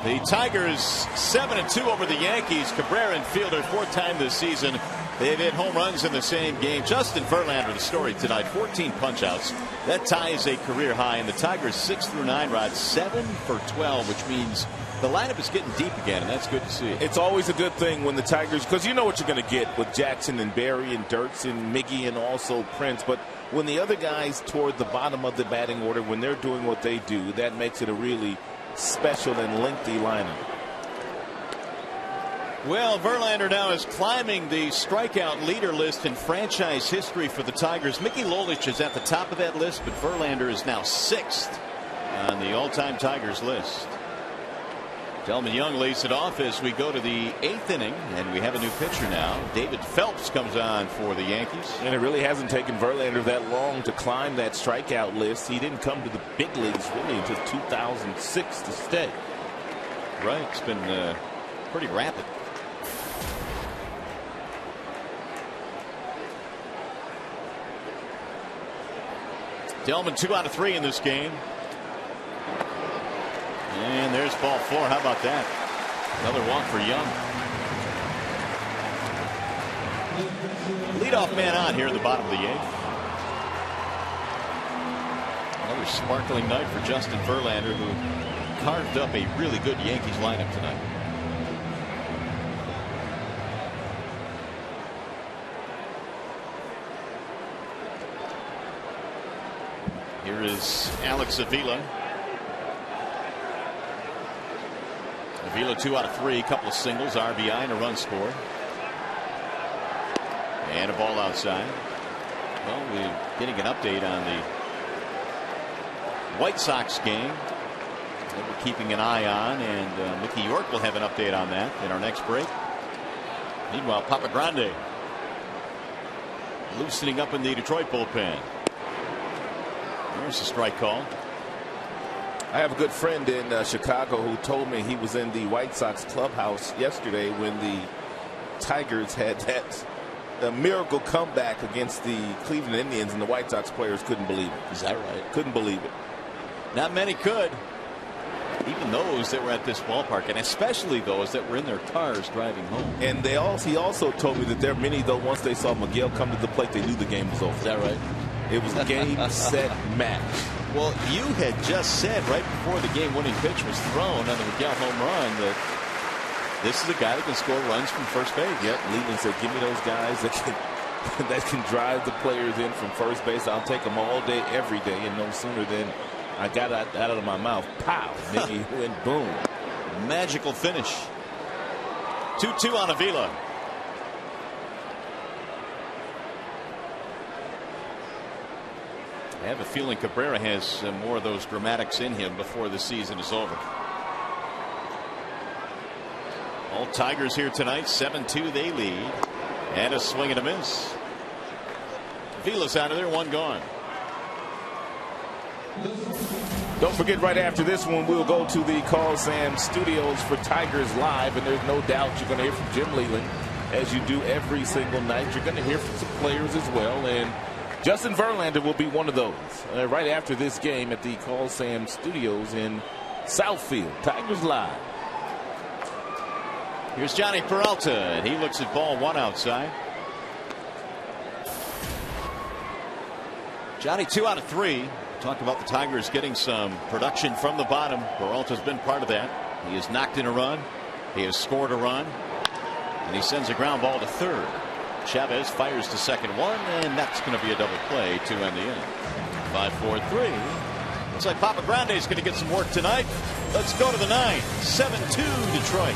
The Tigers 7-2 over the Yankees. Cabrera and Fielder, fourth time this season. They've hit home runs in the same game. Justin Verlander, the story tonight, 14 punchouts. That ties a career high. And the Tigers 6 through 9, Rod, 7 for 12, which means the lineup is getting deep again, and that's good to see. It's always a good thing when the Tigers, because you know what you're going to get with Jackson and Barry and Dirks and Miggy and also Prince. But when the other guys toward the bottom of the batting order, when they're doing what they do, that makes it a really special and lengthy lineup. Well, Verlander now is climbing the strikeout leader list in franchise history for the Tigers. Mickey Lolich is at the top of that list, but Verlander is now 6th on the all-time Tigers list. Delman Young leads it off as we go to the 8th inning, and we have a new pitcher now. David Phelps comes on for the Yankees. And it really hasn't taken Verlander that long to climb that strikeout list. He didn't come to the big leagues really until 2006 to stay. Right, it's been pretty rapid. Delman 2 out of 3 in this game. And there's ball 4. How about that? Another walk for Young. Leadoff man on here in the bottom of the 8th. Another sparkling night for Justin Verlander, who carved up a really good Yankees lineup tonight. Here is Alex Avila. Avila 2 out of 3, couple of singles, RBI, and a run scored. And a ball outside. Well, we're getting an update on the White Sox game that we're keeping an eye on, and Mickey York will have an update on that in our next break. Meanwhile, Papa Grande loosening up in the Detroit bullpen. There's a strike call. I have a good friend in Chicago who told me he was in the White Sox clubhouse yesterday when the Tigers had that miracle comeback against the Cleveland Indians, and the White Sox players couldn't believe it. Is that right? Couldn't believe it. Not many could. Even those that were at this ballpark, and especially those that were in their cars driving home. And he also told me that there are many, though, once they saw Miguel come to the plate, they knew the game was over. Is that right? It was game, set, match. Well, you had just said right before the game-winning pitch was thrown on the Miguel home run that this is a guy that can score runs from first base. Yep, Leland said, give me those guys that can drive the players in from first base. I'll take them all day, every day. And no sooner than I got that out of my mouth, pow, Mickey went boom. Magical finish. 2-2 on Avila. I have a feeling Cabrera has more of those dramatics in him before the season is over. All Tigers here tonight, 7-2 they lead. And a swing and a miss. Vila's out of there, one gone. Don't forget, right after this one, we'll go to the Call Sam Studios for Tigers Live, and there's no doubt you're going to hear from Jim Leland, as you do every single night. You're going to hear from some players as well, and Justin Verlander will be one of those right after this game at the Call Sam Studios in Southfield. Tigers Live. Here's Johnny Peralta, and he looks at ball 1 outside. Johnny 2 out of 3. Talked about the Tigers getting some production from the bottom. Peralta's been part of that. He has knocked in a run. He has scored a run. And he sends a ground ball to third. Chavez fires to second, 1, and that's going to be a double play to end the inning. 5-4-3. Looks like Papa Grande is going to get some work tonight. Let's go to the 9. 7-2 Detroit.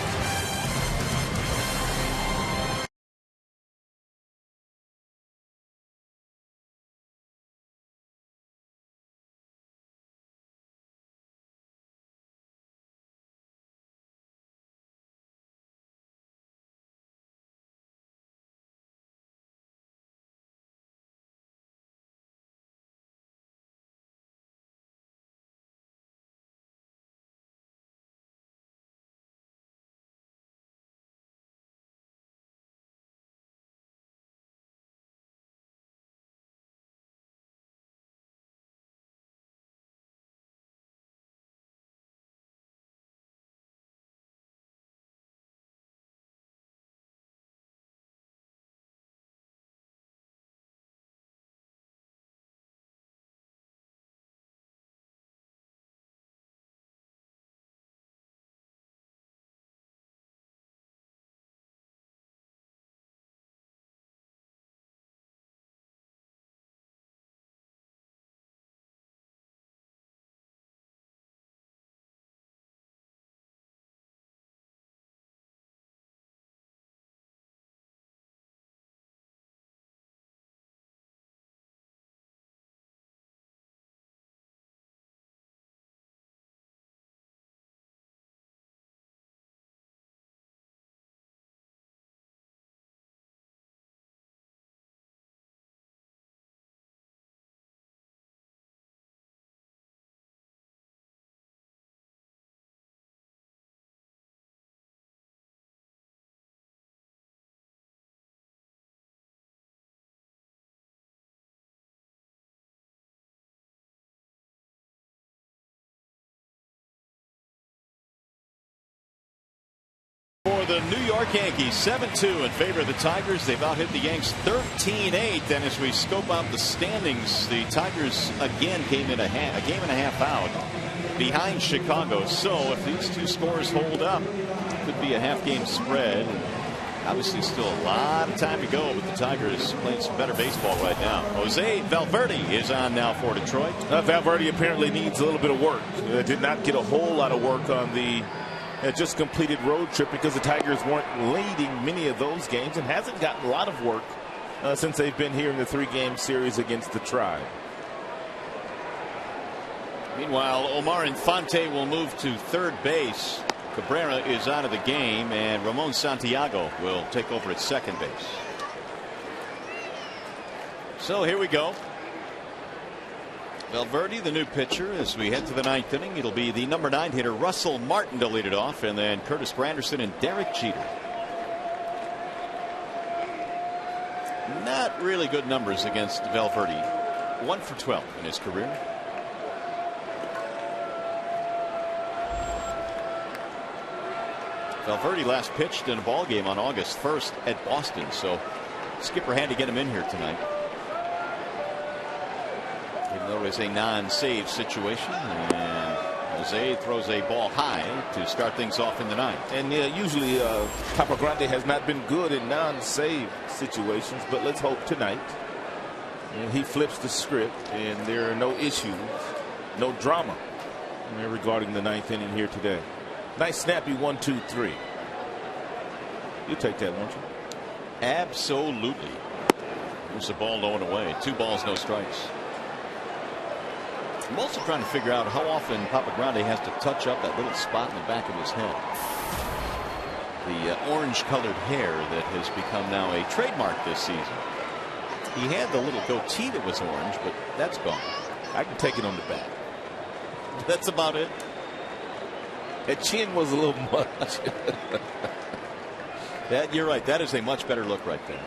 the New York Yankees, 7-2 in favor of the Tigers. They've out hit the Yanks 13-8. And as we scope out the standings, the Tigers again came in a game and a half out behind Chicago. So if these two scores hold up, it could be a half-game spread. Obviously still a lot of time to go, but the Tigers playing some better baseball right now. Jose Valverde is on now for Detroit. Valverde apparently needs a little bit of work. Did not get a whole lot of work on the just completed road trip because the Tigers weren't leading many of those games and hasn't gotten a lot of work since they've been here in the 3-game series against the Tribe. Meanwhile, Omar Infante will move to third base. Cabrera is out of the game, and Ramon Santiago will take over at second base. So here we go. Valverde, the new pitcher, as we head to the 9th inning. It'll be the number 9 hitter, Russell Martin, to lead it off, and then Curtis Granderson and Derek Jeter. Not really good numbers against Valverde. 1 for 12 in his career. Valverde last pitched in a ball game on August 1st at Boston, so skipper had to get him in here tonight. Even though it's a non-save situation, and Jose throws a ball high to start things off in the 9th. And usually Papa Grande has not been good in non-save situations, but let's hope tonight he flips the script and there are no issues, no drama regarding the 9th inning here today. Nice snappy 1-2-3. You take that, won't you? Absolutely. There's the ball low and away. 2 balls, no strikes. I'm also trying to figure out how often Papa Grande has to touch up that little spot in the back of his head. The orange colored hair that has become now a trademark this season. He had the little goatee that was orange, but that's gone. I can take it on the back. That's about it. That chin was a little much. You're right. That is a much better look right there.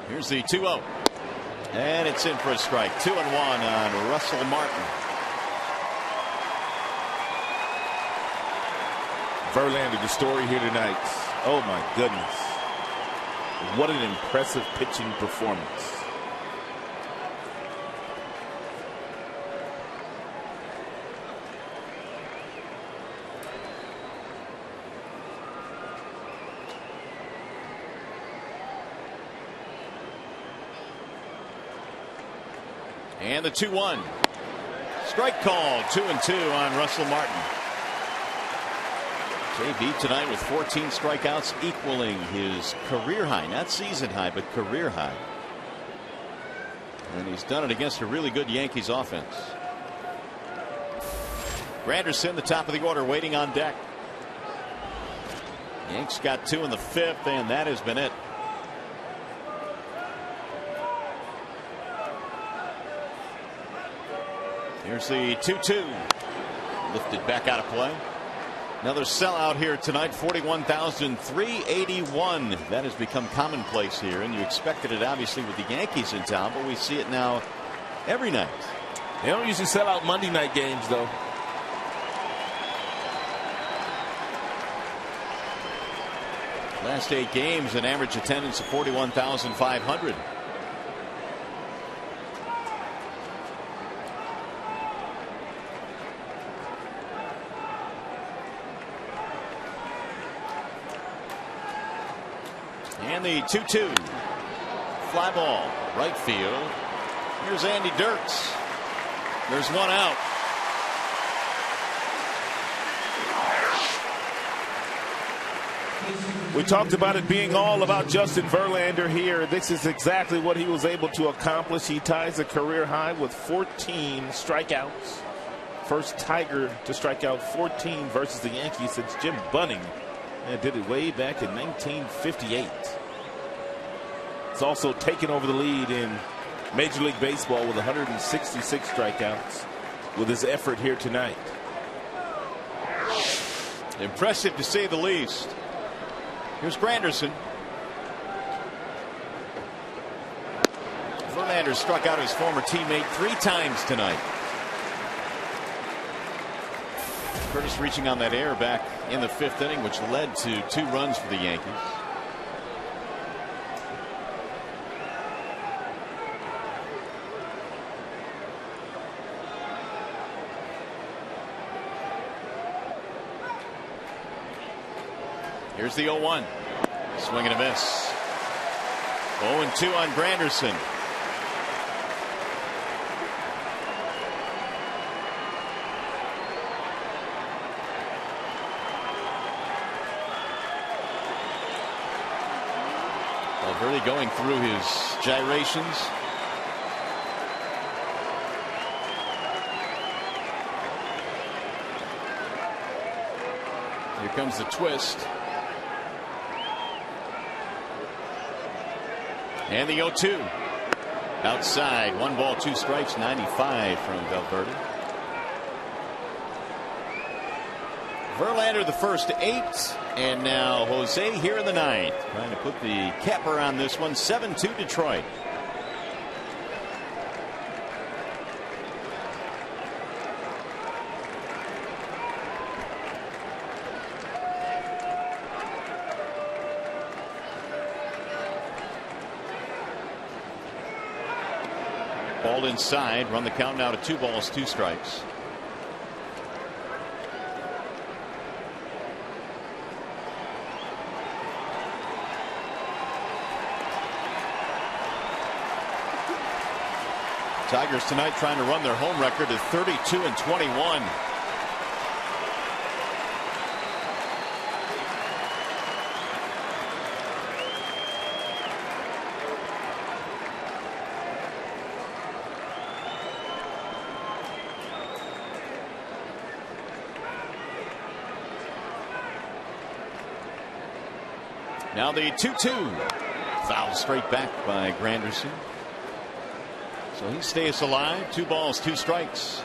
Here's the 2-0. And it's in for a strike. 2-1 on Russell Martin. Verlander, the story here tonight. Oh my goodness. What an impressive pitching performance. And the 2-1. Strike call. 2-2 on Russell Martin. JB tonight with 14 strikeouts, equaling his career high, not season high, but career high. And he's done it against a really good Yankees offense. Granderson, the top of the order, waiting on deck. Yanks got 2 in the 5th, and that has been it. Here's the 2-2. Lifted back out of play. Another sellout here tonight, 41,381. That has become commonplace here, and you expected it obviously with the Yankees in town, but we see it now every night. They don't usually sell out Monday night games, though. Last 8 games, an average attendance of 41,500. And the 2-2. Fly ball, right field. Here's Andy Dirks. There's one out. We talked about it being all about Justin Verlander here. This is exactly what he was able to accomplish. He ties a career high with 14 strikeouts. First Tiger to strike out 14 versus the Yankees since Jim Bunning. And did it way back in 1958. It's also taken over the lead in Major League Baseball with 166 strikeouts with his effort here tonight. Impressive to say the least. Here's Granderson. Verlander struck out his former teammate 3 times tonight. Curtis reaching on that error back in the 5th inning, which led to 2 runs for the Yankees. Here's the 0-1. Swing and a miss. 0-2 on Granderson. Valverde going through his gyrations. Here comes the twist. And the 0-2. Outside. 1 ball, 2 strikes, 95 from Valverde. Verlander the first 8. And now Jose here in the 9th. Trying to put the capper on this one. 7-2 Detroit. Ball inside. Run the count now to 2 balls, 2 strikes. Tigers tonight trying to run their home record to 32-21. Now the 2-2. Foul straight back by Granderson. So he stays alive. 2 balls, 2 strikes.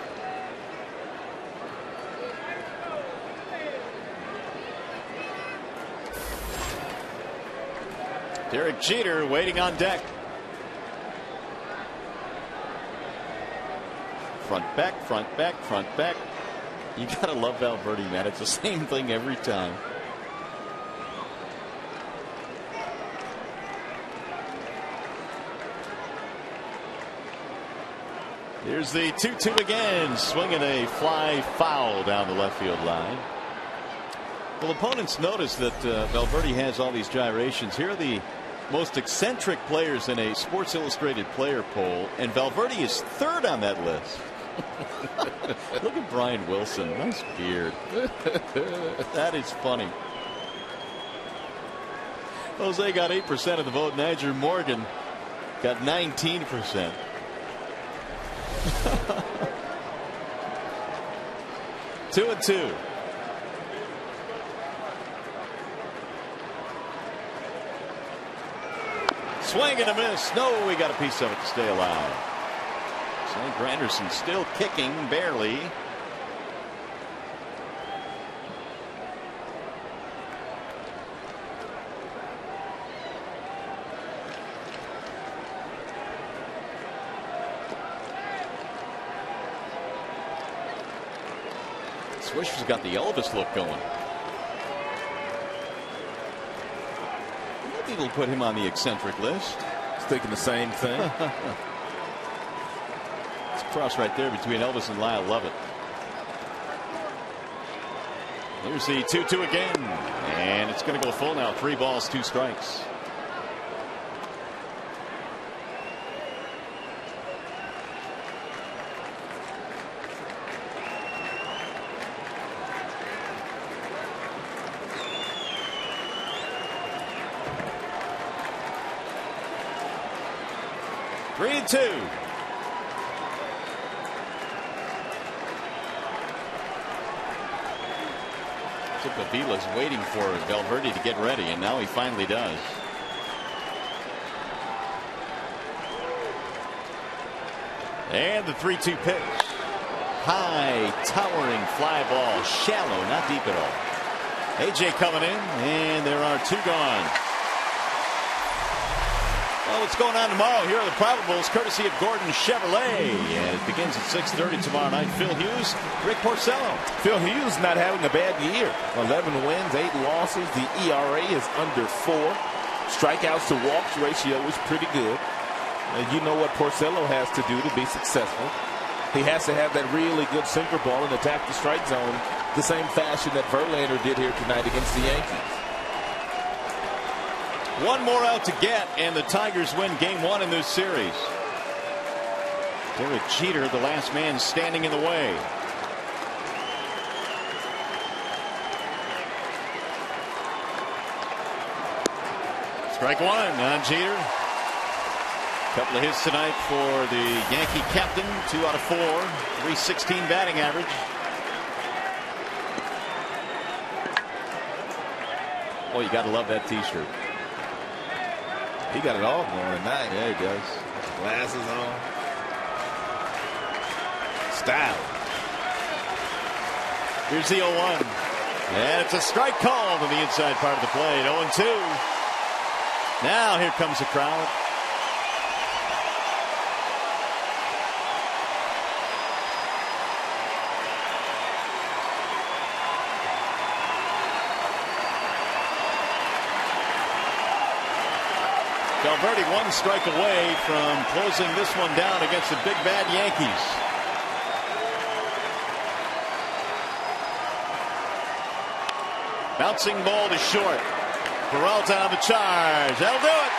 Derek Jeter waiting on deck. Front back, front back, front back. You gotta love Valverde, man. It's the same thing every time. Here's the 2-2 again. Swinging a fly foul down the left field line. Well, opponents notice that Valverde has all these gyrations. Here are the most eccentric players in a Sports Illustrated player poll, and Valverde is 3rd on that list. Look at Brian Wilson. Nice beard. That is funny. Jose got 8% of the vote. Andrew Morgan got 19%. 2-2. Swing and a miss. No, we got a piece of it to stay alive. So Granderson still kicking barely. Swisher's got the Elvis look going. Maybe it'll put him on the eccentric list. He's thinking the same thing. It's a cross right there between Elvis and Lyle Lovett. Here's the 2-2 again. And it's going to go full now. 3 balls, 2 strikes. Three-2. Chip Avila's waiting for Valverde to get ready, and now he finally does. And the 3-2 pitch. High, towering fly ball. Shallow, not deep at all. AJ coming in, and there are 2 gone. what's going on tomorrow. Here are the probables, courtesy of Gordon Chevrolet. And it begins at 6:30 tomorrow night. Phil Hughes, Rick Porcello. Phil Hughes not having a bad year. 11 wins, 8 losses. The ERA is under 4. Strikeouts to walks ratio is pretty good. And you know what Porcello has to do to be successful. He has to have that really good sinker ball and attack the strike zone the same fashion that Verlander did here tonight against the Yankees. One more out to get, and the Tigers win game 1 in this series. Derek Jeter, the last man standing in the way. Strike 1 on Jeter. Couple of hits tonight for the Yankee captain. 2 out of 4. .316 batting average. Oh, you got to love that T-shirt. He got it all going tonight. Yeah, he does. Glasses on. Style. Here's the 0-1. And it's a strike called on the inside part of the plate. 0-2. Now here comes the crowd. Valverde 1 strike away from closing this one down against the big bad Yankees. Bouncing ball to short. Peralta on the charge. That'll do it.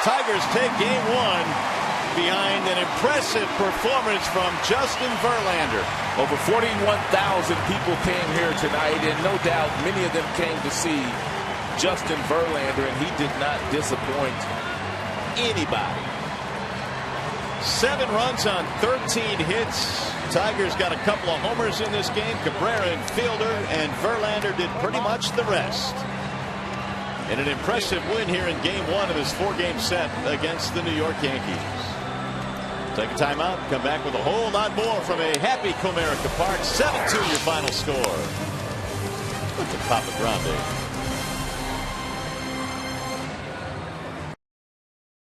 Tigers take game 1 behind an impressive performance from Justin Verlander. Over 41,000 people came here tonight, and no doubt many of them came to see Justin Verlander, and he did not disappoint anybody. 7 runs on 13 hits. Tigers got a couple of homers in this game. Cabrera and Fielder, and Verlander did pretty much the rest. And an impressive win here in game 1 of this 4-game set against the New York Yankees. Take a timeout, come back with a whole lot more from a happy Comerica Park. 7-2 your final score. Look at Papa Grande.